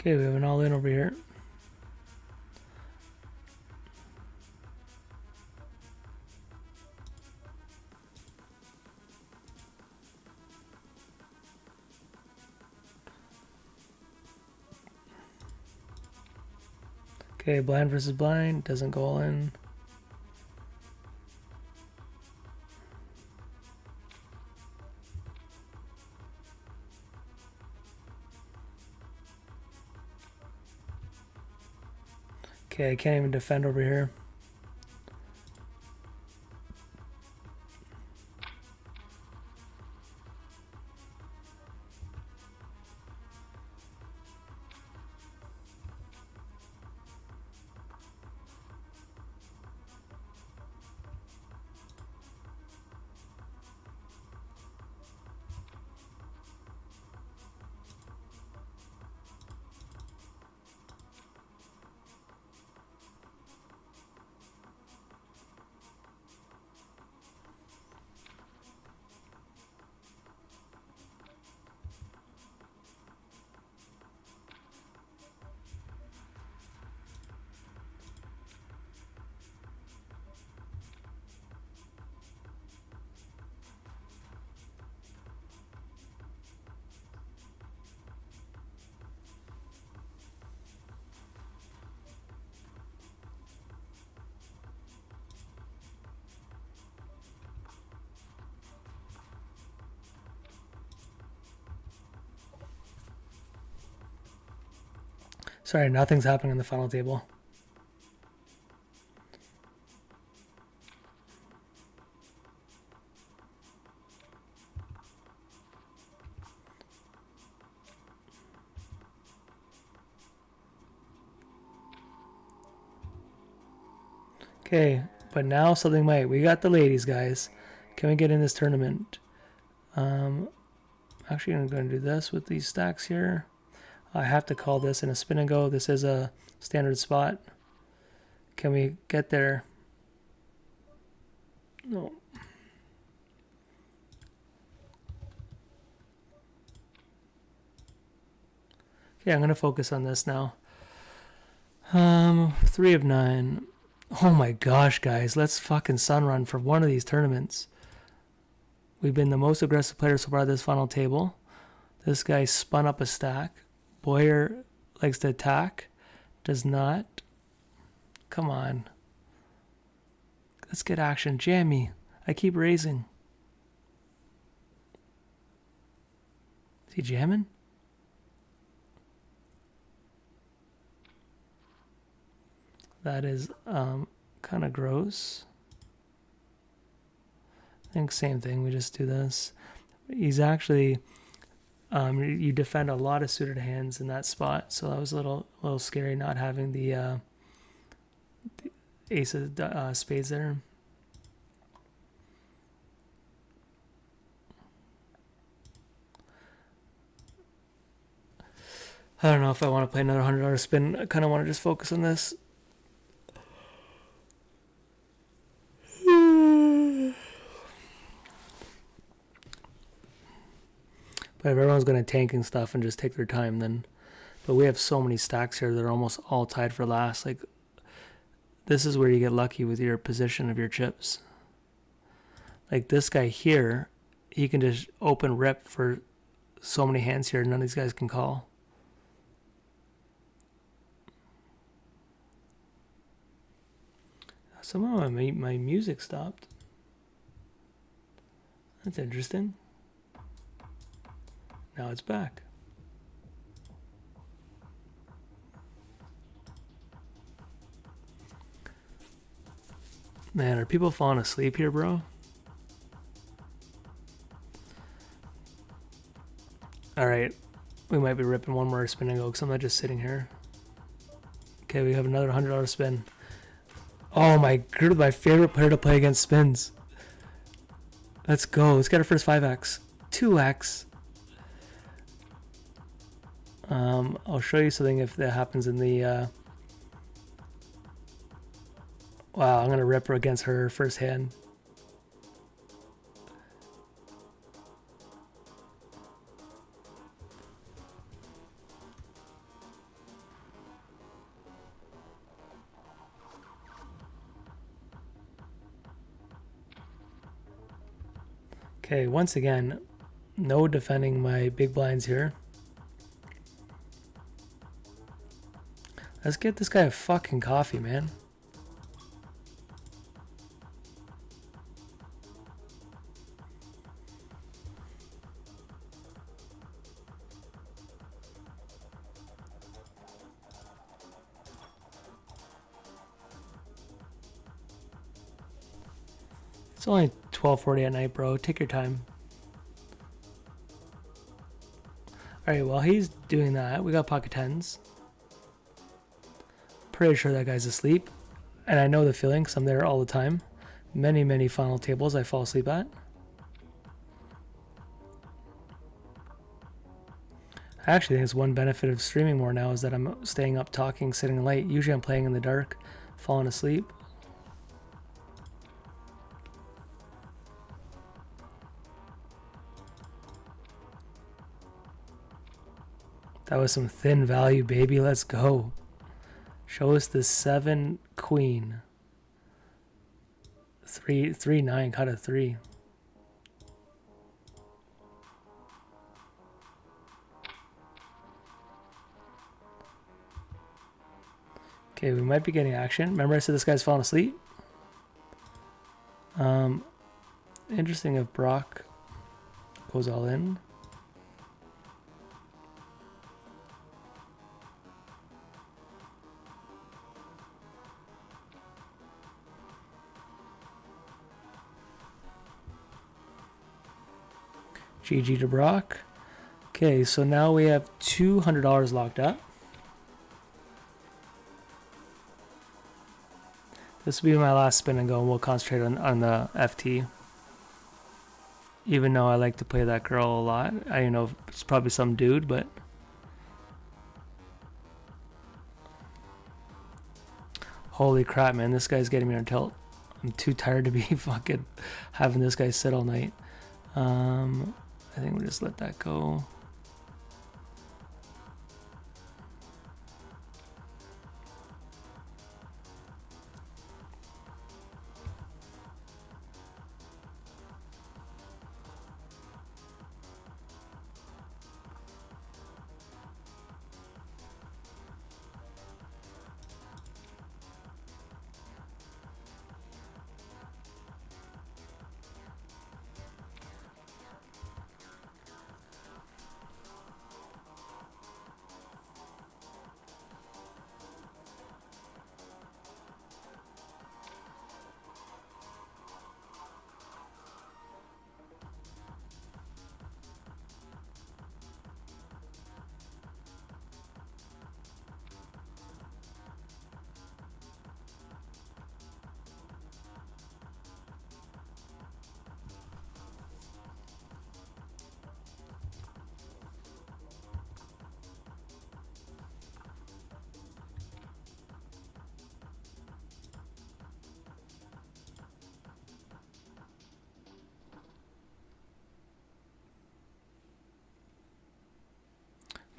Okay, we have an all in over here. Okay, blind versus blind. Doesn't go all in. Okay, I can't even defend over here. Sorry, nothing's happening on the final table. Okay, but now something might. We got the ladies, guys. Can we get in this tournament? Actually, I'm going to do this with these stacks here. I have to call this in a spin and go. This is a standard spot. Can we get there? No. Okay, I'm going to focus on this now. 3 of 9. Oh my gosh, guys. Let's fucking sun run for one of these tournaments. We've been the most aggressive player so far at this final table. This guy spun up a stack. Boyer likes to attack. Does not. Come on. Let's get action. Jam me. I keep raising. Is he jamming? That is kind of gross. I think same thing. We just do this. He's actually... you defend a lot of suited hands in that spot, so that was a little scary not having the ace of spades there. I don't know if I want to play another $100 spin. I kind of want to just focus on this. But if everyone's going to tank and stuff and just take their time, then... But we have so many stacks here that are almost all tied for last. Like, this is where you get lucky with your position of your chips. Like, this guy here, he can just open rip for so many hands here. None of these guys can call. Somehow my music stopped. That's interesting. Now it's back. Man, are people falling asleep here, bro? Alright. We might be ripping one more spin and go because I'm not just sitting here. Okay, we have another $100 spin. Oh my god, my favorite player to play against spins. Let's go. Let's get our first 5x. 2x. I'll show you something if that happens in the... Wow, I'm going to rip her against her first hand. Okay, once again, no defending my big blinds here. Let's get this guy a fucking coffee, man. It's only 12:40 at night, bro. Take your time. Alright, while he's doing that, we got pocket tens. Pretty sure that guy's asleep. And I know the feeling because I'm there all the time. Many, many final tables I fall asleep at. I actually think it's one benefit of streaming more now is that I'm staying up talking, sitting late. Usually I'm playing in the dark, falling asleep. That was some thin value, baby. Let's go. Show us the 7 queen. 3-9, cut a 3. Okay, we might be getting action. Remember I said this guy's falling asleep? Interesting if Brock goes all in. GG to Brock. Okay, so now we have $200 locked up. This will be my last spin and go, and we'll concentrate on the FT. Even though I like to play that girl a lot. I don't know if it's probably some dude, but... Holy crap, man. This guy's getting me on tilt. I'm too tired to be fucking having this guy sit all night. I think we'll just let that go.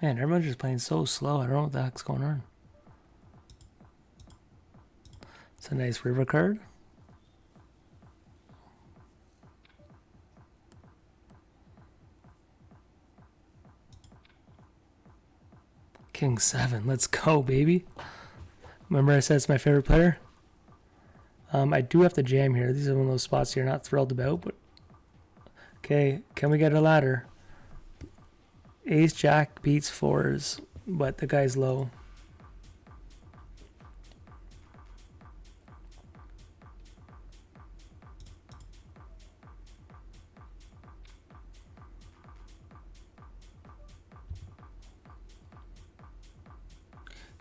Man, everyone's just playing so slow. I don't know what the heck's going on. It's a nice river card. King 7. Let's go, baby. Remember I said it's my favorite player? I do have to jam here. These are one of those spots you're not thrilled about, but... Okay, can we get a ladder? Ace Jack beats 4s, but the guy's low.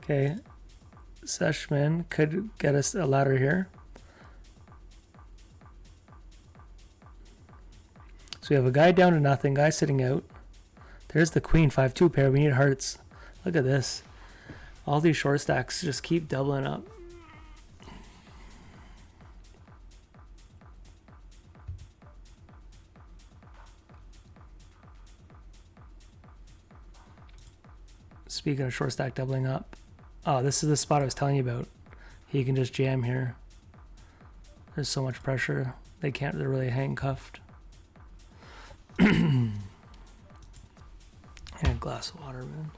Okay, Seshman could get us a ladder here. So we have a guy down to nothing, guy sitting out. There's the queen, 5-2 pair. We need hearts. Look at this. All these short stacks just keep doubling up. Speaking of short stack doubling up. Oh, this is the spot I was telling you about. He can just jam here. There's so much pressure. They're really handcuffed. And a glass of water, man.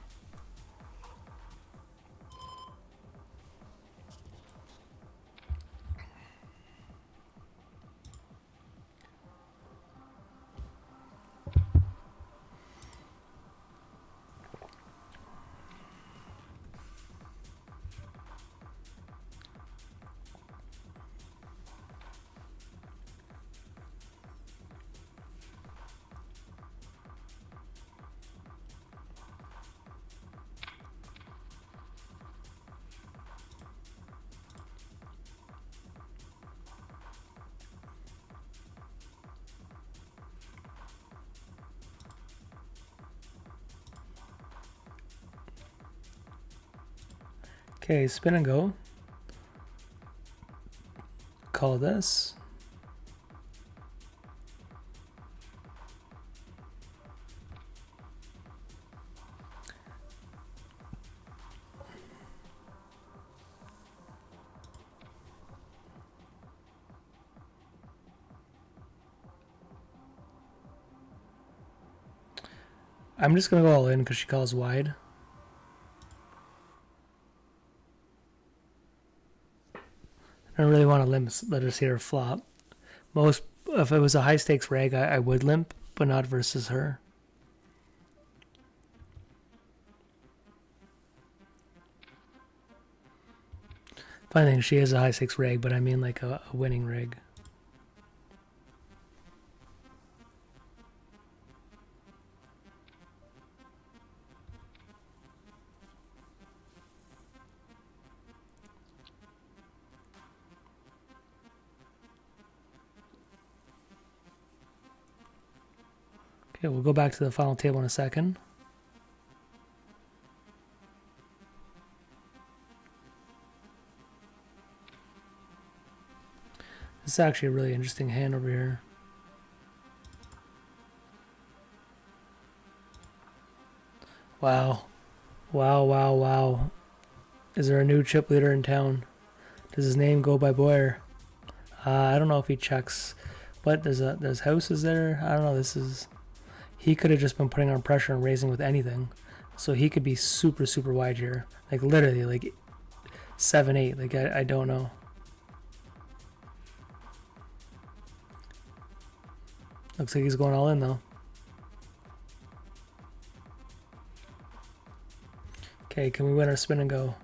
Okay, spin and go. Call this. I'm just gonna go all in because she calls wide. I don't really want to limp, let her see her flop. Most, if it was a high stakes reg, I would limp, but not versus her. I think she is a high stakes reg, but I mean like a winning reg. Okay, we'll go back to the final table in a second. This is actually a really interesting hand over here. Wow. Wow, wow, wow. Is there a new chip leader in town? Does his name go by Boyer? I don't know if he checks. But there's houses there. I don't know. This is... He could have just been putting on pressure and raising with anything. So he could be super, super wide here. Like literally, like 7-8. Like I don't know. Looks like he's going all in though. Okay, can we win our spin and go?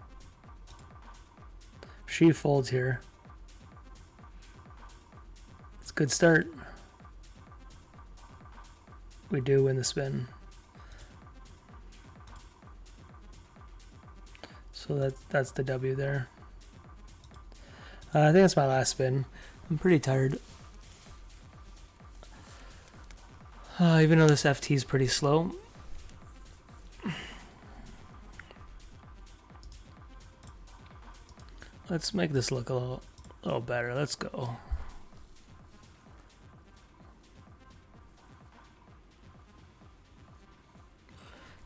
She folds here. It's a good start. We do win the spin. So that's the W there. I think that's my last spin. I'm pretty tired. Even though this FT is pretty slow. Let's make this look a little better. Let's go.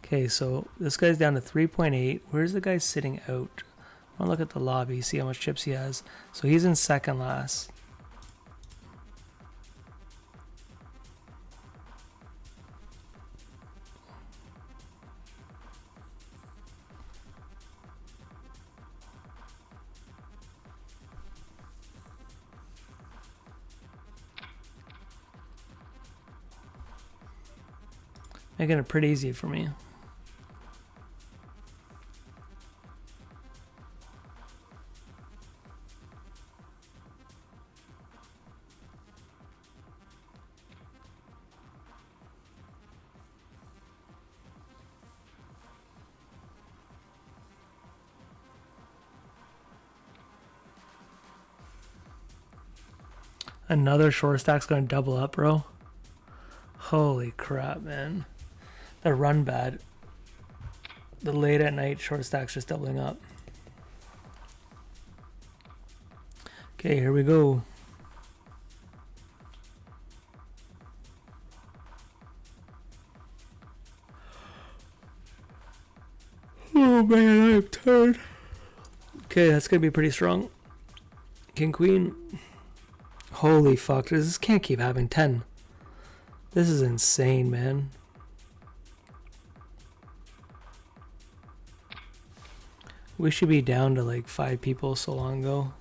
Okay, so this guy's down to 3.8. Where's the guy sitting out? I want to look at the lobby, see how much chips he has. So he's in second last. Making it pretty easy for me. Another short stack's gonna double up, bro. Holy crap, man. The run bad. The late at night short stack's just doubling up. Okay, here we go. Oh man, I'm tired. Okay, that's gonna be pretty strong. King Queen. Holy fuck, this can't keep having 10. This is insane, man. We should be down to like 5 people so long ago.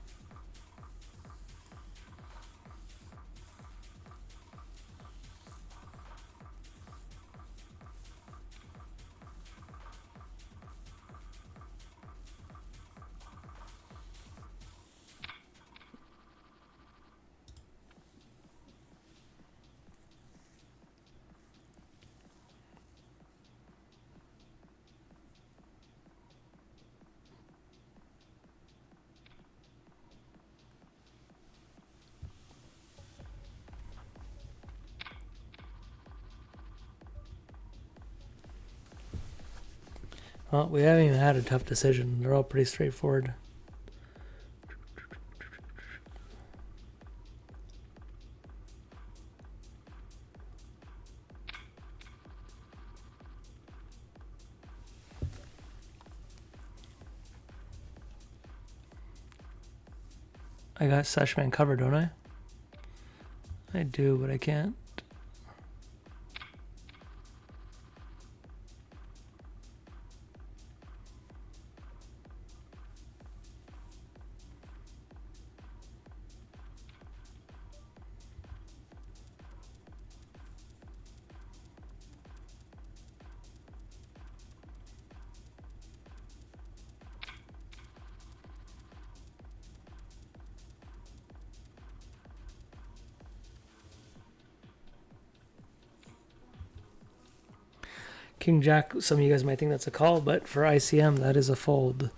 Well, we haven't even had a tough decision. They're all pretty straightforward. I got Seshman covered, don't I? I do, but I can't. King Jack, some of you guys might think that's a call, but for ICM, that is a fold.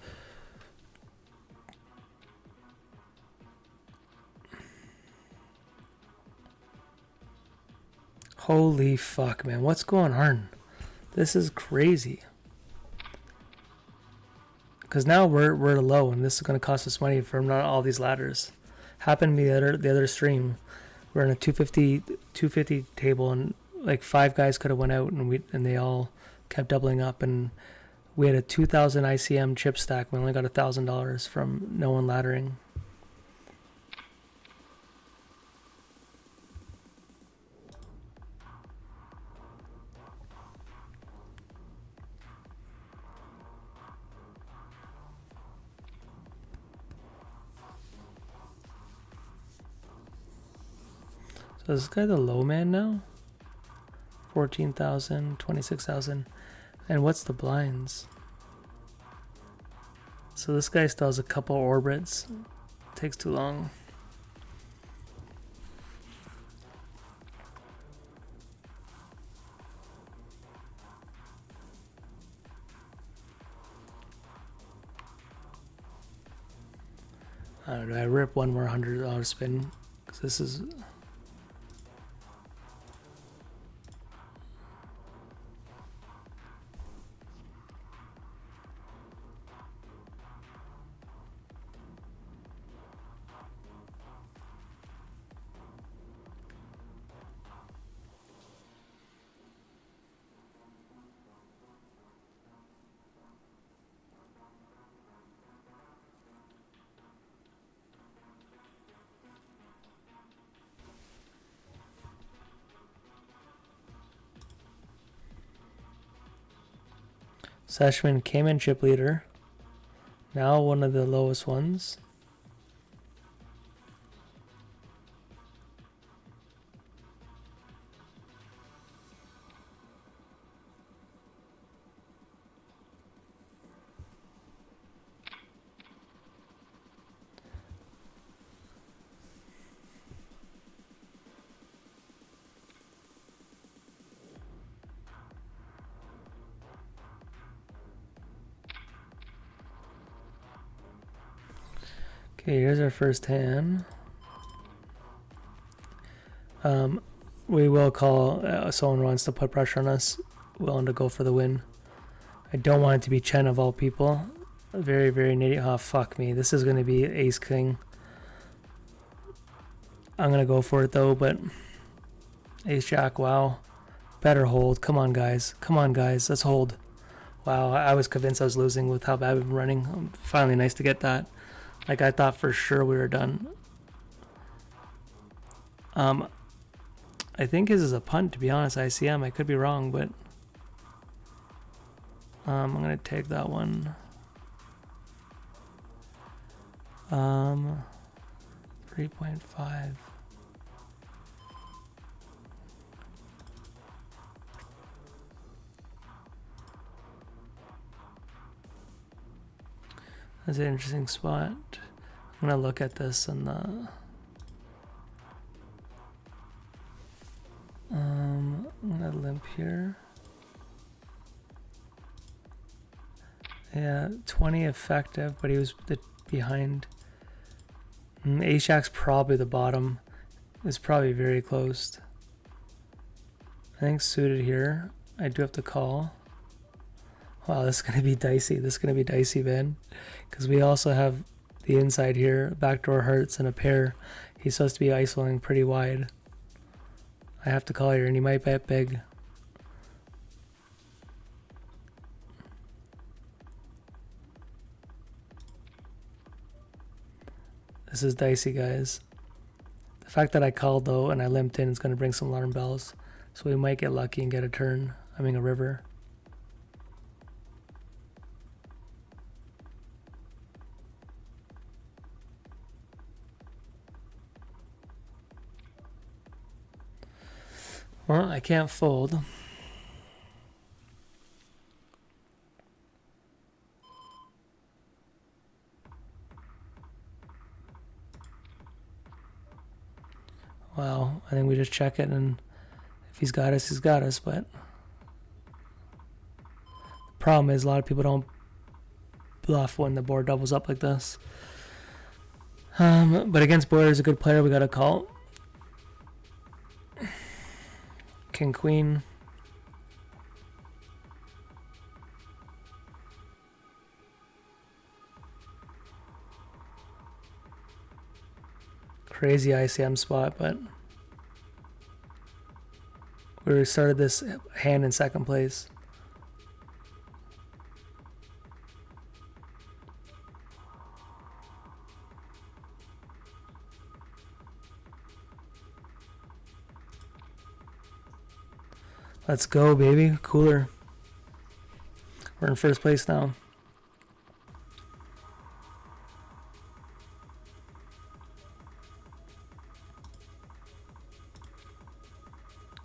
Holy fuck, man. What's going on? This is crazy. Because now we're low, and this is going to cost us money from not all these ladders. Happened to me the other stream. We're in a 250 table, and like 5 guys could have went out, and they all kept doubling up, and we had a 2,000 ICM chip stack. We only got $1,000 from no one laddering. So is this guy the low man now? 14,000, 26,000. And what's the blinds? So this guy still has a couple orbits. Takes too long. I don't know. I rip one more $100 spin because this is. Seshman came in chip leader. Now one of the lowest ones. Okay, here's our first hand. We will call someone who wants to put pressure on us, willing to go for the win. I don't want it to be Chen of all people. Very, very nitty. Oh, fuck me. This is going to be ace king. I'm going to go for it though, but ace jack, wow. Better hold. Come on, guys. Come on, guys. Let's hold. Wow, I was convinced I was losing with how bad we've been running. Finally nice to get that. Like, I thought for sure we were done. I think his is a punt, to be honest. ICM, I could be wrong, but I'm gonna take that one. 3.5. That's an interesting spot. I'm gonna look at this and I'm gonna limp here. Yeah, 20 effective, but he was behind. Ace jack's probably the bottom. It's probably very close. I think suited here. I do have to call. Wow, this is gonna be dicey. This is gonna be dicey, man. Because we also have the inside here, backdoor hearts and a pair. He's supposed to be isolating pretty wide. I have to call here, and he might bet big. This is dicey, guys. The fact that I called, though, and I limped in is going to bring some alarm bells. So we might get lucky and get a turn. I mean, a river. Well, I can't fold. Wow, I think we just check it, and if he's got us, he's got us, but the problem is a lot of people don't bluff when the board doubles up like this. But against Boyer is a good player, we got to call. King, queen. Crazy ICM spot, but we started this hand in second place. Let's go, baby. Cooler. We're in first place now.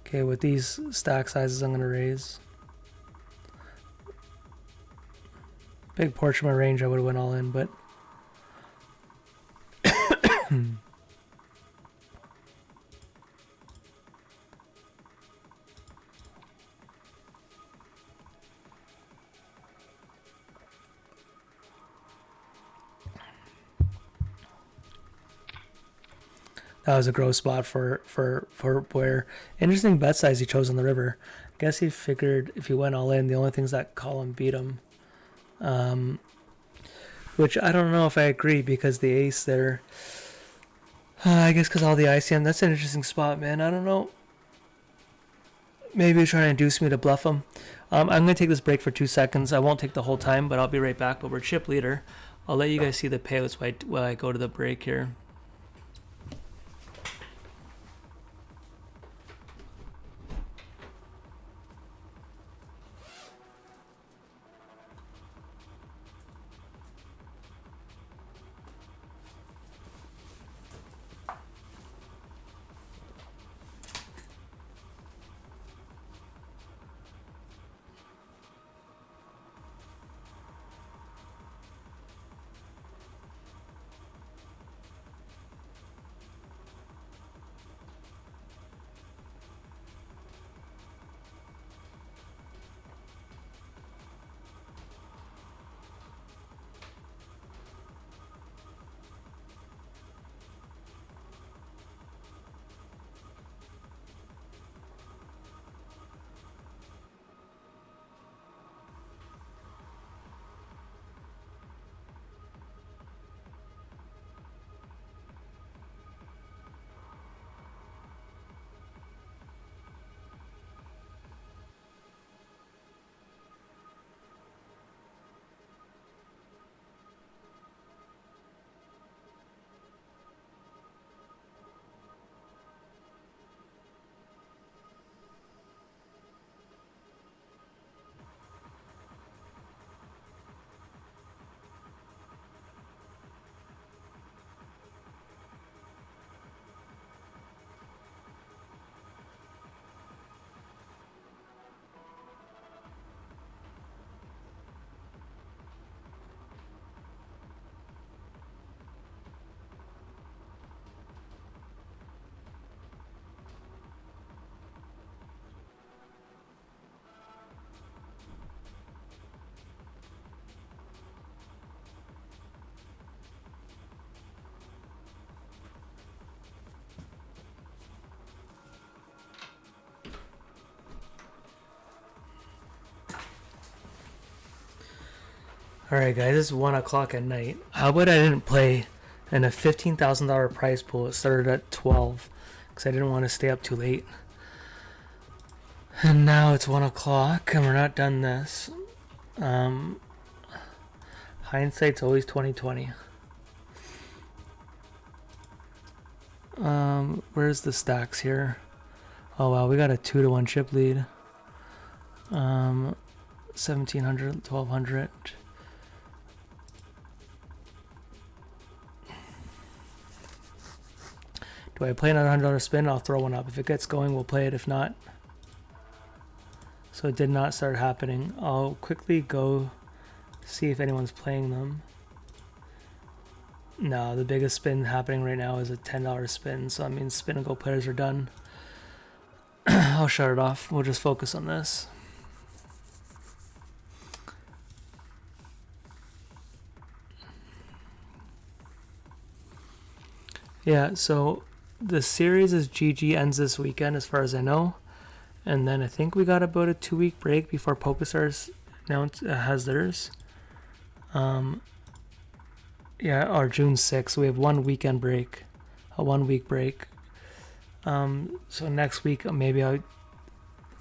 Okay, with these stack sizes, I'm going to raise. Big portion of my range, I would have went all in, but that was a gross spot for Boyer. Interesting bet size he chose on the river. I guess he figured if he went all in, the only things that call him beat him. Which I don't know if I agree, because the ace there, I guess because all the ICM, that's an interesting spot, man. I don't know. Maybe he's trying to induce me to bluff him. I'm going to take this break for 2 seconds. I won't take the whole time, but I'll be right back. But we're chip leader. I'll let you guys see the payouts while I go to the break here. Alright guys, it's 1 o'clock at night. How about I didn't play in a $15,000 prize pool? It started at 12 because I didn't want to stay up too late. And now it's 1 o'clock and we're not done this. Hindsight's always 2020. Where's the stacks here? Oh wow, we got a 2-to-1 chip lead. 1700, 1200. Do I play another $100 spin? I'll throw one up. If it gets going, we'll play it. If not, so it did not start happening. I'll quickly go see if anyone's playing them. No, the biggest spin happening right now is a $10 spin, so that means spin and go players are done. I'll shut it off. We'll just focus on this. Yeah, so the series is GG ends this weekend as far as I know. And then I think we got about a 2-week break before Pokerstars has theirs. Yeah, or June 6th. So we have 1 weekend break. A 1-week break. So next week maybe I'll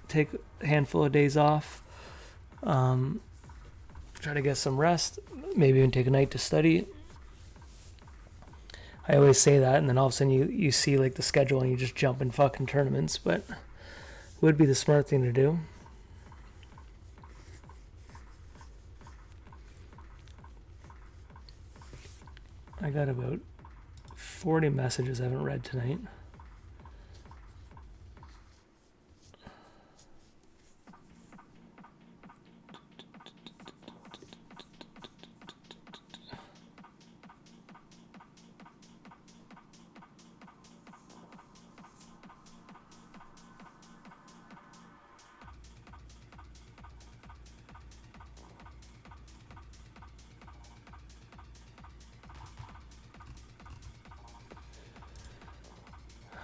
take a handful of days off. Try to get some rest. Maybe even take a night to study. I always say that, and then all of a sudden you see like the schedule and you just jump in fucking tournaments, but would be the smart thing to do. I got about 40 messages I haven't read tonight.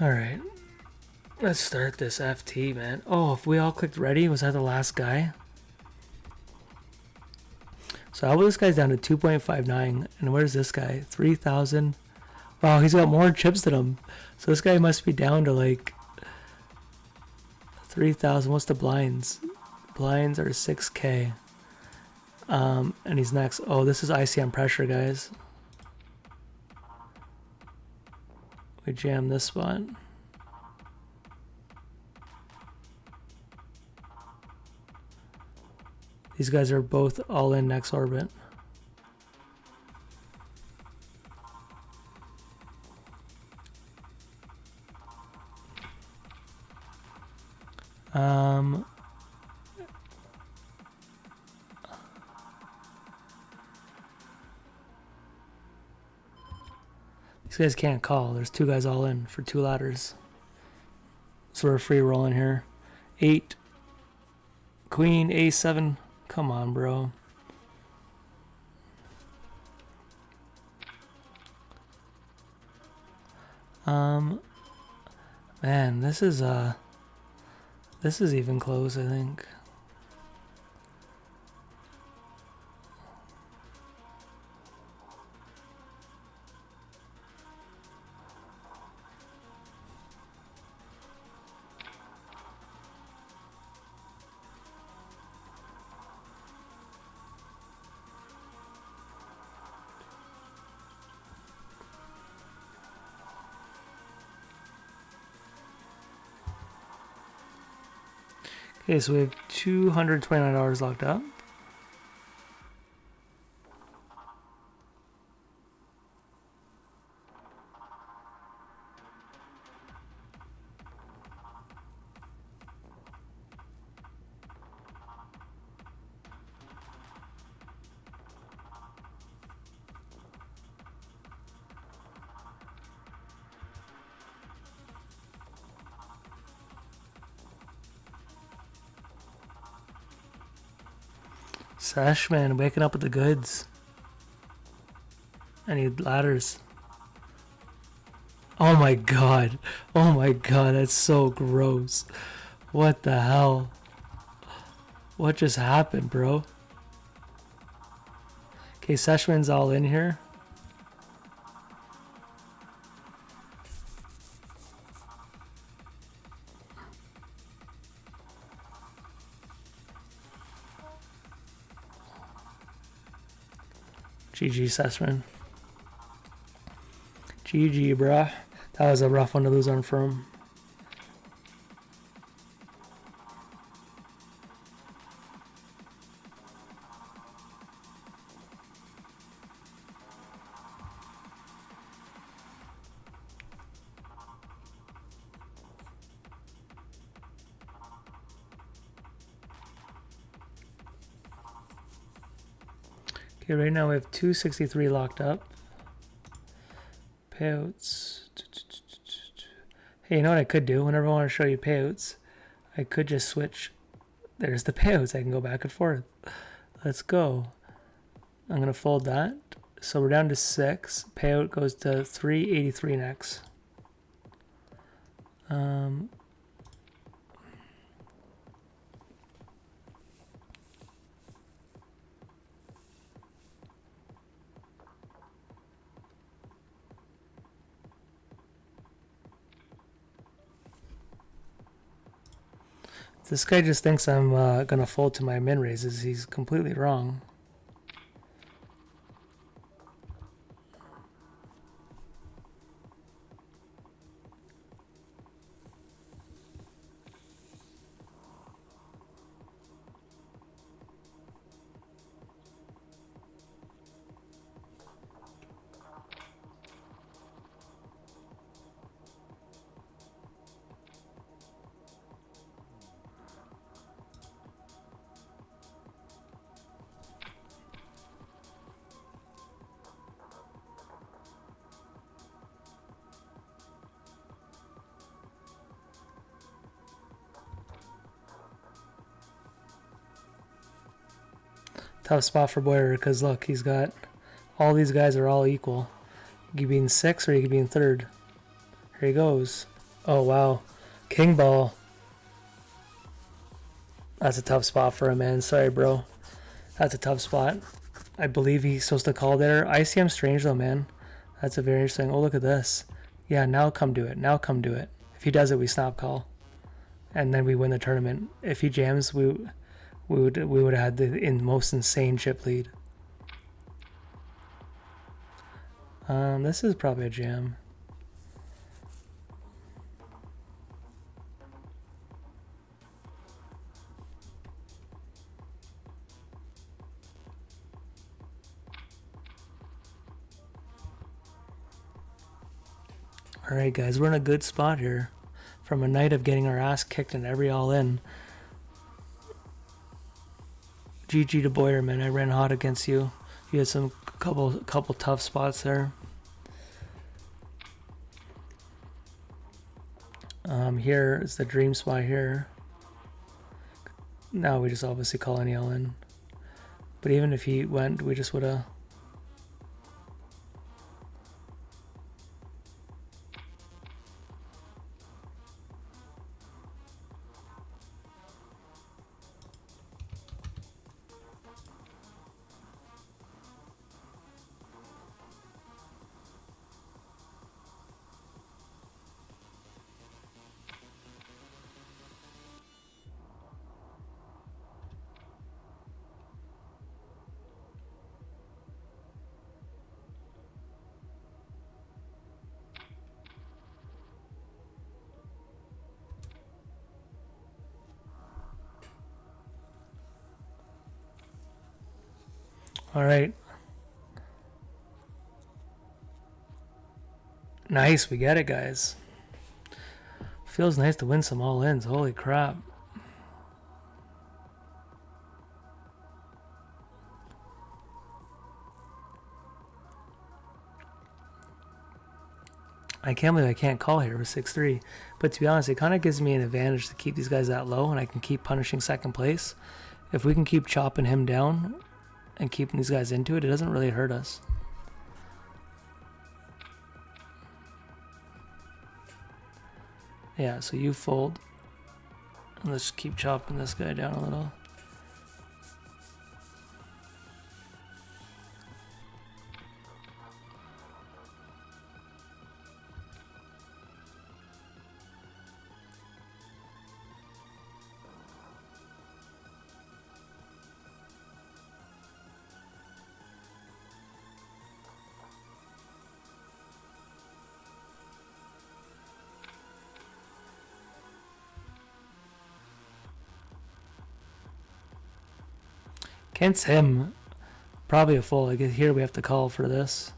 Alright, let's start this FT, man. Oh, if we all clicked ready, was that the last guy? So how about this guy's down to 2.59, and where's this guy? 3,000. Wow, he's got more chips than him. So this guy must be down to like 3,000. What's the blinds? Blinds are 6K. And he's next. Oh, this is ICM pressure, guys. We jam this spot. These guys are both all in next orbit. These guys can't call. There's 2 guys all in for 2 ladders. So we're free rolling here. 8. Queen, A7. Come on, bro. Man, this is even close, I think. Okay, so we have $229 locked up. Sesh, man, waking up with the goods. I need ladders. Oh my god. Oh my god, that's so gross. What the hell? What just happened, bro? Okay, Seshman's all in here. GG, Sessman. GG, bruh. That was a rough one to lose on Firm. Okay, right now we have 263 locked up. Payouts. Hey, you know what I could do? Whenever I want to show you payouts, I could just switch. There's the payouts. I can go back and forth. Let's go. I'm going to fold that. So we're down to 6. Payout goes to 383 next. This guy just thinks I'm going to fold to my min raises. He's completely wrong. Tough spot for Boyer because look, he's got all these guys are all equal. You could be in 6th or you could be in 3rd. Here he goes. Oh wow, King Ball. That's a tough spot for him, man. Sorry, bro. That's a tough spot. I believe he's supposed to call there. ICM strange though, man. That's a very interesting. Oh, look at this. Yeah, now come do it. Now come do it. If he does it, we snap call, and then we win the tournament. If he jams, we would have had the most insane chip lead. This is probably a jam. All right, guys, we're in a good spot here. From a night of getting our ass kicked in every all-in. GG to Boyer, man. I ran hot against you. You had some couple tough spots there. Here is the dream spot here. Now we just obviously call any all-in. But even if he went, we just would have... All right. Nice, we get it, guys. Feels nice to win some all-ins. Holy crap. I can't believe I can't call here with 6-3. But to be honest, it kind of gives me an advantage to keep these guys that low, and I can keep punishing second place. If we can keep chopping him down and keeping these guys into it, it doesn't really hurt us. Yeah, so you fold. And let's keep chopping this guy down a little. Against him, probably a fold. I guess here we have to call for this.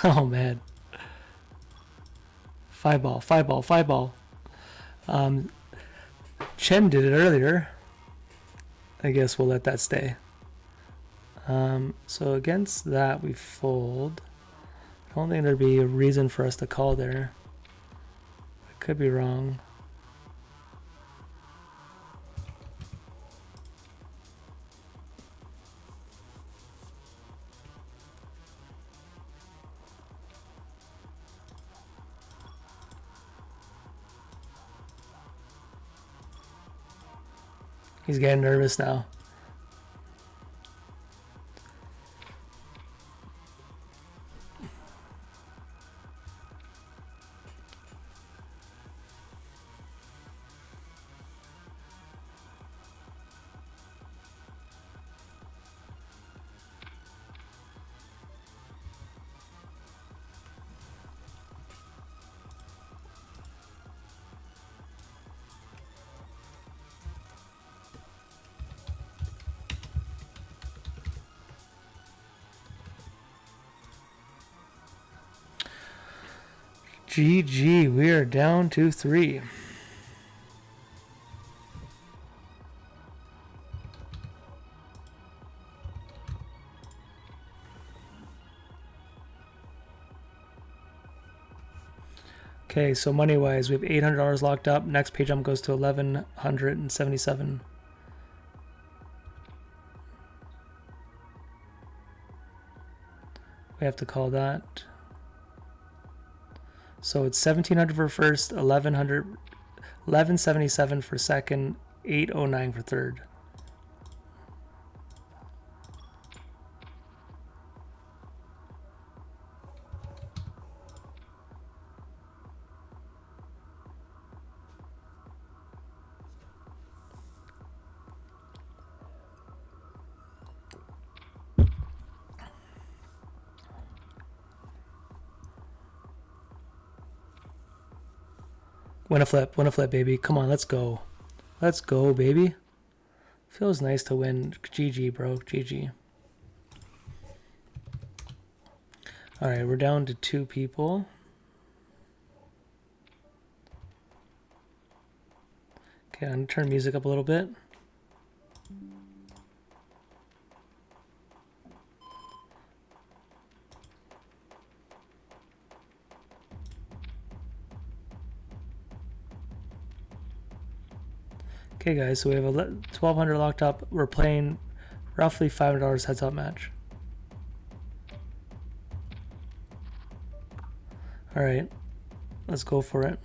Oh man. 5 ball, 5 ball, 5 ball. Chen did it earlier. I guess we'll let that stay. So against that we fold. I don't think there'd be a reason for us to call there. I could be wrong. He's getting nervous now. GG, we are down to 3. Okay, so money-wise, we have $800 locked up. Next pay jump goes to 1,177. We have to call that. So it's 1,700 for first, 1,177 for second, 809 for third. Win a flip, baby. Come on, let's go. Let's go, baby. Feels nice to win. GG, bro. GG. Alright, we're down to 2 people. Okay, I'm going to turn music up a little bit. Okay guys, so we have 1,200 locked up. We're playing roughly $500 heads up match. Alright, let's go for it.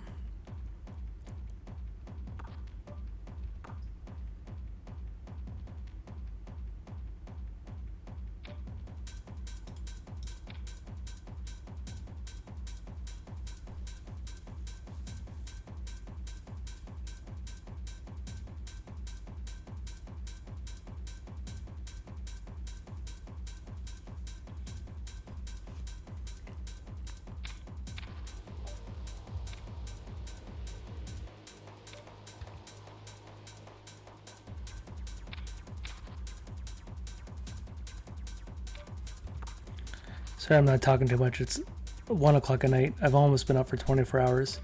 Sorry, I'm not talking too much. It's 1 o'clock at night. I've almost been up for 24 hours.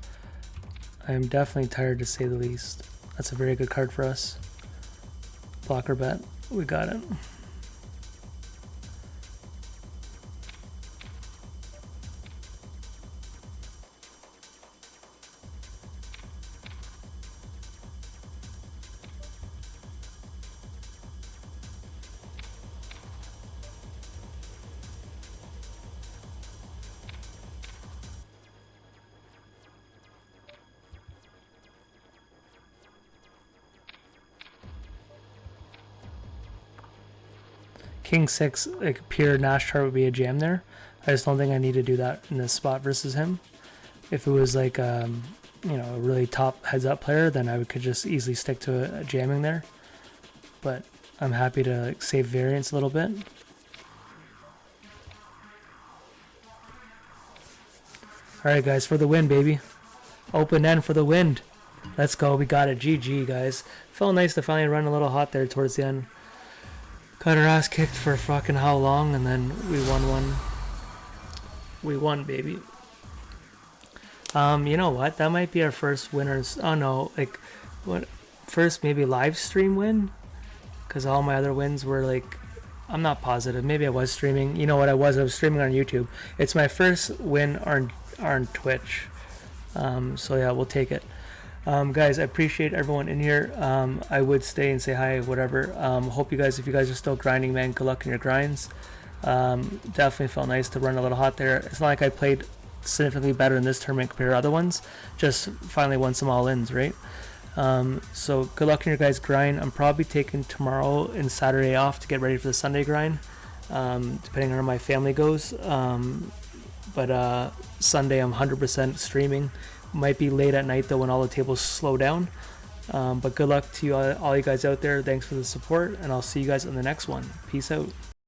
I am definitely tired to say the least. That's a very good card for us. Blocker bet. We got it. King 6, like pure Nash chart would be a jam there. I just don't think I need to do that in this spot versus him. If it was like you know, a really top heads up player, then I could just easily stick to a jamming there. But I'm happy to like, save variance a little bit. Alright guys, for the win, baby. Open end for the win. Let's go, we got it. GG guys. Felt nice to finally run a little hot there towards the end. Got our ass kicked for fucking how long, and then we won one. We won, baby. You know what? That might be our first winners. Oh no, like, what? First maybe live stream win, because all my other wins were like, I'm not positive. Maybe I was streaming. You know what? I was streaming on YouTube. It's my first win on Twitch. So yeah, we'll take it. Guys, I appreciate everyone in here. I would stay and say hi, whatever. Hope you guys, if you guys are still grinding, man, good luck in your grinds. Definitely felt nice to run a little hot there. It's not like I played significantly better in this tournament compared to other ones. Just finally won some all-ins, right? So good luck in your guys' grind. I'm probably taking tomorrow and Saturday off to get ready for the Sunday grind, depending on how my family goes. But Sunday I'm 100% streaming. Might be late at night though when all the tables slow down. But good luck to you all you guys out there. Thanks for the support, and I'll see you guys in the next one. Peace out.